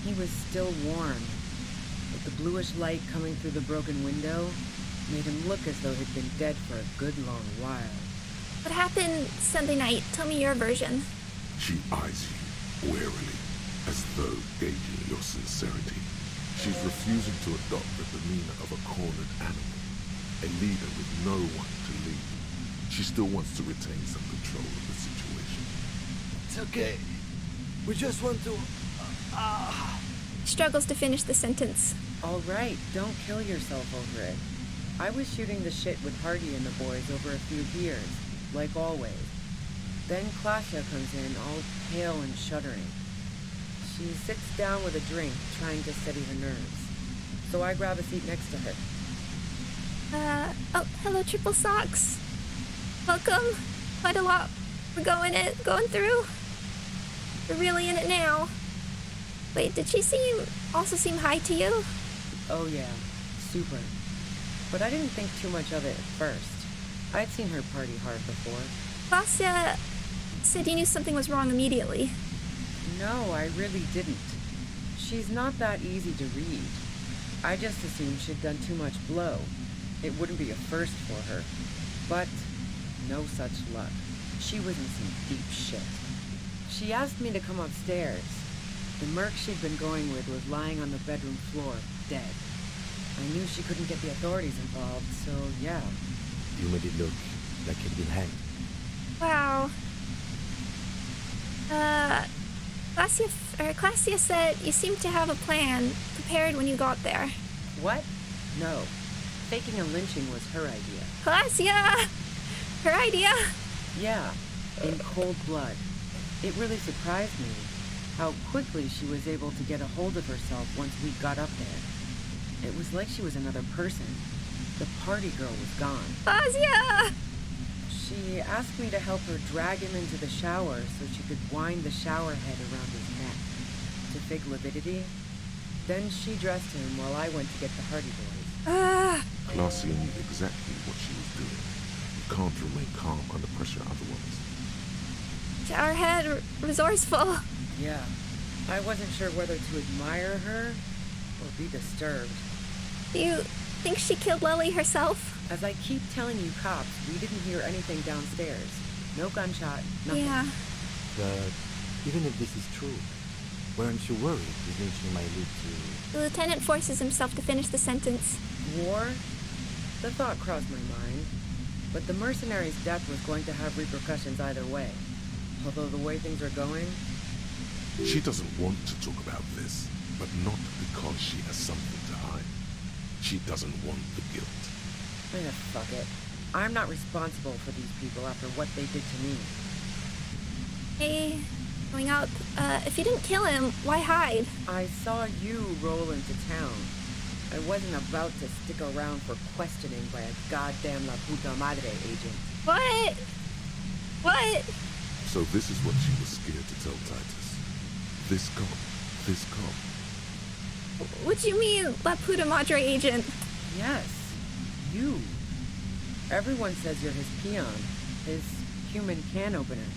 He was still warm, but the bluish light coming through the broken window made him look as though he'd been dead for a good long while. What happened Sunday night? Tell me your version. She eyes you warily, as though gauging your sincerity. She's refusing to adopt the demeanor of a cornered animal, a leader with no one to lead. She still wants to retain some control of the situation. It's okay. We just want to... Struggles to finish the sentence. All right, don't kill yourself over it. I was shooting the shit with Hardy and the boys over a few beers, like always. Then Klasha comes in, all pale and shuddering. She sits down with a drink, trying to steady her nerves. So I grab a seat next to her. Oh, hello, Triple Socks. Welcome. Quite a lot we're going through. We're really in it now. Wait, did she also seem high to you? Oh yeah, super. But I didn't think too much of it at first. I'd seen her party hard before. Vasya said you knew something was wrong immediately. No, I really didn't. She's not that easy to read. I just assumed she'd done too much blow. It wouldn't be a first for her. But no such luck. She was in some deep shit. She asked me to come upstairs. The merc she'd been going with was lying on the bedroom floor, dead. I knew she couldn't get the authorities involved, so yeah. You made it look like he'd been hanged. Wow. Klassia said you seemed to have a plan prepared when you got there. What? No. Faking a lynching was her idea. Klassia! Her idea? Yeah, in cold blood. It really surprised me how quickly she was able to get a hold of herself once we got up there. It was like she was another person. The party girl was gone. Klassia! She asked me to help her drag him into the shower so she could wind the shower head around his neck to fake lividity. Then she dressed him while I went to get the Hardy Boys. Claudia knew exactly what she was doing. You can't remain calm under pressure otherwise. Showerhead, resourceful. Yeah. I wasn't sure whether to admire her or be disturbed. Do you think she killed Lily herself? As I keep telling you cops, we didn't hear anything downstairs. No gunshot, nothing. Yeah. But even if this is true, weren't you worried the lynching might lead to... The lieutenant forces himself to finish the sentence. War? The thought crossed my mind. But the mercenary's death was going to have repercussions either way. Although the way things are going... She doesn't want to talk about this, but not because she has something to hide. She doesn't want the guilt. Fuck it. I'm not responsible for these people after what they did to me. Hey, going up. If you didn't kill him, why hide? I saw you roll into town. I wasn't about to stick around for questioning by a goddamn La Puta Madre agent. What? What? So this is what she was scared to tell Titus. This cop. What do you mean, La Puta Madre agent? Yes. You. Everyone says you're his peon. His human can opener.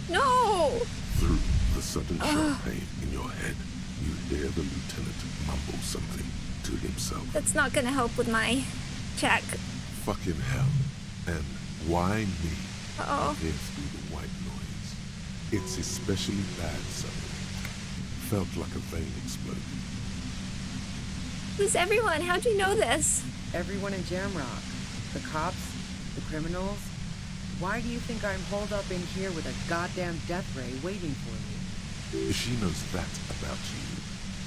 No! Through the sudden champagne in your head, you hear the lieutenant mumble something to himself. That's not gonna help with my check. Fucking hell. And why me? Uh-oh. Hears through the white noise. It's especially bad suddenly. Felt like a vein exploded. Who's everyone? How'd you know this? Everyone in Jamrock. The cops, the criminals. Why do you think I'm holed up in here with a goddamn death ray waiting for me? If she knows that about you,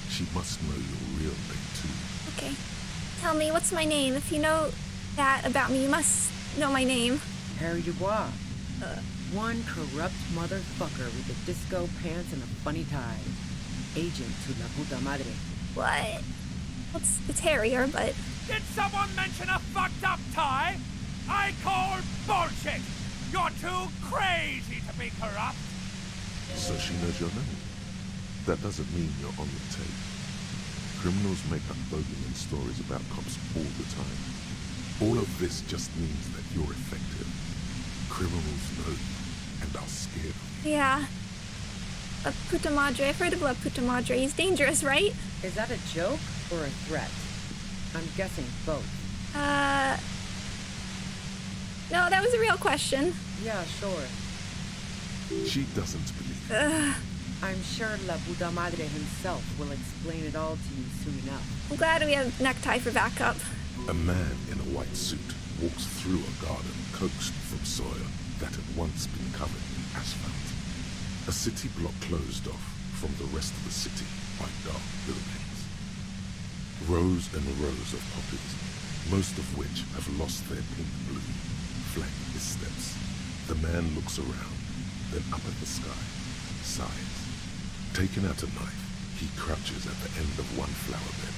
she must know your real name too. Okay. Tell me, what's my name? If you know that about me, you must know my name. Harry Dubois. One corrupt motherfucker with the disco pants and a funny tie. Agent to La Puta Madre. What? It's hairier, but... Did someone mention a fucked up tie? I call bullshit! You're too crazy to be corrupt! So she knows your name. That doesn't mean you're on the tape. Criminals make up bogeyman stories about cops all the time. All of this just means that you're effective. Criminals know you and are scared of you. Yeah. La puta madre. I've heard of La puta madre. He's dangerous, right? Is that a joke or a threat? I'm guessing both. No, that was a real question. Yeah, sure. She doesn't believe it. I'm sure La Puta Madre himself will explain it all to you soon enough. I'm glad we have necktie for backup. A man in a white suit walks through a garden coaxed from soil that had once been covered in asphalt. A city block closed off from the rest of the city by dark buildings. Rows and rows of poppies, most of which have lost their pink bloom, flank his steps. The man looks around, then up at the sky, sighs. Taking out a knife, he crouches at the end of one flower bed.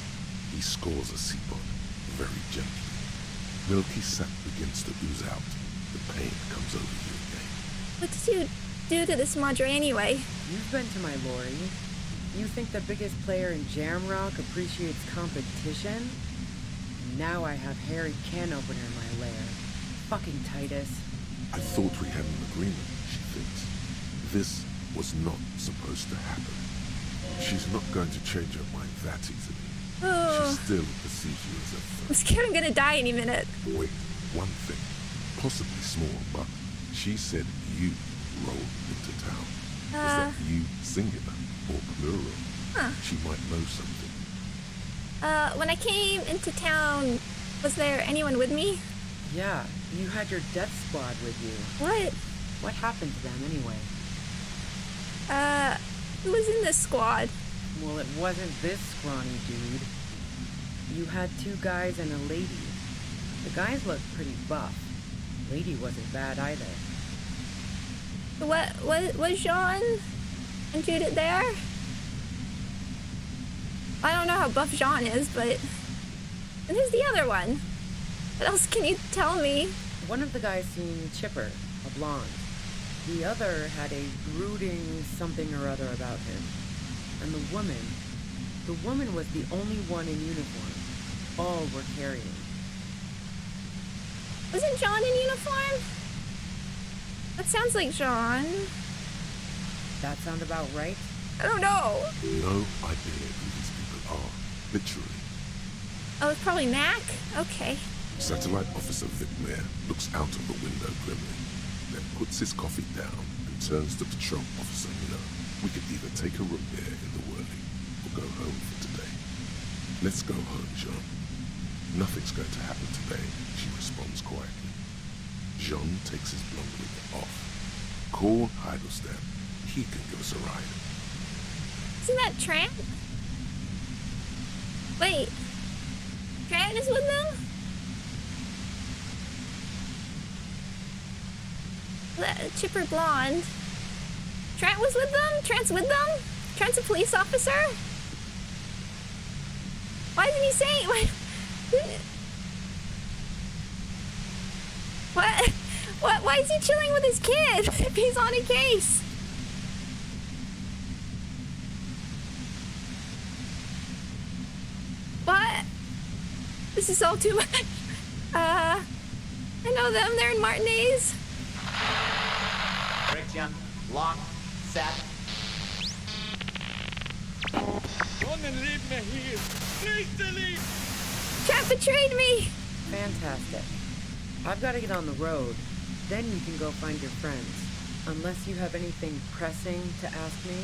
He scores a seapod, very gently. Milky sap begins to ooze out. The pain comes over you again. What did you do to this madre anyway? You've been to my lorry. You think the biggest player in Jamrock appreciates competition? Now I have hairy can opener in my lair. Fucking Titus. I thought we had an agreement, she thinks. This was not supposed to happen. She's not going to change her mind that easily. Oh. She still perceives you as a threat. I'm scared I'm gonna die any minute. Wait, one thing. Possibly small, but she said you rolled into town. Is that you singular or plural? Huh. She might know something. When I came into town, was there anyone with me? Yeah, you had your death squad with you. What? What happened to them anyway? Who was in this squad? Well, it wasn't this scrawny dude. You had 2 guys and a lady. The guys looked pretty buff. Lady wasn't bad either. Was Jean and Judith there? I don't know how buff Jean is, but... And who's the other one? What else can you tell me? One of the guys seemed chipper, a blonde. The other had a brooding something or other about him. And the woman was the only one in uniform. All were carrying. Wasn't John in uniform? That sounds like John. That sound about right? I don't know. No idea who these people are, literally. Oh, it's probably Mac? Okay. Satellite Officer Vic Mayer looks out of the window grimly, then puts his coffee down and turns to Patrol Officer Miller. We could either take a room here in the whirling or go home for today. Let's go home, Jean. Nothing's going to happen today, she responds quietly. Jean takes his blonde wig off. Call Heidelstein. He can give us a ride. Isn't that Trant? Wait. Trant is with them? The chipper blonde. Trant was with them? Trant's with them? Trant's a police officer? Why isn't he saying... What? Why is he chilling with his kid if he's on a case? What? This is all too much. I know them. They're in Martinez. Friction, lock, set. Don't leave me here. Please delete. Trap betrayed me. Fantastic. I've got to get on the road. Then you can go find your friends. Unless you have anything pressing to ask me.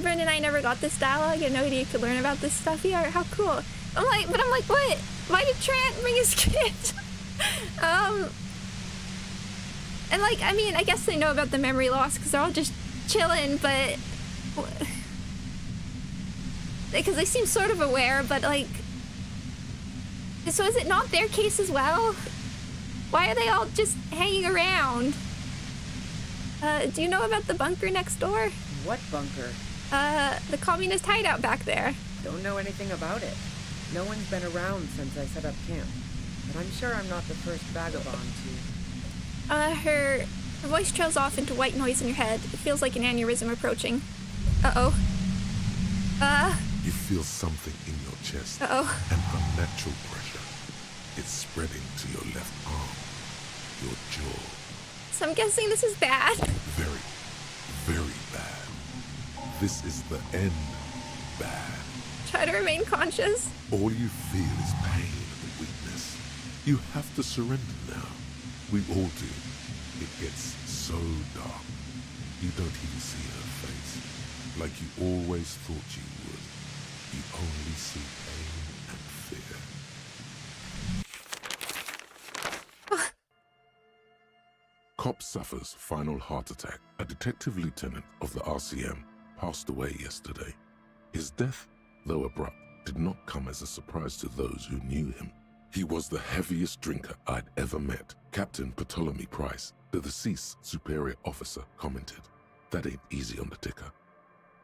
Brendan and I never got this dialogue. I had no idea you could learn about this stuff here. How cool. I'm like, what? Why did Trant bring his kid? And like, I mean, I guess they know about the memory loss because they're all just chilling, but... Because they seem sort of aware, but like... So is it not their case as well? Why are they all just hanging around? Do you know about the bunker next door? What bunker? The communist hideout back there. Don't know anything about it. No one's been around since I set up camp. But I'm sure I'm not the first vagabond to... Her voice trails off into white noise in your head. It feels like an aneurysm approaching. Uh-oh. You feel something in your chest. Uh-oh. An unnatural pressure. It's spreading to your left arm. Your jaw. So I'm guessing this is bad. Very, very bad. This is the end. Bad. Try to remain conscious. All you feel is pain and weakness. You have to surrender now. We all do. It gets so dark. You don't even see her face. Like you always thought you would. You only see pain and fear. Cop suffers final heart attack. A detective lieutenant of the RCM passed away yesterday. His death, though abrupt, did not come as a surprise to those who knew him. He was the heaviest drinker I'd ever met. Captain Ptolemy Price, the deceased superior officer, commented, "That ain't easy on the ticker."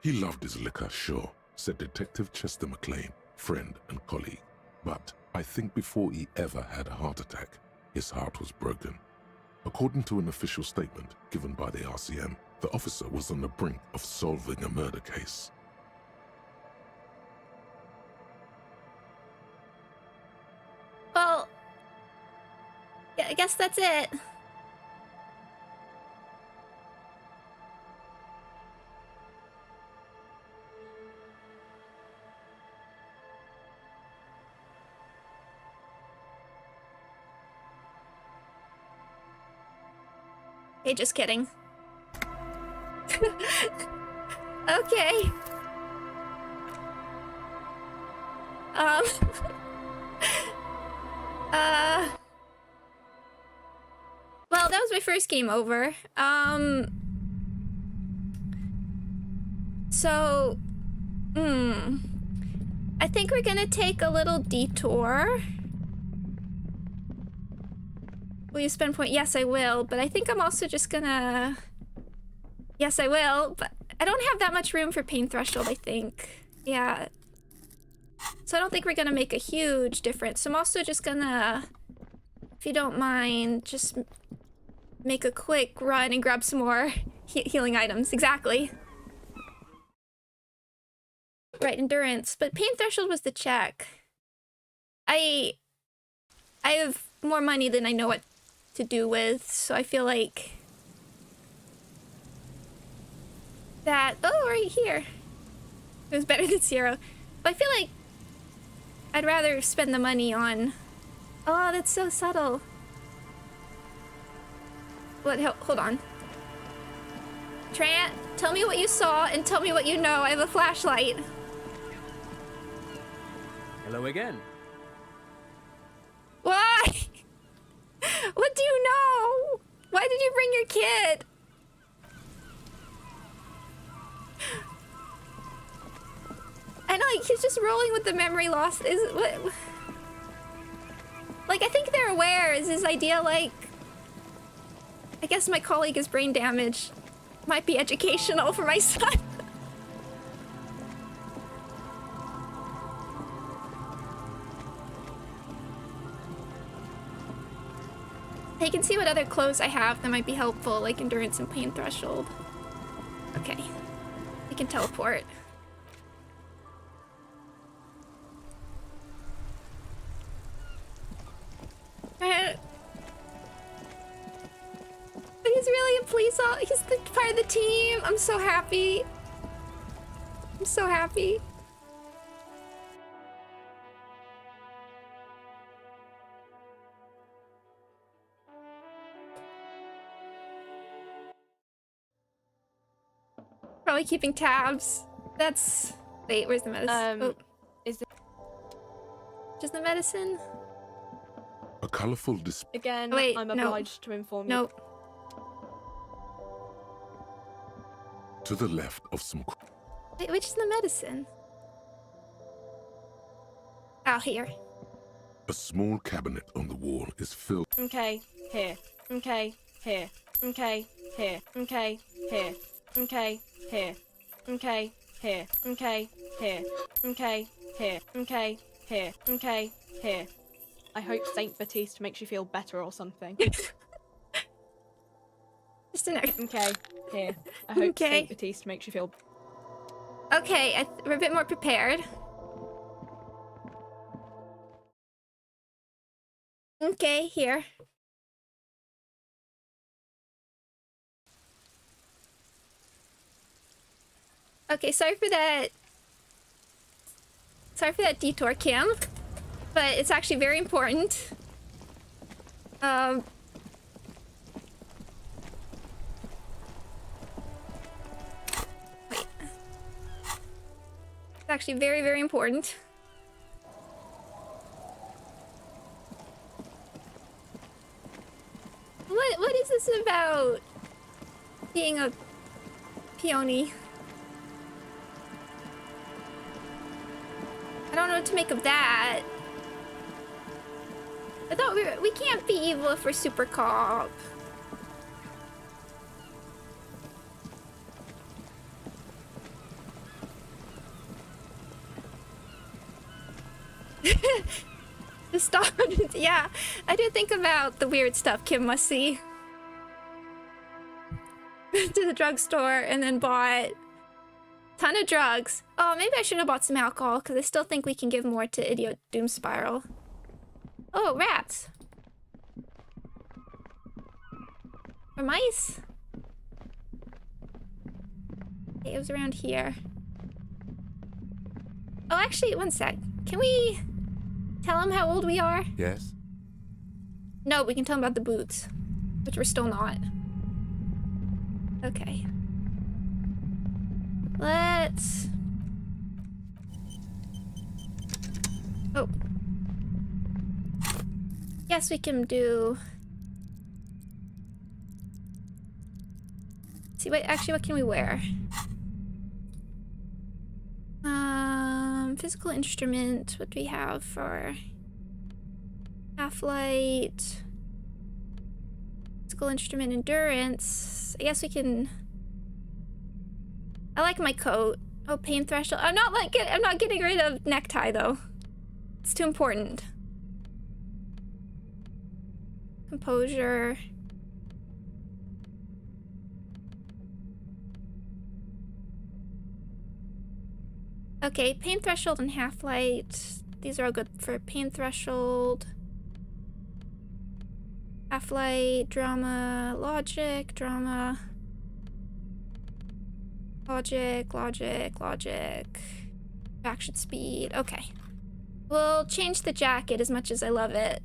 He loved his liquor, sure, said Detective Chester McLean, friend and colleague. But I think before he ever had a heart attack, his heart was broken. According to an official statement given by the RCM, the officer was on the brink of solving a murder case. Well, yeah, I guess that's it. Hey, just kidding. Okay. Well, that was my first game over. So, I think we're gonna take a little detour. Will you spend point? Yes, I will, but I think I'm also just gonna... Yes, I will, but I don't have that much room for pain threshold, I think. Yeah. So I don't think we're gonna make a huge difference. So I'm also just gonna, if you don't mind, just make a quick run and grab some more healing items. Exactly. Right, endurance. But pain threshold was the check. I have more money than I know what to do with, so I feel like that... Oh, right here. It was better than 0. But I feel like I'd rather spend the money on... Oh, that's so subtle. What? Hold on. Trant, tell me what you saw and tell me what you know. I have a flashlight. Hello again. Why? What do you know? Why did you bring your kid? I know, like, he's just rolling with the memory loss. Is what? Like, I think they're aware. Is his idea like... I guess my colleague is brain damaged. Might be educational for my son. They can see what other clothes I have that might be helpful, like endurance and pain threshold. Okay. We can teleport. He's really a police officer. He's part of the team. I'm so happy. I'm so happy. Probably keeping tabs. That's... Wait, where's the medicine? Oh. Is it... Just the medicine? A colorful display. Again, wait, I'm no. obliged to inform you. Nope. To the left of some... Wait, which is the medicine? Oh, here. A small cabinet on the wall is filled... Okay, here. Okay, here. Okay, here. Okay, here. Okay, here. Okay, here. Okay, here. Okay, here. Okay, here. Okay, here. I hope Saint Baptiste makes you feel better or something. Just an Okay, here. I hope Okay. Saint Baptiste makes you feel. Okay, we're a bit more prepared. Okay, here. Okay, sorry for that. Sorry for that detour, Kim. But it's actually very important. Wait. It's actually very, very important. What is this about being a peony? I don't know what to make of that. I thought we can't be evil if we're super cop. Stop. Yeah, I did think about the weird stuff Kim must see. To the drugstore and then bought a ton of drugs. Oh, maybe I should have bought some alcohol because I still think we can give more to Idiot Doom Spiral. Oh, rats. Or mice. Okay, it was around here. Oh, actually, one sec. Can we tell him how old we are? Yes? No, we can tell him about the boots, which we're still not. Okay. Let's... Oh. Yes, we can do... See, wait, actually, what can we wear? Physical instrument. What do we have for half-light? Physical instrument endurance. I guess we can. I like my coat. Oh, pain threshold. I'm not getting rid of necktie though. It's too important. Composure. Okay, pain threshold and half-light. These are all good for pain threshold. Half-light, drama, logic, drama. Logic. Action speed. Okay. We'll change the jacket as much as I love it.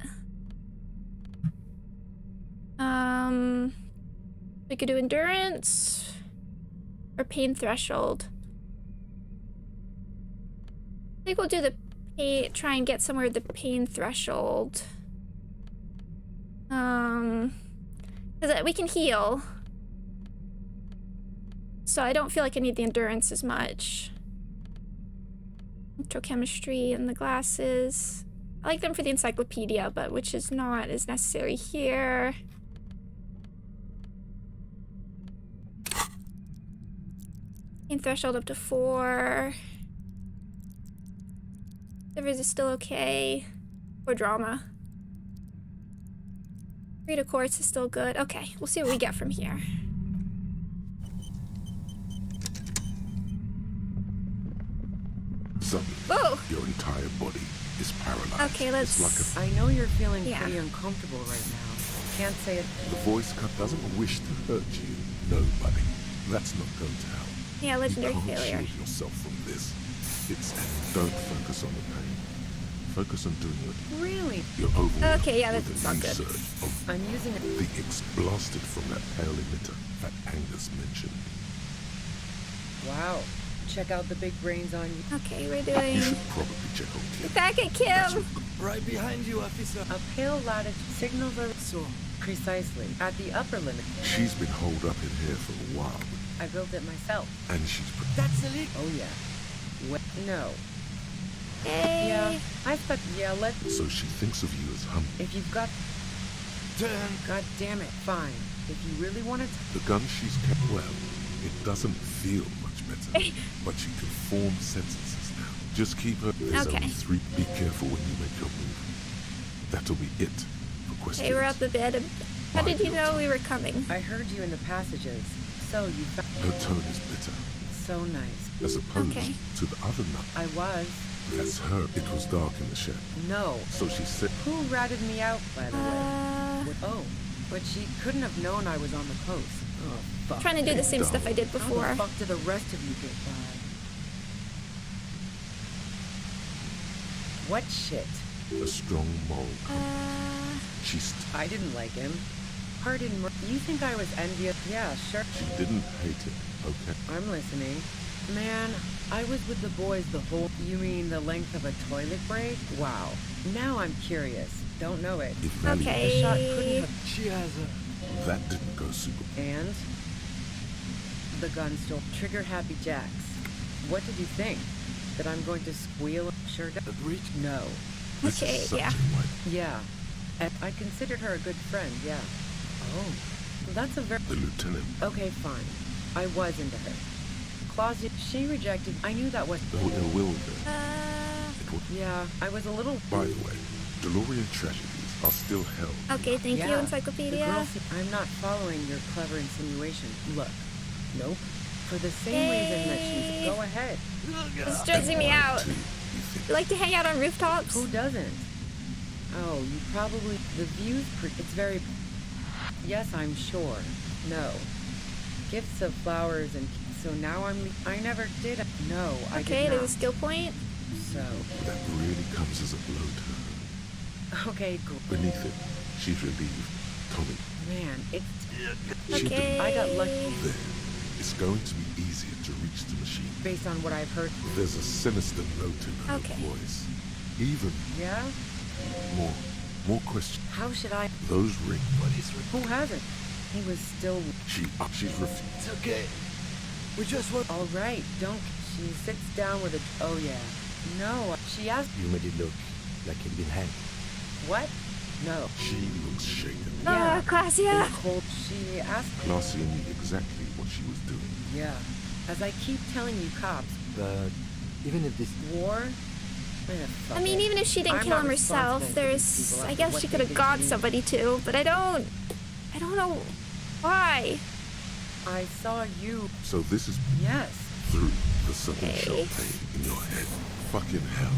We could do endurance or pain threshold. I think we'll do the pain, try and get somewhere with the pain threshold. Because we can heal. So I don't feel like I need the endurance as much. Electrochemistry and the glasses. I like them for the encyclopedia, but which is not as necessary here. Pain threshold up to 4. Rivers is still okay. Or drama. Rita Quartz is still good. Okay, we'll see what we get from here. Suddenly, Whoa. your entire body is paralyzed. Okay, let's... It's like I know you're feeling Yeah. pretty uncomfortable right now. Can't say it. the voice cut doesn't wish to hurt you. No, buddy. That's not going to help. Yeah, legendary you can't failure. shield yourself from this. Don't focus on the pain. Focus on doing it. Really? You're overwhelmed Okay, yeah, with that's a not new good. surge of I'm using it. the X blasted from that pale emitter that Angus mentioned. Wow. Check out the big brains on you. Okay, we're You doing... should probably check on Kim. Back at Kim! Right behind you, officer. A pale lattice signals are So, precisely at the upper limit. She's been holed up in here for a while, I built it myself. and she's... that's a leak. Oh yeah. No. Hey! Yeah. I thought. Yeah. So she thinks of you as hum. If you've got. Turn. God damn it. Fine. If you really want to. The gun she's kept well, it doesn't feel much better, but she can form sentences now. Just keep her. There's Okay. only 3. Be careful when you make your move. That'll be it for questions. Hey, we're up a bit. How did you know we were coming? I heard you in the passages. So you Her tone is bitter, so nice. as opposed Okay. to the other nun. I was. That's her. It was dark in the shed. No. So she said, Who ratted me out, by the way? Oh, but she couldn't have known I was on the coast. Oh, fuck. Trying to do the same stuff I did before. How the fuck did the rest of you get by? What shit? a strong moral. She's. I didn't like him. Pardon, you think I was envious? Yeah, sure. She didn't hate it, okay? I'm listening. Man, I was with the boys the whole... You mean the length of a toilet break? Wow. Now I'm curious. Don't know it. Okay. The shot couldn't have... She has a... That didn't go super. And? The gun stole. Trigger Happy Jacks. What did you think? That I'm going to squeal? Sure does. No. Okay, yeah. Yeah. And I considered her a good friend, yeah. Oh. That's a very... The lieutenant. Okay, fine. I was into her. Claudia, she rejected... I knew that was... No ill will there. Yeah, I was a little... By the way, DeLorean tragedies are still held. Okay, thank you, The Encyclopedia. girl I'm not following your clever insinuation. Look. Nope. For the same reason that she's... Go ahead. It's stressing me out. You like to hang out on rooftops? Who doesn't? Oh, you probably... The view's... It's very... Yes, I'm sure. No. Gifts of flowers and... So now I never did... No, I Okay, did there's not. a skill point. So... That really comes as a blow to her. Okay, cool. Beneath it, she's relieved. Tommy. Man, it's... She didn't. I got lucky. There. It's going to be easier to reach the machine. Based on what I've heard. There's a sinister note in her voice. Even Yeah? more questions. How should I... Those ring buddies. Who hasn't? He was still... She's refused. It's okay. We just want... All right, don't... She sits down with a... Oh, yeah. No, she asked... You made it look like you'd been hanged. What? No. She looks shaken. Ah, Claudia. Cold. She asked... Glacia knew exactly what she was doing. Yeah. As I keep telling you cops... But even if this... War? I mean, even if she didn't I'm kill not him herself, responsible for these there's... people I after guess what she they could have did got to me. somebody too, but I don't know why. I saw you... So this is Yes. through the sudden shell pain in your head. Fucking hell.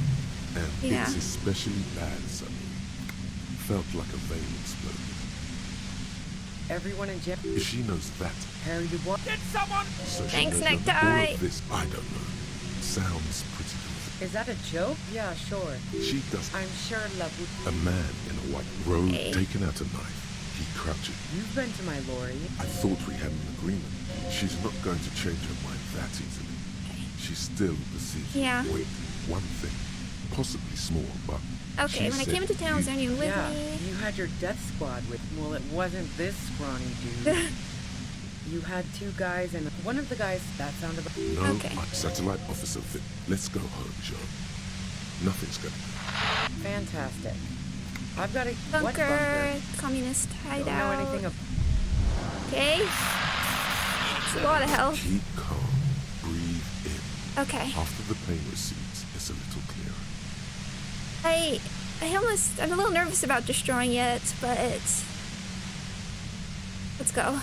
And Yeah. it's especially bad suddenly. Felt like a vein exploded. Everyone in jail... If she knows that, Harry Dubois... Did someone... so she Thanks, knows that necktie. all of this, I don't know. Sounds pretty good. Is that a joke? Yeah, sure. She does. I'm sure La A man in a white robe Hey. taking out a knife. He crouches. You've been to my lorry. I thought we had an agreement. She's not going to change her mind that easily. She still perceives. Yeah. Wait, one thing. Possibly small, but... Okay, she when I said came into town, was there anyone with Yeah, me? you had your death squad with... Well, it wasn't this scrawny dude. You had two guys and... One of the guys... That sounded... No, Okay. I'm Satellite Officer Vic. Let's go home, John. Nothing's going to... Fantastic. I've got a... What Bunker, bunker? communist Don't know hideout. anything of... Okay. It's a lot of health. Keep calm. Breathe in. Okay. After the pain recedes, it's a little clearer. I'm a little nervous about destroying it, but let's go.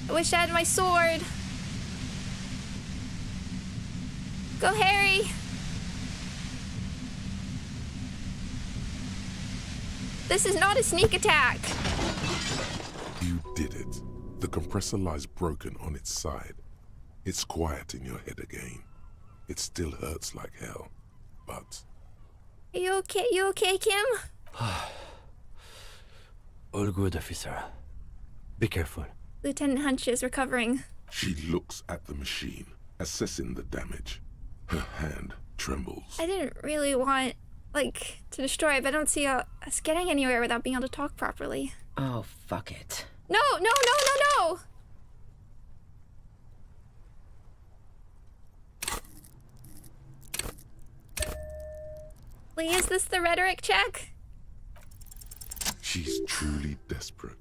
I wish I had my sword. Go, Harry. This is not a sneak attack. You did it. The compressor lies broken on its side. It's quiet in your head again. It still hurts like hell, but... Are you okay? You okay, Kim? All good, officer. Be careful. Lieutenant Hunch is recovering. She looks at the machine, assessing the damage. Her hand trembles. I didn't really want, to destroy it, but I don't see us getting anywhere without being able to talk properly. Oh, fuck it. No, no, no, no, no! Lee, is this the rhetoric check? She's truly desperate.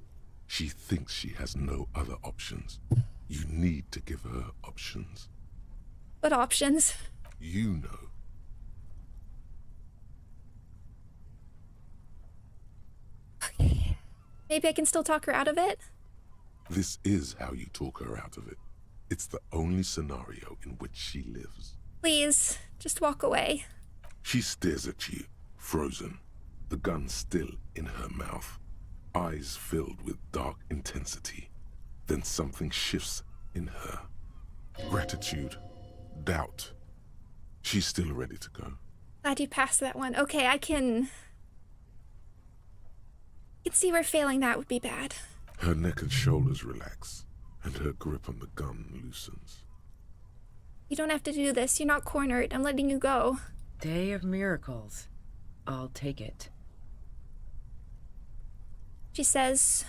She thinks she has no other options. You need to give her options. What options? You know. Maybe I can still talk her out of it? This is how you talk her out of it. It's the only scenario in which she lives. Please, just walk away. She stares at you, frozen, the gun still in her mouth, eyes filled with dark intensity. Then something shifts in her. Gratitude, doubt. She's still ready to go. Glad you passed that one. Okay, I can see where failing that would be bad. Her neck and shoulders relax, and her grip on the gun loosens. You don't have to do this. You're not cornered. I'm letting you go. Day of miracles. I'll take it. She says,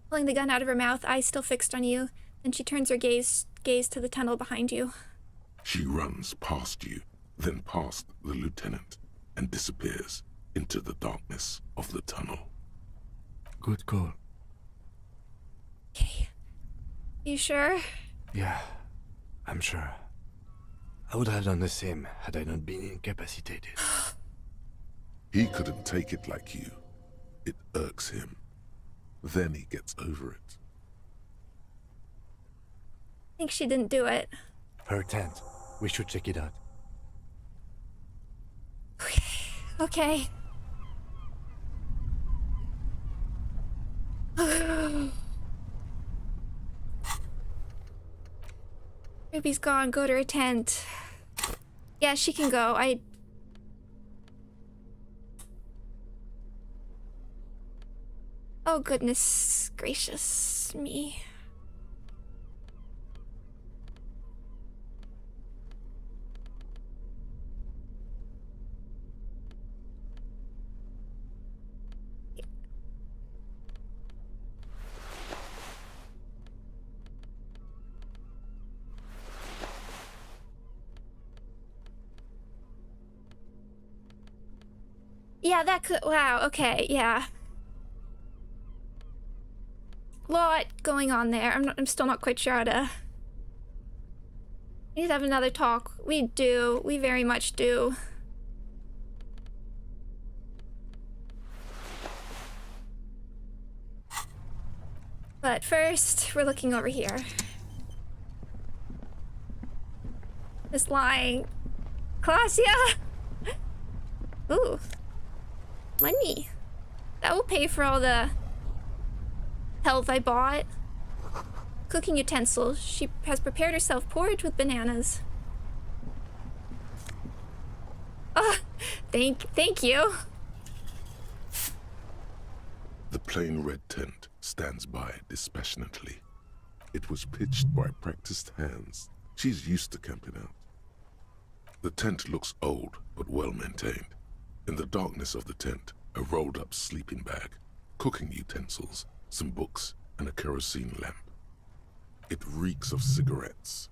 pulling the gun out of her mouth, eyes still fixed on you. Then she turns her gaze to the tunnel behind you. She runs past you, then past the lieutenant, and disappears into the darkness of the tunnel. Good call. Okay. You sure? Yeah, I'm sure. I would have done the same had I not been incapacitated. He couldn't take it like you. It irks him. Then he gets over it. I think she didn't do it. Her tent. We should check it out. Okay. Ruby's gone. Go to her tent. Yeah, she can go. Oh, goodness gracious me. Yeah, that could. Wow, okay, yeah. Lot going on there. I'm still not quite sure how to. We need to have another talk. We do. We very much do. But first, we're looking over here. Just lying. Clausia! Ooh. Money. That will pay for all the health I bought. Cooking utensils. She has prepared herself porridge with bananas. Oh, thank you. The plain red tent stands by dispassionately. It was pitched by practiced hands. She's used to camping out. The tent looks old, but well maintained. In the darkness of the tent, a rolled-up sleeping bag, cooking utensils, some books, and a kerosene lamp. It reeks of cigarettes.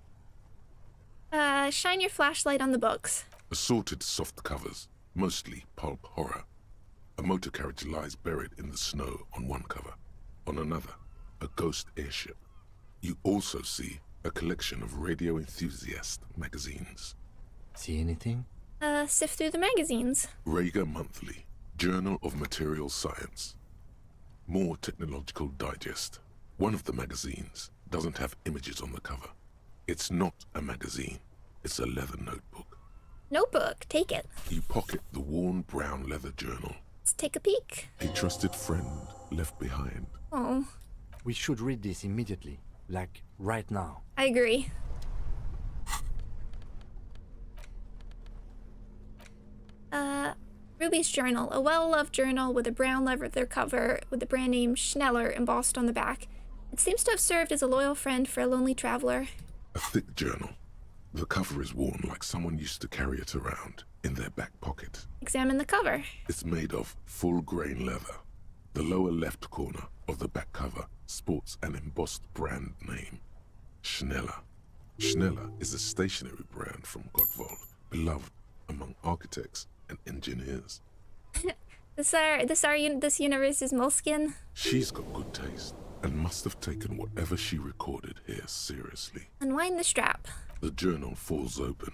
Shine your flashlight on the books. Assorted soft covers, mostly pulp horror. A motor carriage lies buried in the snow on one cover. On another, a ghost airship. You also see a collection of radio enthusiast magazines. See anything? Sift through the magazines. Rager Monthly, Journal of Material Science. More Technological Digest. One of the magazines doesn't have images on the cover. It's not a magazine. It's a leather notebook. Notebook, take it. You pocket the worn brown leather journal. Let's take a peek. A trusted friend left behind. Oh. We should read this immediately. Like, right now. I agree. Ruby's journal. A well-loved journal with a brown leather cover with the brand name Schneller embossed on the back. It seems to have served as a loyal friend for a lonely traveler. A thick journal. The cover is worn like someone used to carry it around in their back pocket. Examine the cover. It's made of full-grain leather. The lower left corner of the back cover sports an embossed brand name. Schneller. Schneller is a stationery brand from Gottwald, beloved among architects and engineers. This universe is Moleskine. She's got good taste. and must have taken whatever she recorded here seriously. Unwind the strap. The journal falls open.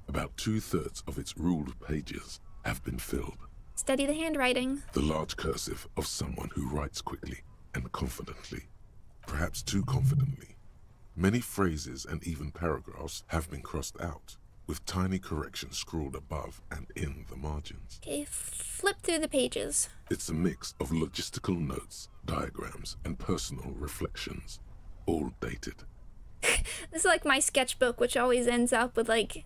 About 2/3 of its ruled pages have been filled. Steady the handwriting. The large cursive of someone who writes quickly and confidently. Perhaps too confidently. Many phrases and even paragraphs have been crossed out, with tiny corrections scrawled above and in the margins. Okay, flip through the pages. It's a mix of logistical notes, diagrams, and personal reflections, all dated. This is like my sketchbook, which always ends up with, like,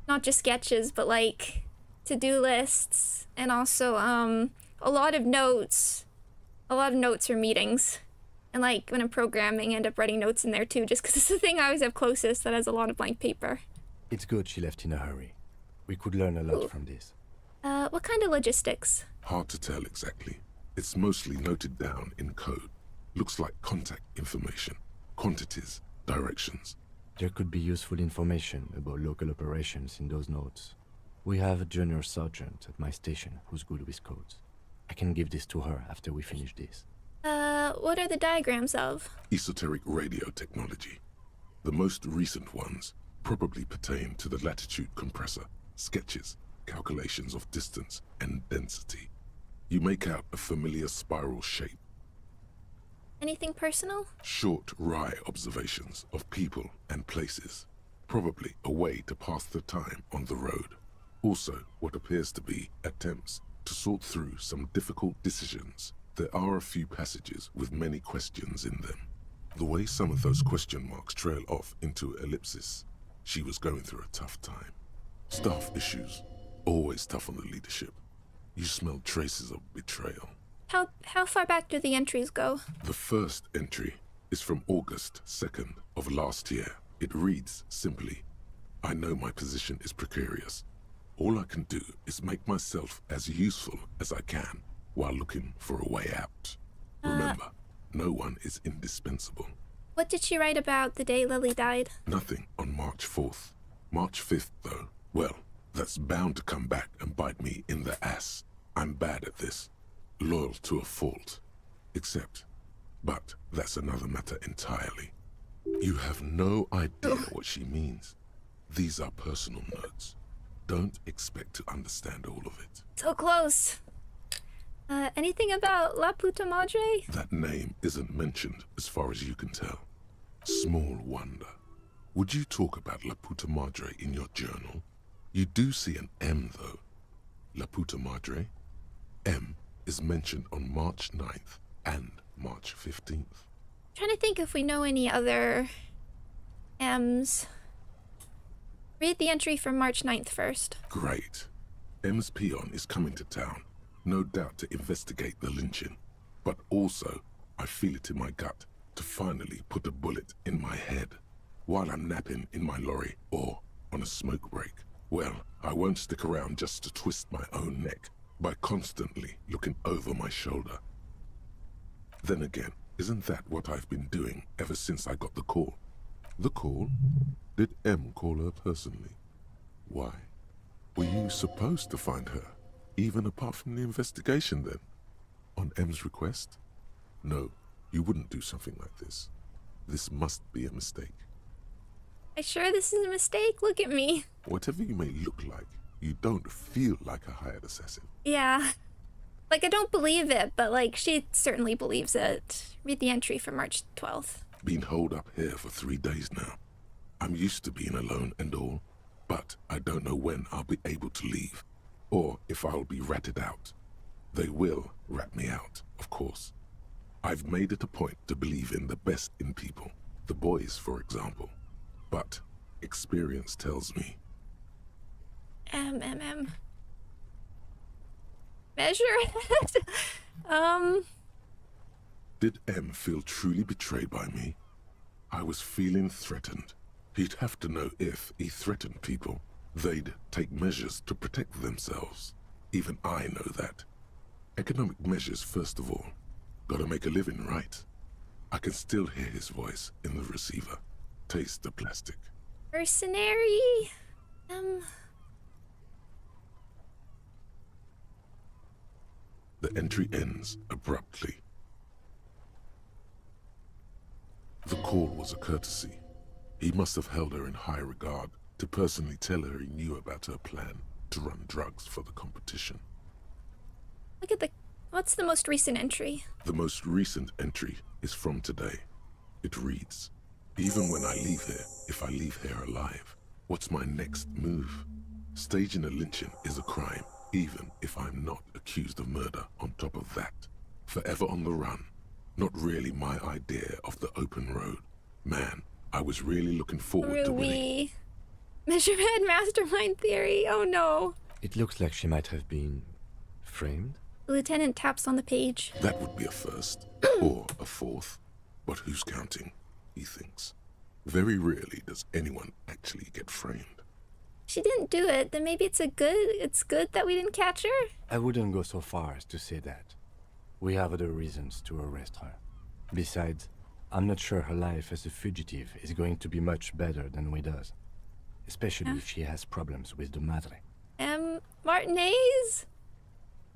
not just sketches, but, like, to-do lists, and also, a lot of notes for meetings. And, like, when I'm programming, I end up writing notes in there, too, just because it's the thing I always have closest that has a lot of blank paper. It's good she left in a hurry. We could learn a lot from this. What kind of logistics? Hard to tell exactly. It's mostly noted down in code. Looks like contact information, quantities, directions. There could be useful information about local operations in those notes. We have a junior sergeant at my station who's good with codes. I can give this to her after we finish this. What are the diagrams of? Esoteric radio technology. The most recent ones probably pertain to the latitude compressor, sketches, calculations of distance and density. You make out a familiar spiral shape. Anything personal? Short, wry observations of people and places. Probably a way to pass the time on the road. Also, what appears to be attempts to sort through some difficult decisions. There are a few passages with many questions in them. The way some of those question marks trail off into ellipses, she was going through a tough time. Staff issues, always tough on the leadership. You smell traces of betrayal. How far back do the entries go? The first entry is from August 2nd of last year. It reads simply, I know my position is precarious. All I can do is make myself as useful as I can while looking for a way out. Remember, no one is indispensable. What did she write about the day Lily died? Nothing on March 4th. March 5th, though, well, that's bound to come back and bite me in the ass. I'm bad at this. Loyal to a fault. But that's another matter entirely. You have no idea what she means. These are personal notes. Don't expect to understand all of it. So close. Anything about La Puta Madre? That name isn't mentioned as far as you can tell. Small wonder. Would you talk about La Puta Madre in your journal? You do see an M, though. La Puta Madre. M is mentioned on March 9th and March 15th. Trying to think if we know any other M's. Read the entry from March 9th first. Great. M's peon is coming to town. No doubt to investigate the lynching. But also, I feel it in my gut to finally put a bullet in my head while I'm napping in my lorry or on a smoke break. Well, I won't stick around just to twist my own neck by constantly looking over my shoulder. Then again, isn't that what I've been doing ever since I got the call? The call? Did M call her personally? Why? Were you supposed to find her? Even apart from the investigation, then? On M's request? No, you wouldn't do something like this. This must be a mistake. Are you sure this is a mistake? Look at me. Whatever you may look like, you don't feel like a hired assassin. Yeah. Like, I don't believe it, but, like, she certainly believes it. Read the entry from March 12th. Been holed up here for 3 days now. I'm used to being alone and all, but I don't know when I'll be able to leave. Or if I'll be ratted out. They will rat me out, of course. I've made it a point to believe in the best in people. The boys, for example. But experience tells me. Measure it? Did M feel truly betrayed by me? I was feeling threatened. He'd have to know if he threatened people, they'd take measures to protect themselves. Even I know that. Economic measures first of all. Gotta make a living, right? I can still hear his voice in the receiver. Taste the plastic. Mercenary? The entry ends abruptly. The call was a courtesy. He must have held her in high regard to personally tell her he knew about her plan to run drugs for the competition. Look at the... What's the most recent entry? The most recent entry is from today. It reads, "Even when I leave here, if I leave here alive, what's my next move? Staging a lynching is a crime, even if I'm not accused of murder on top of that. Forever on the run. Not really my idea of the open road. Man, I was really looking forward to winning." Measurement mastermind theory. Oh no. It looks like she might have been framed. The lieutenant taps on the page. That would be a first, or a fourth. But who's counting, he thinks. Very rarely does anyone actually get framed. She didn't do it, then maybe it's good that we didn't catch her? I wouldn't go so far as to say that. We have other reasons to arrest her. Besides, I'm not sure her life as a fugitive is going to be much better than we does. Especially if she has problems with the Madre. Martinez?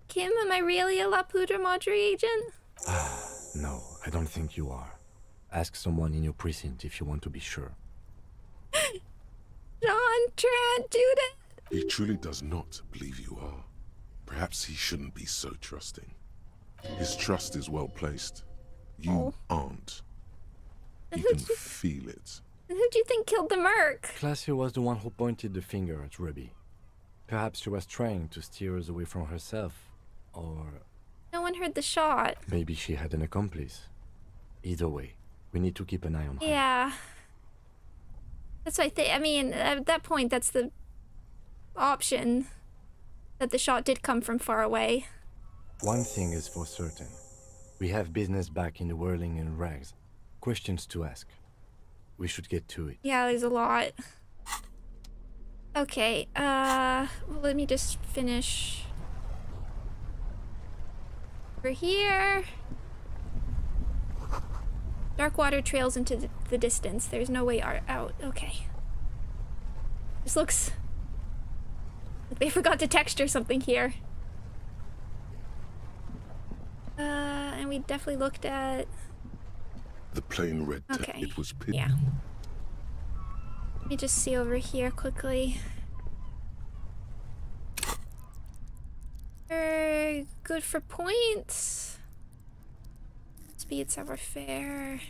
Kim, am I really a La Poudre Madre agent? No, I don't think you are. Ask someone in your precinct if you want to be sure. John Trant, do that! He truly does not believe you are. Perhaps he shouldn't be so trusting. His trust is well placed. You aren't. He can feel it. And who do you think killed the merc? Clausia was the one who pointed the finger at Ruby. Perhaps she was trying to steer us away from herself, or... No one heard the shot. Maybe she had an accomplice. Either way, we need to keep an eye on her. Yeah. That's what I think. I mean, at that point, that's the option. That the shot did come from far away. One thing is for certain. We have business back in the whirling and rags. Questions to ask. We should get to it. Yeah, there's a lot. Okay, well, let me just finish over here. Dark water trails into the distance. There's no way out. Okay. This looks like they forgot to texture something here. And we definitely looked at... The plain red tech, Okay, it was pitch. yeah. Let me just see over here quickly. Good for points. Speeds our fare.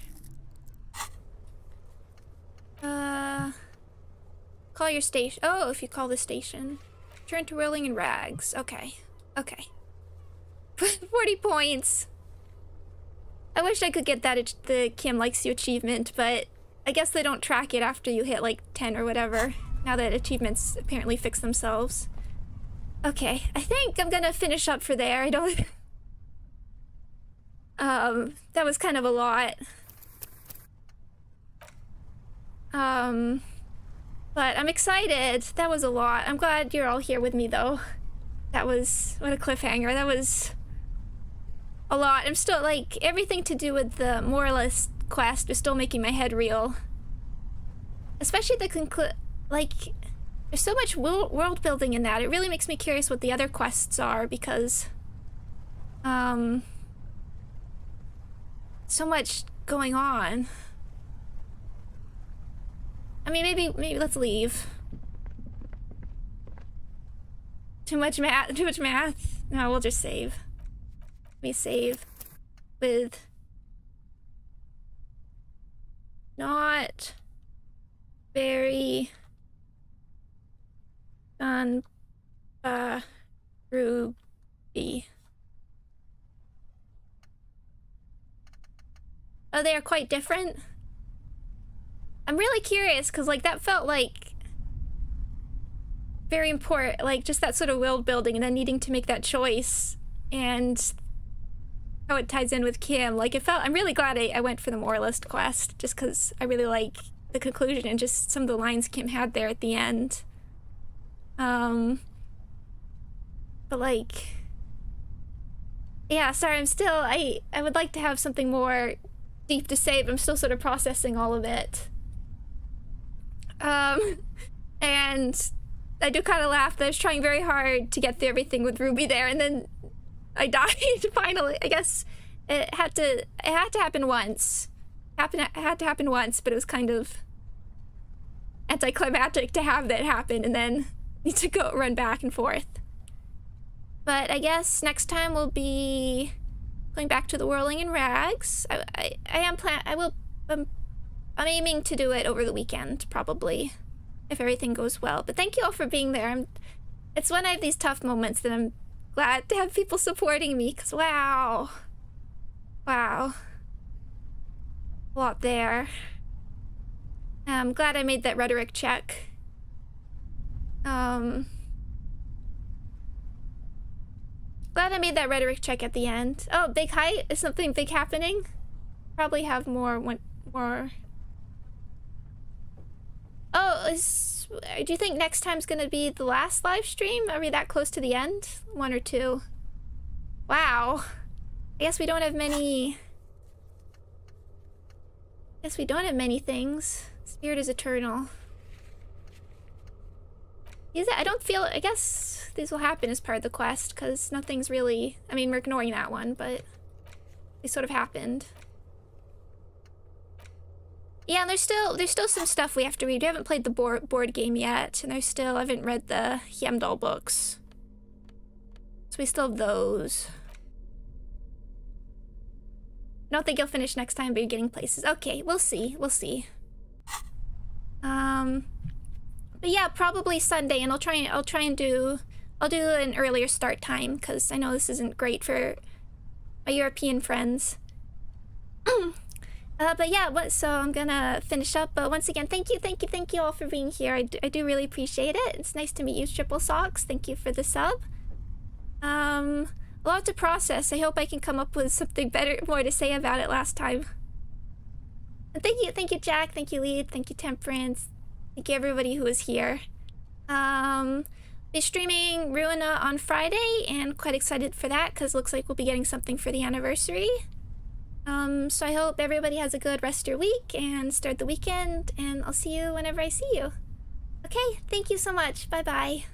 Call your station. Oh, if you call the station. Turn to whirling and rags. Okay. Okay. 40 points. I wish I could get that the Kim Likes You achievement, but I guess they don't track it after you hit like 10 or whatever. Now that achievements apparently fix themselves. Okay, I think I'm gonna finish up for there. I don't... that was kind of a lot. But I'm excited. That was a lot. I'm glad you're all here with me though. That was... What a cliffhanger. That was... a lot. I'm still, like, everything to do with the moralist quest is still making my head reel. Especially the like, there's so much world building in that. It really makes me curious what the other quests are, because so much going on. I mean, maybe let's leave. Too much math. No, we'll just save. Let me save with not very Ganbaruby. Oh, they are quite different? I'm really curious, because, like, that felt like very important, like, just that sort of world building and then needing to make that choice, and how it ties in with Kim. Like, it felt... I'm really glad I went for the moralist quest, just because I really like the conclusion and just some of the lines Kim had there at the end. But, like... Yeah, sorry, I'm still... I would like to have something more deep to say, but I'm still sort of processing all of it. And I do kind of laugh that I was trying very hard to get through everything with Ruby there, and then I died finally. I guess it had to happen once. It had to happen once, but it was kind of anticlimactic to have that happen and then need to go run back and forth. But I guess next time we'll be going back to the Whirling in Rags. I'm aiming to do it over the weekend, probably, if everything goes well. But thank you all for being there. It's when I have these tough moments that I'm glad to have people supporting me, because wow. A lot there. I'm glad I made that rhetoric check. Glad I made that rhetoric check at the end. Oh, big height? Is something big happening? Probably have more. Oh, do you think next time's gonna be the last live stream? Are we that close to the end? 1 or 2? Wow. I guess we don't have many things. Spirit is eternal. I guess these will happen as part of the quest, because nothing's really... I mean, we're ignoring that one, but they sort of happened. Yeah, and there's still some stuff we have to read. We haven't played the board game yet, and I haven't read the Heimdall books. So we still have those. I don't think you'll finish next time, but you're getting places. Okay, we'll see. But yeah, probably Sunday, and I'll do an earlier start time, because I know this isn't great for my European friends. But yeah, so I'm gonna finish up. But once again, thank you all for being here. I do really appreciate it. It's nice to meet you, Triple Socks. Thank you for the sub. A lot to process. I hope I can come up with something more to say about it last time. And thank you, Jack. Thank you, Lead. Thank you, Temperance. Thank you, everybody who was here. Be streaming Ruina on Friday, and quite excited for that, because it looks like we'll be getting something for the anniversary. So I hope everybody has a good rest of your week and start the weekend, and I'll see you whenever I see you. Okay, thank you so much. Bye-bye.